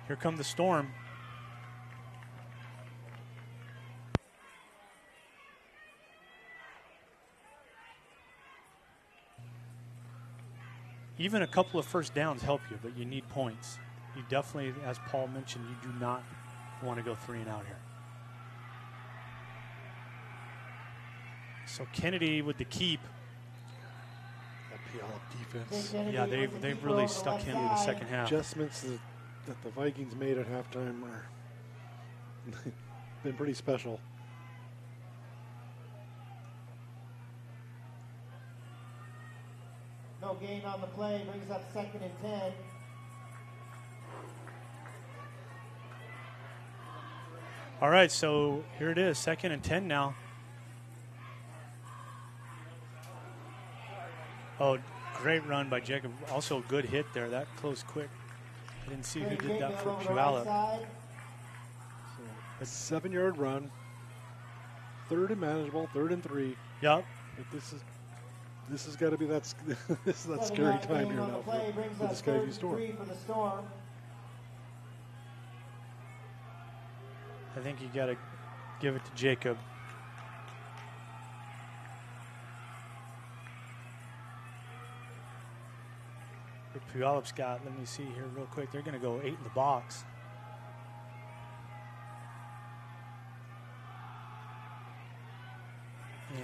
here come the Storm. Even a couple of first downs help you, but you need points. You definitely, as Paul mentioned, you do not want to go 3 and out here. So Kennedy with the keep. That Puyallup defense. Yeah, they've really stuck him in the second half. Adjustments that the Vikings made at halftime are been pretty special. No gain on the play, brings up 2nd and 10. All right, so here it is, 2nd and 10 now. Oh, great run by Jacob. Also a good hit there. That closed quick. I didn't see who did that for Puyallup. So a 7-yard run. 3rd and manageable, 3rd and 3. Yep. But this has got to be that scary time here now for the Skyview Storm. I think you got to give it to Jacob. Puyallup's got, let me see here real quick, they're going to go 8 in the box.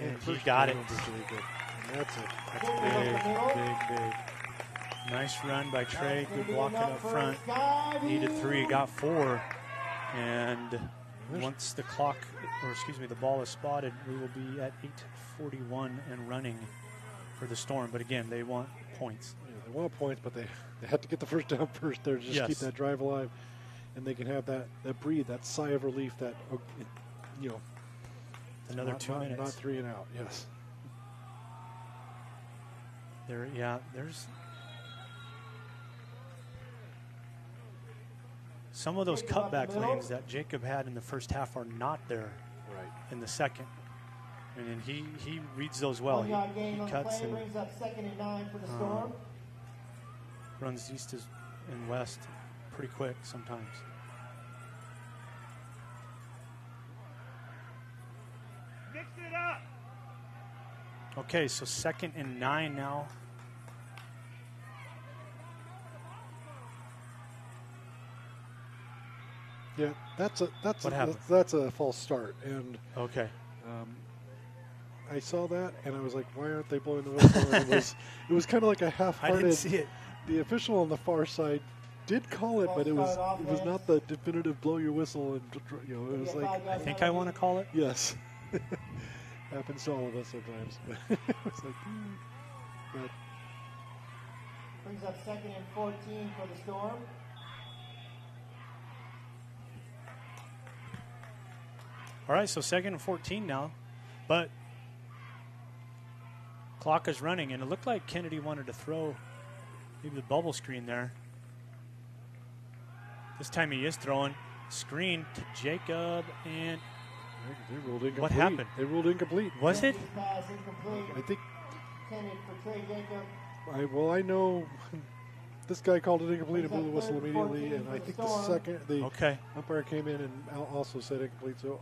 And he got it. And that's big. Nice run by Trey. Good blocking up front. Needed 3, got 4. And once the the ball is spotted, we will be at 8:41 and running for the Storm. But again, they want points. Yeah, they want points, but they have to get the first down first there to just keep that drive alive. and they can have that breathe, that sigh of relief, that, Another 2 minutes. Not 3 and out, yes. There's some of those cutback lanes that Jacob had in the first half are not there in the second. And then he reads those well. He cuts and brings up 2nd and 9 for the Storm. Runs east and west pretty quick sometimes. Mix it up. Okay, so 2nd and 9 now. Yeah, that's a false start, and okay. I saw that and I was like, why aren't they blowing the whistle? And it was kind of like a half-hearted. I didn't see it. The official on the far side did call it, but it was not the definitive blow your whistle, and it was like, I think I want to call it. Yes, happens to all of us sometimes. It was like, but brings up 2nd and 14 for the Storm. All right, so 2nd and 14 now, but clock is running, and it looked like Kennedy wanted to throw maybe the bubble screen there. This time he is throwing screen to Jacob, and they ruled incomplete. What happened? They ruled incomplete. Was it? Pass incomplete. I think. Intended for Trey Jacob. I know this guy called it incomplete and blew the whistle immediately, and I think the umpire came in and also said incomplete. So.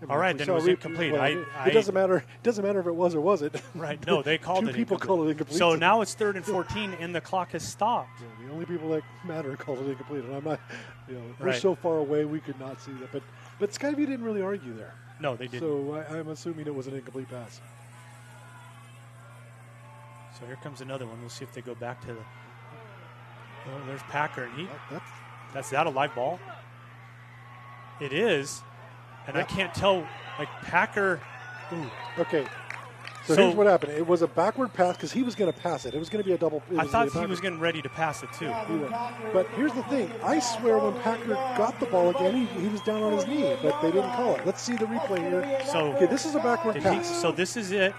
All right, then it was incomplete. Well, it doesn't matter. It doesn't matter if it was or wasn't. Right. No, they called it. Two people called it incomplete. So now it's 3rd and 14, and the clock has stopped. Yeah, the only people that matter called it incomplete, and I'm not. We're Right. so far away we could not see that. But Skyview didn't really argue there. No, they didn't. So I'm assuming it was an incomplete pass. So here comes another one. We'll see if they go back to the. Oh, there's Packer, and that's that a live ball? It is. And I can't tell, like, Packer. Okay. So here's what happened. It was a backward pass because he was going to pass it. It was going to be a double. I thought he was getting ready to pass it, too. But here's the thing. I swear when Packer got the ball again, he was down on his knee, but they didn't call it. Let's see the replay here. So okay, this is a backward pass. So this is it.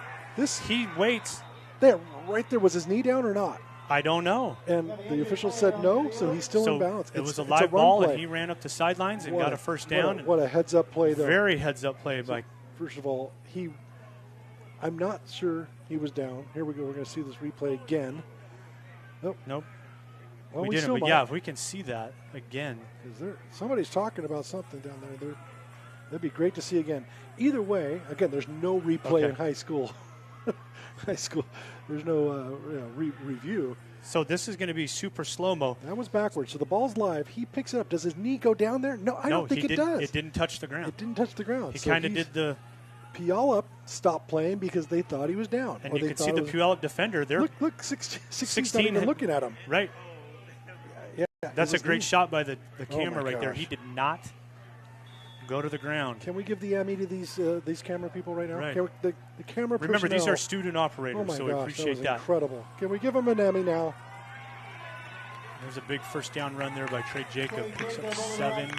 He waits. There, right there. Was his knee down or not? I don't know. And the official said no, so he's still in bounds. It was a live ball, and he ran up the sidelines and got a first down. What a heads-up play, though. Very heads-up play. So, first of all, I'm not sure he was down. Here we go. We're going to see this replay again. Nope. Well, we didn't, but yeah, if we can see that again. Somebody's talking about something down there. That'd be great to see again. Either way, again, there's no replay in high school. There's no review. So this is going to be super slow-mo. That was backwards. So the ball's live. He picks it up. Does his knee go down there? No, I don't think it does. It didn't touch the ground. It didn't touch the ground. He kind of did the... Puyallup stopped playing because they thought he was down. And you can see the Puyallup defender. They're look 16 not even looking at him. Right. Yeah. That's a great shot by the camera right there. gosh. He did not go to the ground. Can we give the Emmy to these camera people right now? Right. Can we, the camera Remember, these personnel- are student operators, oh my so gosh, we appreciate that. Incredible. Can we give them an Emmy now? There's a big first down run there by Trey Jacob. Picks up 7.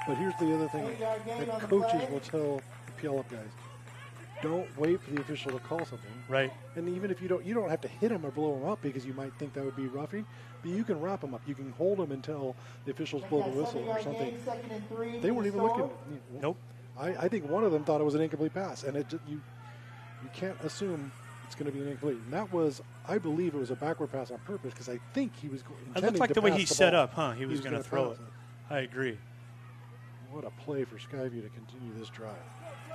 But here's the other thing that coaches will tell the Puyallup guys. Don't wait for the official to call something. Right. And even if you don't have to hit them or blow them up because you might think that would be roughing, but you can wrap them up. You can hold them until the officials blow the whistle or something. They weren't even looking. Nope. I think one of them thought it was an incomplete pass, and you can't assume it's going to be an incomplete. And that was, I believe, it was a backward pass on purpose because I think he was intending to pass the ball. It looked like the way he set up, huh? He was going to throw it. I agree. What a play for Skyview to continue this drive.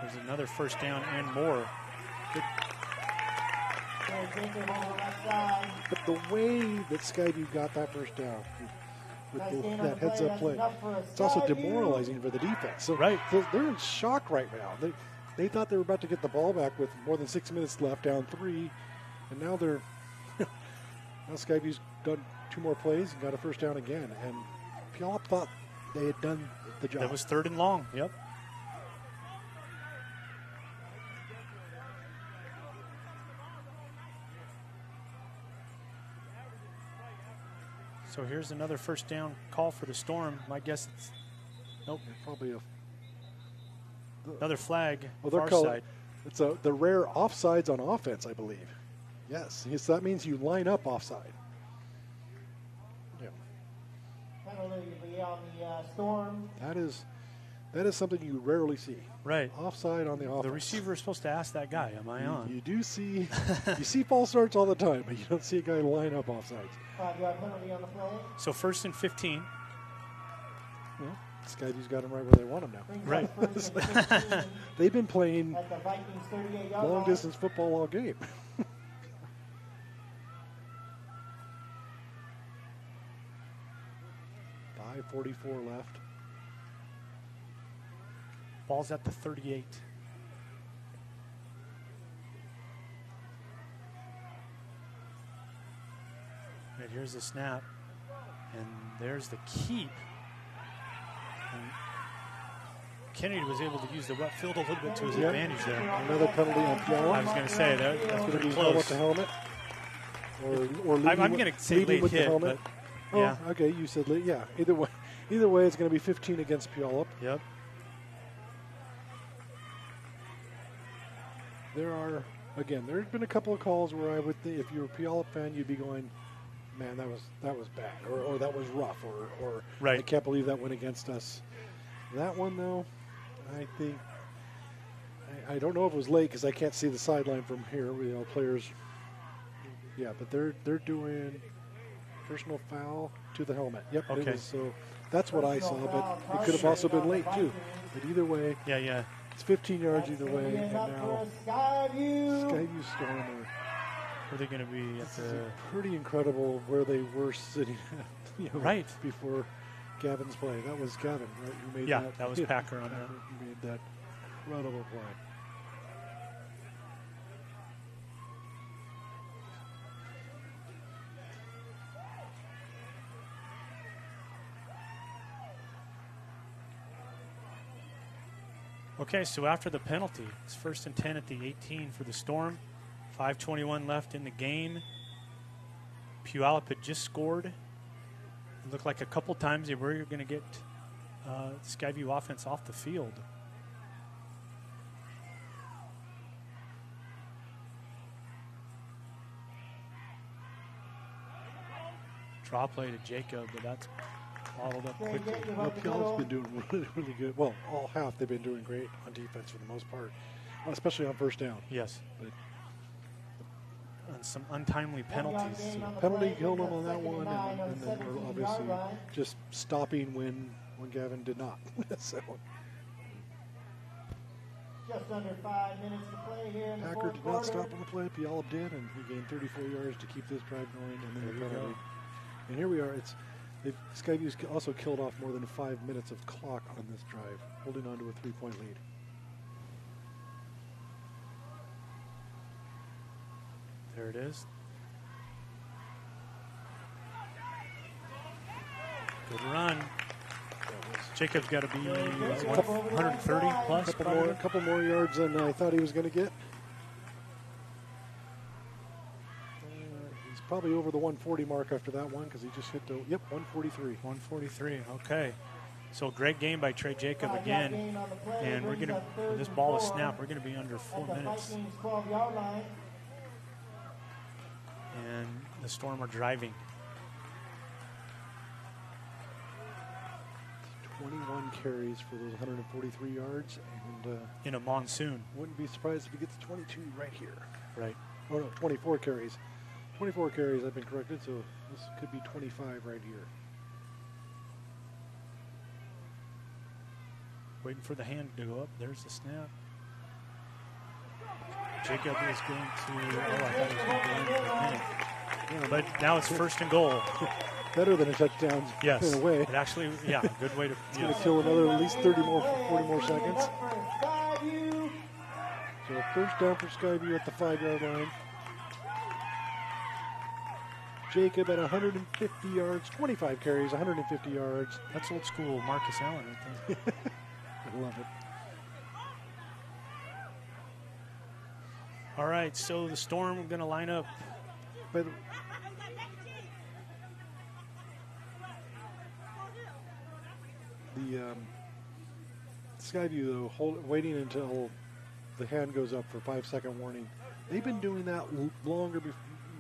There's another first down and more. Good. But the way that Skyview got that first down with that heads-up play, it's also demoralizing for the defense. So they're in shock right now. They thought they were about to get the ball back with more than 6 minutes left, down 3, and now they're now Skyview's done 2 more plays and got a first down again. And Puyallup thought they had done the job. That was 3rd and long. Yep. So here's another first down call for the Storm. My guess it's nope. Probably another flag. They're far side. It's the rare offsides on offense, I believe. Yes, so that means you line up offside. Yeah. Penalty on the Storm. That is something you rarely see. Right. Offside on the offense. The receiver is supposed to ask that guy, am I on? You do see, you see false starts all the time, but you don't see a guy line up offsides. 5-yard penalty on the play. So 1st and 15. Well, Skyview's got them right where they want them now. Right. They've been playing At the Vikings 38-yard long distance football all game. 5:44 left. Ball's at the 38. And here's the snap. And there's the keep. And Kennedy was able to use the wet field a little bit to his advantage there. Another penalty on Puyallup. I was going to say that's going pretty to be close. with the helmet. Or I'm going to say late with hit, the helmet. but yeah. Oh, okay, you said late. Yeah, either way, it's going to be 15 against Puyallup. Yep. There's been a couple of calls where I would think if you're a Puyallup fan, you'd be going, man, that was bad, or that was rough, or right. I can't believe that went against us. That one, though, I think, I don't know if it was late because I can't see the sideline from here. Players, yeah, but they're doing personal foul to the helmet. Yep. Okay. So that's what I saw, but it could have also been late too. But either way, yeah. It's 15 yards either way, and now Skyview Storm are they going to be at the pretty incredible where they were sitting right before Gavin's play. That was Gavin, right? Who made that was Packer on that. Who made that incredible play. Okay, so after the penalty, it's 1st and 10 at the 18 for the Storm. 5:21 left in the game. Puyallup had just scored. It looked like a couple times they were going to get Skyview offense off the field. Draw play to Jacob, but that's bottled up quickly. Well, Puyallup's been doing really, really good. Well, all half they've been doing great on defense for the most part, especially on first down. Yes. But on some untimely penalties. Penalty killed them on that one, and then we're obviously just stopping when Gavin did not. So just under 5 minutes to play here in the Packer fourth did not quarter. stop on the play. Puyallup did, and he gained 34 yards to keep this drive going, and then the penalty. And here we are. Skyview's also killed off more than 5 minutes of clock on this drive, holding on to a 3-point lead. There it is. Good run. Jacob's got to be 130 plus. A couple more yards than I thought he was going to get. He's probably over the 140 mark after that one because he just hit the 143. 143. Okay. So great game by Trey Jacob again, and we're going to, when this ball is snapped, we're going to be under 4 minutes. And the Storm are driving. 21 carries for those 143 yards, and in a monsoon. Wouldn't be surprised if he gets 22 right here. Right. Oh no, 24 carries. 24 carries. I've been corrected, so this could be 25 right here. Waiting for the hand to go up. There's the snap. Jacob is going to. Oh, I thought he was going to go in for a minute. Yeah, but now it's 1st and goal. Better than a touchdown, yes, in a way. It actually, good way to. It's going to kill another at least 40 more seconds. So first down for Skyview at the 5-yard line. Jacob at 150 yards, 25 carries, 150 yards. That's old school Marcus Allen right there. I love it. All right, so the Storm are going to line up. The Skyview, though, waiting until the hand goes up for 5-second warning. They've been doing that longer,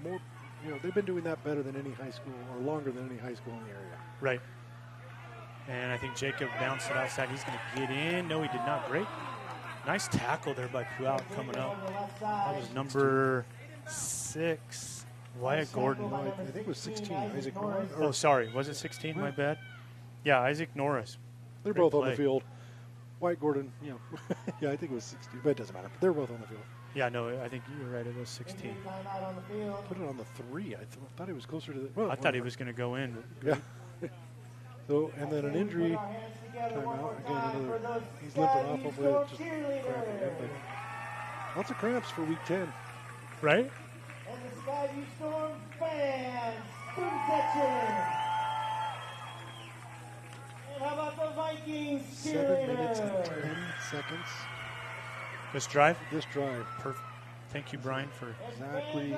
more. They've been doing that better than any high school, or longer than any high school in the area. Right. And I think Jacob bounced it outside. He's going to get in. No, he did not. Great. Nice tackle there by Puyallup coming up. That was number 6, Wyatt Gordon. I think it was 16, Isaac Norris. Oh, sorry. Was it 16? My bad. Yeah, Isaac Norris. They're both on the field. Wyatt Gordon, yeah, I think it was 16, but it doesn't matter. They're both on the field. Yeah, no, I think you're right. It was 16. Put it on the 3. I thought he was closer to the. Well, I thought he was going to go in. Yeah. So, and then an injury timeout. Again, another. He's limping off. Hopefully, it's just cramping him. But lots of cramps for week 10. Right? And the Skyview Storm fans, student section. And how about the Vikings 7 minutes and 10 seconds. This drive? This drive. Perfect. Thank you, Brian, for exactly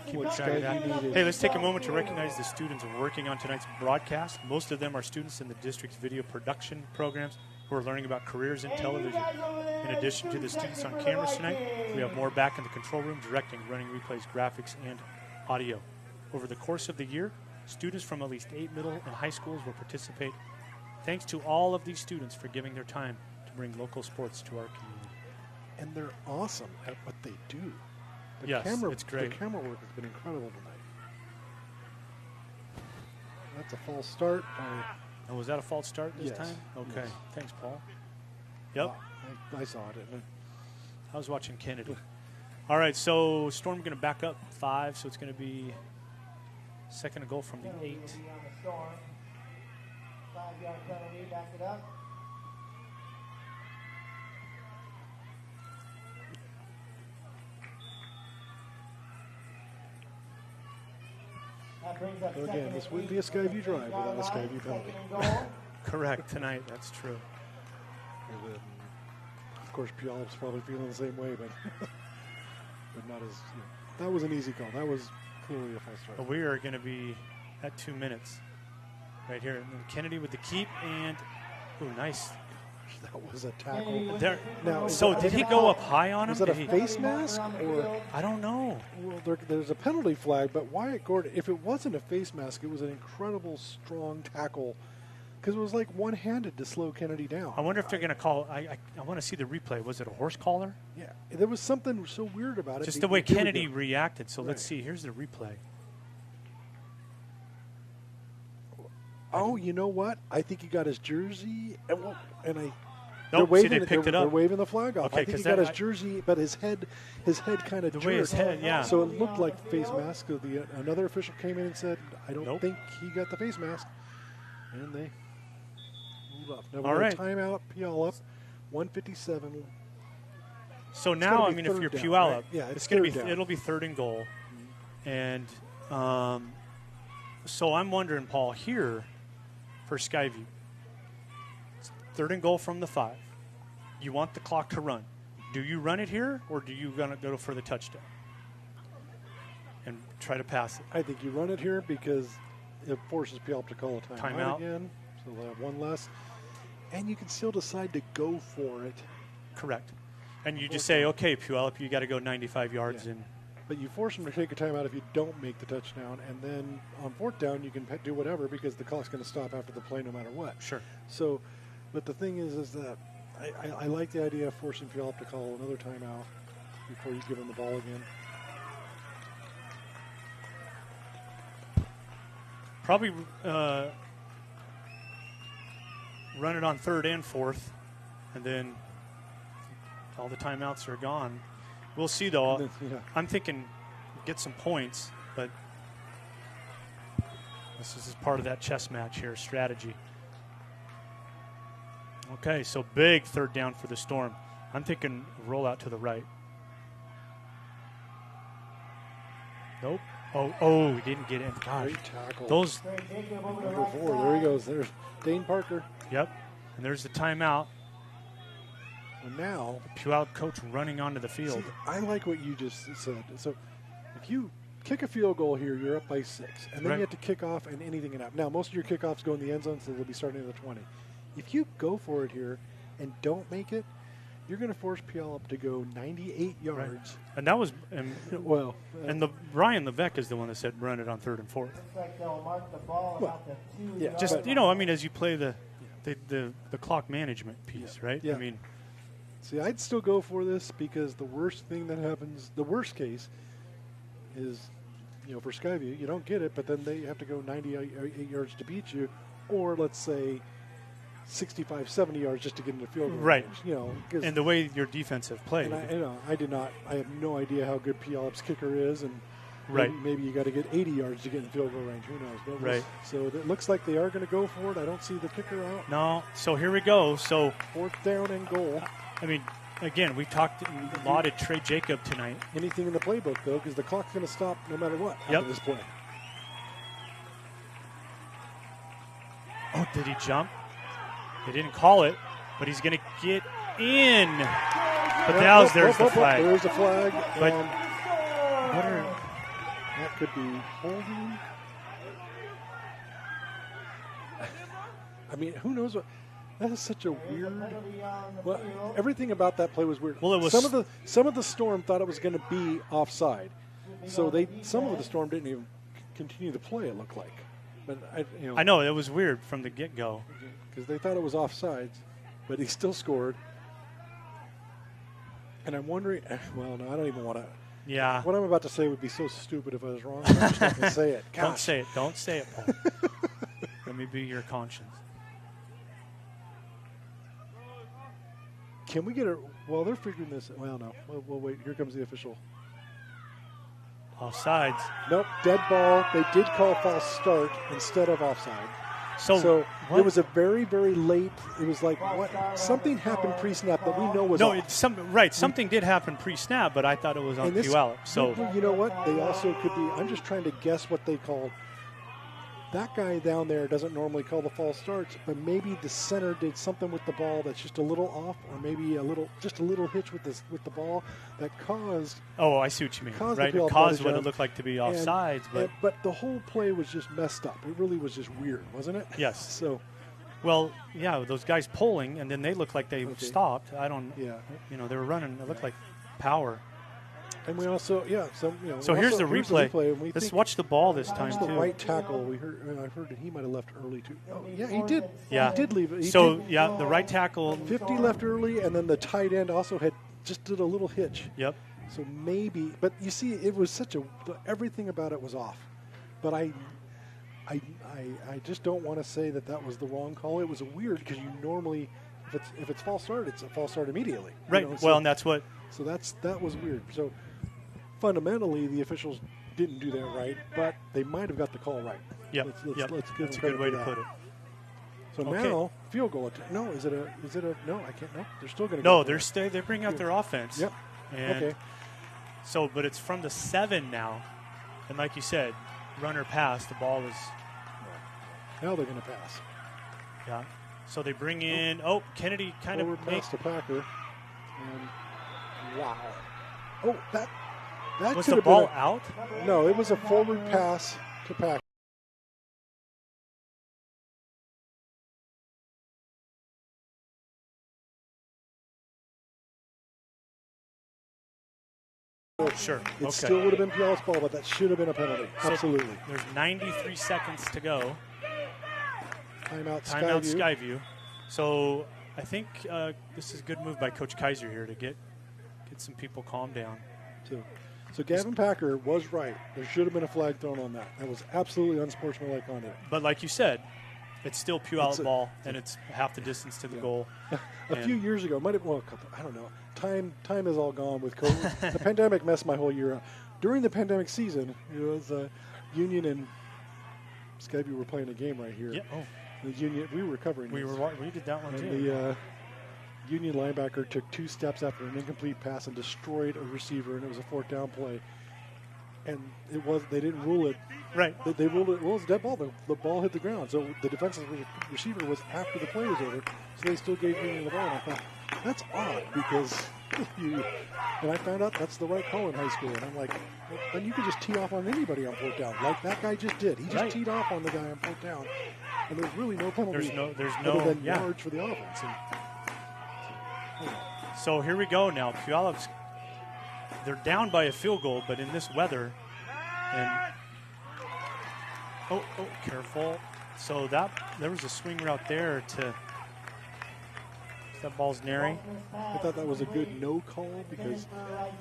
keeping track of that. Hey, let's take a moment to recognize the students working on tonight's broadcast. Most of them are students in the district's video production programs who are learning about careers in television. In addition to the students on cameras tonight, we have more back in the control room directing, running replays, graphics, and audio. Over the course of the year, students from at least 8 middle and high schools will participate. Thanks to all of these students for giving their time to bring local sports to our community. And they're awesome at what they do. Yes, it's great. The camera work has been incredible tonight. That's a false start. Oh, was that a false start this time? Okay, yes. Thanks, Paul. Yep. I saw it. I was watching Kennedy. All right, so Storm going to back up 5, so it's going to be second and goal from the 8. 5-yard penalty, back it up. So again, this wouldn't be a Skyview drive without a Skyview penalty. Correct, tonight, that's true. And then, of course, Puyallup's probably feeling the same way, but but not as. That was an easy call. That was clearly a false start. But we are going to be at 2 minutes right here. And then Kennedy with the keep, and ooh, nice. That was a tackle. There, now, so did he go up high on him? Was that a face mask? Or I don't know. Well, there's a penalty flag, but Wyatt Gordon, if it wasn't a face mask, it was an incredible strong tackle because it was like one-handed to slow Kennedy down. I wonder if they're going to call. I want to see the replay. Was it a horse collar? Yeah, there was something so weird about it. Just the way Kennedy reacted. So let's see. Here's the replay. Oh, you know what? I think he got his jersey, and I. Nope, they're see, they picked it up. They're waving the flag off. Okay, I think he got his jersey, but his head kind of the way his head, yeah. So it looked like the face mask. So another official came in and said, "I don't think he got the face mask," and they moved off. Now we got a timeout. Puyallup, 1:57. So now, I mean, if you're Puyallup, right? Yeah, it's going to be it'll be 3rd and goal, and so I'm wondering, Paul, here for Skyview. 3rd and goal from the 5. You want the clock to run. Do you run it here, or do you gonna go for the touchdown and try to pass it? I think you run it here because it forces Puyallup to call a timeout again, so they'll have one less. And you can still decide to go for it. Correct. And you just say, okay, Puyallup, you got to go 95 yards in. But you force them to take a timeout if you don't make the touchdown, and then on 4th down you can do whatever because the clock's going to stop after the play no matter what. Sure. So. But the thing is that I like the idea of forcing Puyallup to call another timeout before you give him the ball again. Probably run it on 3rd and 4th, and then all the timeouts are gone. We'll see, though. Then, I'm thinking get some points, but this is part of that chess match here, strategy. Okay, so big 3rd down for the Storm. I'm thinking roll out to the right. Nope. Oh, he didn't get in. Gosh. Great tackle. Those. Number 4. There he goes. There's Dane Parker. Yep. And there's the timeout. And now. The Puyallup coach running onto the field. See, I like what you just said. So if you kick a field goal here, you're up by 6. And then Right. you have to kick off and anything can happen. Now, most of your kickoffs go in the end zone, so they'll be starting at the 20. If you go for it here and don't make it, you're going to force Puyallup to go 98 yards. Right. And that was well. And Ryan Levesque is the one that said run it on 3rd and 4th. Looks like they'll mark the ball about the 2 Yeah, just I mean, as you play the clock management piece, right? Yeah. I mean, see, I'd still go for this because the worst thing that happens, the worst case, is, for Skyview, you don't get it, but then they have to go 98 yards to beat you, or let's say 65, 70 yards just to get into field goal right. range, and the way your defense have played. And I have no idea how good Puyallup's kicker is, and right. maybe you got to get 80 yards to get in field goal range. Who knows? But right. So it looks like they are going to go for it. I don't see the kicker out. No. So here we go. So 4th down and goal. I mean, again, we talked lauded Trey Jacob tonight. Anything in the playbook though, because the clock's going to stop no matter what after this play. Oh, did he jump? They didn't call it, but he's going to get in. But there's the flag. There's the flag. But that could be holding. I mean, who knows what? That is such a weird. Well, everything about that play was weird. Well, it was some of the Storm thought it was going to be offside, so some of the Storm didn't even continue the play. It looked like, but I know it was weird from the get-go because they thought it was offsides, but he still scored. And I'm wondering. Well, no, I don't even want to. Yeah. What I'm about to say would be so stupid if I was wrong. I'm just not going to say it. Gosh. Don't say it. Don't say it, Paul. Let me be your conscience. Can we get a? Well, they're figuring this. Well, no. We'll wait. Here comes the official. Offsides. Nope. Dead ball. They did call false start instead of offside. So it was a very, very late. It was like what? Something happened pre-snap that we know was off. Something did happen pre-snap, but I thought it was on Puyallup. So you know what? They also could be. I'm just trying to guess what they called. That guy down there doesn't normally call the false starts, but maybe the center did something with the ball that's just a little off, or maybe just a little hitch with the ball that caused. Oh, I see what you mean. Right, it caused what it looked like to be offsides, but the whole play was just messed up. It really was just weird, wasn't it? Yes. So, well, yeah, those guys pulling, and then they looked like they stopped. I don't. Yeah. They were running. It looked like power. And we also, So here's the replay. Let's watch the ball this time too. The right tackle. I heard that he might have left early too. Oh, yeah, he did. Yeah, he did leave. The right tackle. 50 left early, and then the tight end also did a little hitch. Yep. So maybe, but you see, it was everything about it was off. But I just don't want to say that was the wrong call. It was weird because you normally, if it's false start, it's a false start immediately. Right. And that's what. So that was weird. So fundamentally, the officials didn't do that right, but they might have got the call right. Yep. Let's that's a good way to put it. So now field goal attempt. No, is it a? No, I can't. No, they're still going to. No, they bring out their offense. Yep. And so, but it's from the 7 now, and like you said, runner pass. The ball is. Now they're going to pass. Yeah. So they bring in. Kennedy kind forward of pass to Packer. And wow. Oh, that was could the have ball been out? No, it was a forward pass to Packer. Sure. It still would have been Puyallup's ball, but that should have been a penalty. So absolutely. There's 93 seconds to go. Timeout Skyview. So I think this is a good move by Coach Kaiser here to get some people calmed down. So Gavin Packer was right. There should have been a flag thrown on that. That was absolutely unsportsmanlike on it. But like you said, it's still Puyallup ball, and it's half the distance to the goal. A few years ago, I don't know. Time is all gone with COVID. The pandemic messed my whole year up. During the pandemic season, it was Union and Skyview were playing a game right here. Yeah. Oh. The Union, we were covering. We did that one and too. The Union linebacker took 2 steps after an incomplete pass and destroyed a receiver, and it was a 4th down play. And they didn't rule it. Right. They ruled it. Well, it was a dead ball. The ball hit the ground. So the defensive receiver was after the play was over. So they still gave Union the ball. And I thought, that's odd because And I found out that's the right call in high school. And I'm like, well, then you could just tee off on anybody on fourth down, like that guy just did. He just teed off on the guy on fourth down. And there's really no penalty there's other than yards for the offense. So here we go now. Puyallup's, they're down by a field goal, but in this weather, and careful. So there was a swing route there to. That ball's nary. I thought that was a good no call because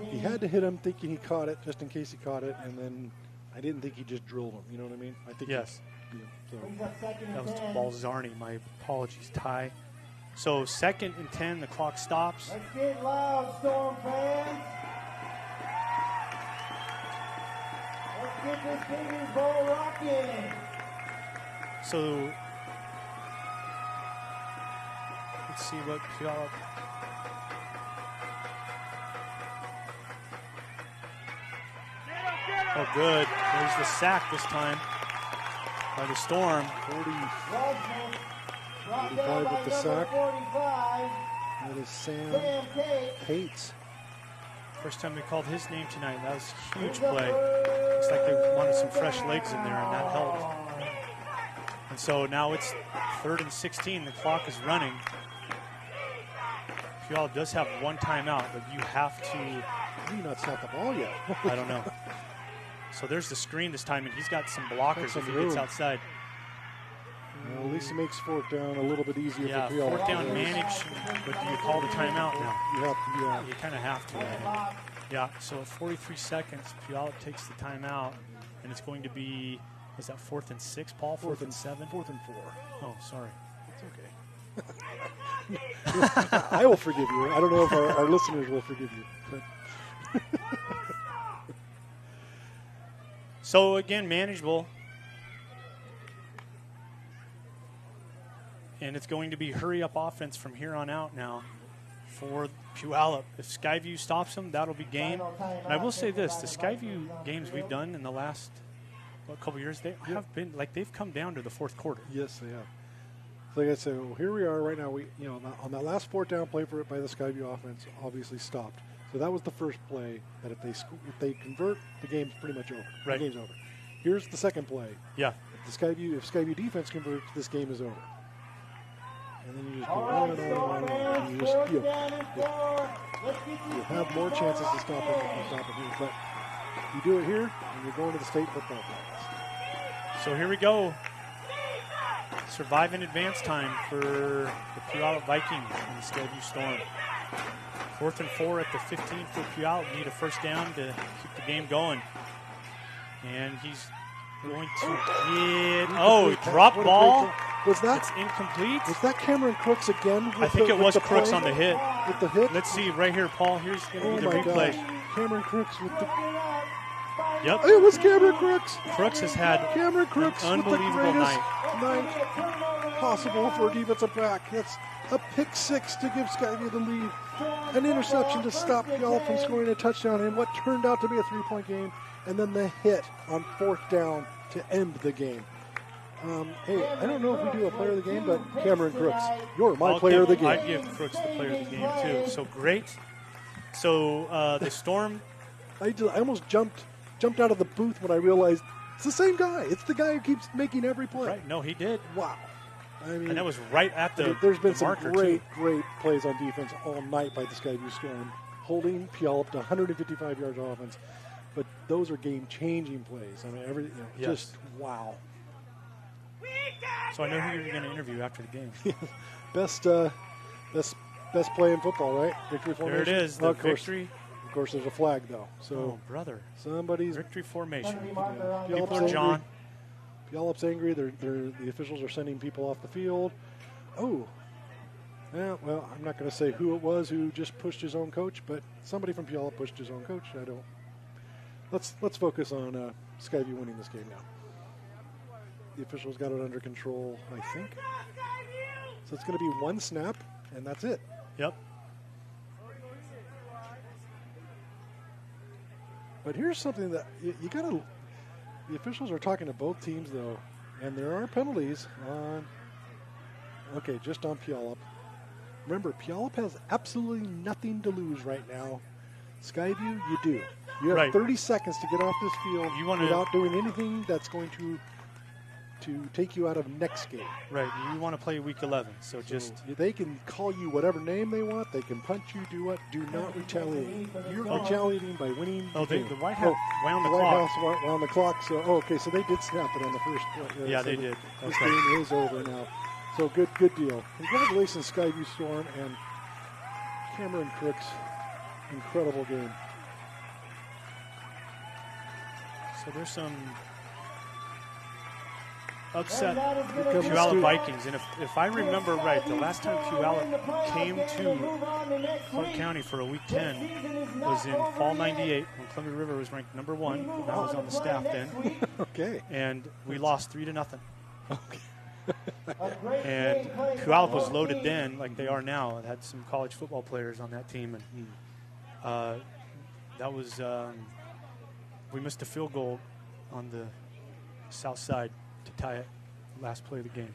he had to hit him thinking he caught it, just in case he caught it, and then I didn't think he just drilled him. You know what I mean? I think yes. So. That was to Balzarni. My apologies, Ty. So 2nd and 10, the clock stops. Let's get loud, Storm fans. Let's get this Kiggins Bowl rocking. So let's see what Puyallup. Oh, good. There's the sack this time by the Storm. 45 with the sack. That is Sam Cates. First time we called his name tonight. That was a huge play. Looks like they wanted some fresh legs in there, and that helped. And so now it's 3rd and 16. The clock is running. Puyallup does have one timeout, but you have to. You not snapped the ball yet. I don't know. So there's the screen this time, and he's got some blockers if he gets outside. Well, at least it makes fourth down a little bit easier for Puyallup. Fourth down managed, but do you call the timeout now? You have to, You kind of have to. Right? Yeah, so at 43 seconds, Puyallup takes the timeout, and it's going to be, is that 4th and 6, Paul? 4th and 7? 4th and 4. Oh, sorry. It's okay. I will forgive you. I don't know if our listeners will forgive you. But so, again, manageable. And it's going to be hurry-up offense from here on out now for Puyallup. If Skyview stops them, that'll be game. And I will say this, the Skyview games we've done in the last couple years, they have been, like, they've come down to the 4th quarter. Yes, they have. Like I said, well, here we are right now. We, on that last 4th down play by the Skyview offense, obviously stopped. So that was the first play that if they convert, the game's pretty much over. Right. The game's over. Here's the second play. Yeah. If Skyview defense converts, this game is over. And then you just go on and on and on. And you have more chances to stop it than stop it here. But you do it here, and you're going to the state football practice. So here we go. Survive in advance time for the Puyallup Vikings and the Skyview Storm. 4th and 4 at the 15 for Puyallup. Need a first down to keep the game going. And he's going to get, drop ball. Was that? It's incomplete. Was that Cameron Crooks again? I think it was Crooks on the hit. With the hit? Let's see right here, Paul. Here's going to be the replay. Gosh. Cameron Crooks with the... Yep. It was Cameron Crooks. Crooks has had Cameron Crooks an unbelievable night possible for a defensive back. That's a pick 6 to give Skyview the lead. An interception to stop Puyallup from scoring a touchdown in what turned out to be a 3-point game. And then the hit on 4th down to end the game. Hey, I don't know if we do a player of the game, but Cameron Crooks, you're my player of the game. I'd give Crooks the player of the game, too. So great. So the Storm. I almost jumped out of the booth when I realized it's the same guy. It's the guy who keeps making every play. Right. No, he did. Wow. I mean, and that was right at the There's been some marker, great plays on defense all night by the Skyview Storm, holding Puyallup to 155 yards of offense. But those are game-changing plays. I mean, just wow. So I know who you're going to interview after the game. Best play in football, right? Victory formation. There it is. The victory. Of course, there's a flag though. So, brother, somebody's victory formation. People are John. Puyallup's angry. The officials are sending people off the field. Oh, yeah. Well, I'm not going to say who it was who just pushed his own coach, but somebody from Puyallup pushed his own coach. I don't. Let's focus on Skyview winning this game now. The officials got it under control, I think. So it's going to be one snap, and that's it. Yep. But here's something that you got to. The officials are talking to both teams, though, and there are penalties on. Okay, just on Puyallup. Remember, Puyallup has absolutely nothing to lose right now. Skyview, you do. You have 30 seconds to get off this field without doing anything that's going to take you out of next game. Right. You want to play week 11, so they can call you whatever name they want. They can punch you. Do what? Do not retaliate. You're retaliating by winning. Oh, the the White House wound the White clock. House wound the clock. So, okay, so they did snap it on the first play. Yeah, so they did. This Okay. game is over now. So good deal. Congratulations, Skyview Storm and Cameron Crooks. Incredible game. So there's some upset Becomes Puyallup two. Vikings, and if I remember right, the last time Puyallup came to Clark County for a Week 10 was in fall '98 when Columbia River was ranked number 1. I was on the staff then. Okay. And we lost 3-0. Okay. And Puyallup was loaded then, like they are now. It had some college football players on that team, and that was we missed a field goal on the south side to tie it last play of the game.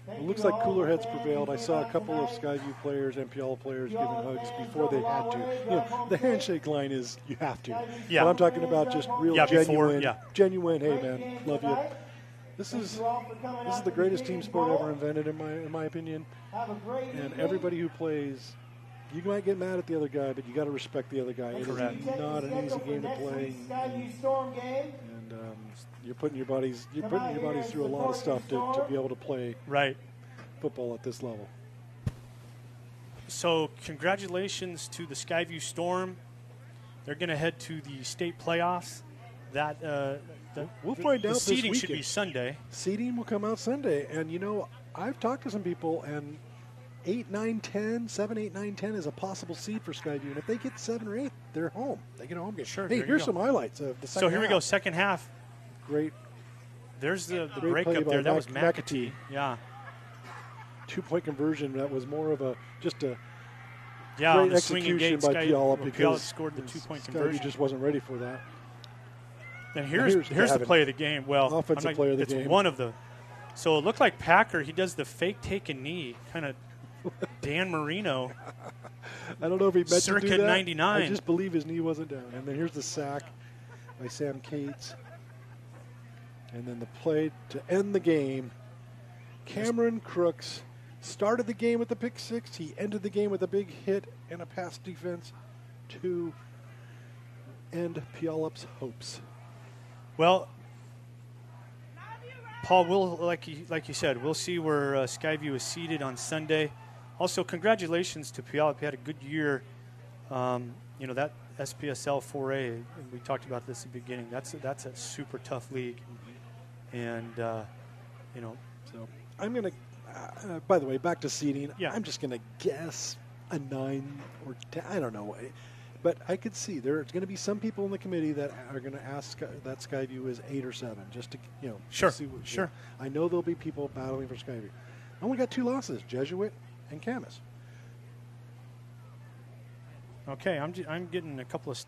It looks like cooler heads prevailed. I saw a couple of Skyview players and Puyallup players giving hugs before they had to. You know, the handshake line is you have to. Yeah. But I'm talking about just real genuine. Hey man, love you. This is the greatest team sport ever invented, in my opinion. And everybody who plays, you might get mad at the other guy, but you got to respect the other guy. It is not an easy game to play. And you're putting your bodies through a lot of stuff to be able to play football at this level. So congratulations to the Skyview Storm. They're going to head to the state playoffs. We'll find out the this seeding weekend. should be Sunday. Seeding will come out Sunday. And, you know, I've talked to some people, and 8, 9, 10, 7, 8, 9, 10 is a possible seed for Skyview. And if they get 7 or 8, they're home. They get a home game. Sure. Hey, here's some highlights of the second half. So here we go, second half. Great. There's the Great breakup play by there. That was McAtee. Yeah. 2-point conversion. That was more of a Yeah, great on the swinging execution gate, by Puyallup Puyallup because scored the 2-point Skyview conversion. just wasn't ready for that. And here's the play of the game. Well, offensive player of the it's game. one of the. So it looked like Packer. He does the fake take a knee, kind of Dan Marino. I don't know if he meant to do Circa that. 99. I just believe his knee wasn't down. And then here's the sack by Sam Cates. And then the play to end the game. Cameron Crooks started the game with the pick 6. He ended the game with a big hit and a pass defense to end Puyallup's hopes. Well, Paul, we'll like you said, we'll see where Skyview is seated on Sunday. Also, congratulations to Puyallup. He had a good year. You know, that SPSL 4A, and we talked about this at the beginning. That's a super tough league, and you know. So I'm gonna. By the way, back to seeding. Yeah. I'm just gonna guess a 9 or 10. I don't know. But I could see there's going to be some people in the committee that are going to ask that Skyview is 8 or 7, just to Sure. see what, sure. I know there'll be people battling for Skyview. I only got 2 losses: Jesuit and Camas. Okay, I'm getting a couple of.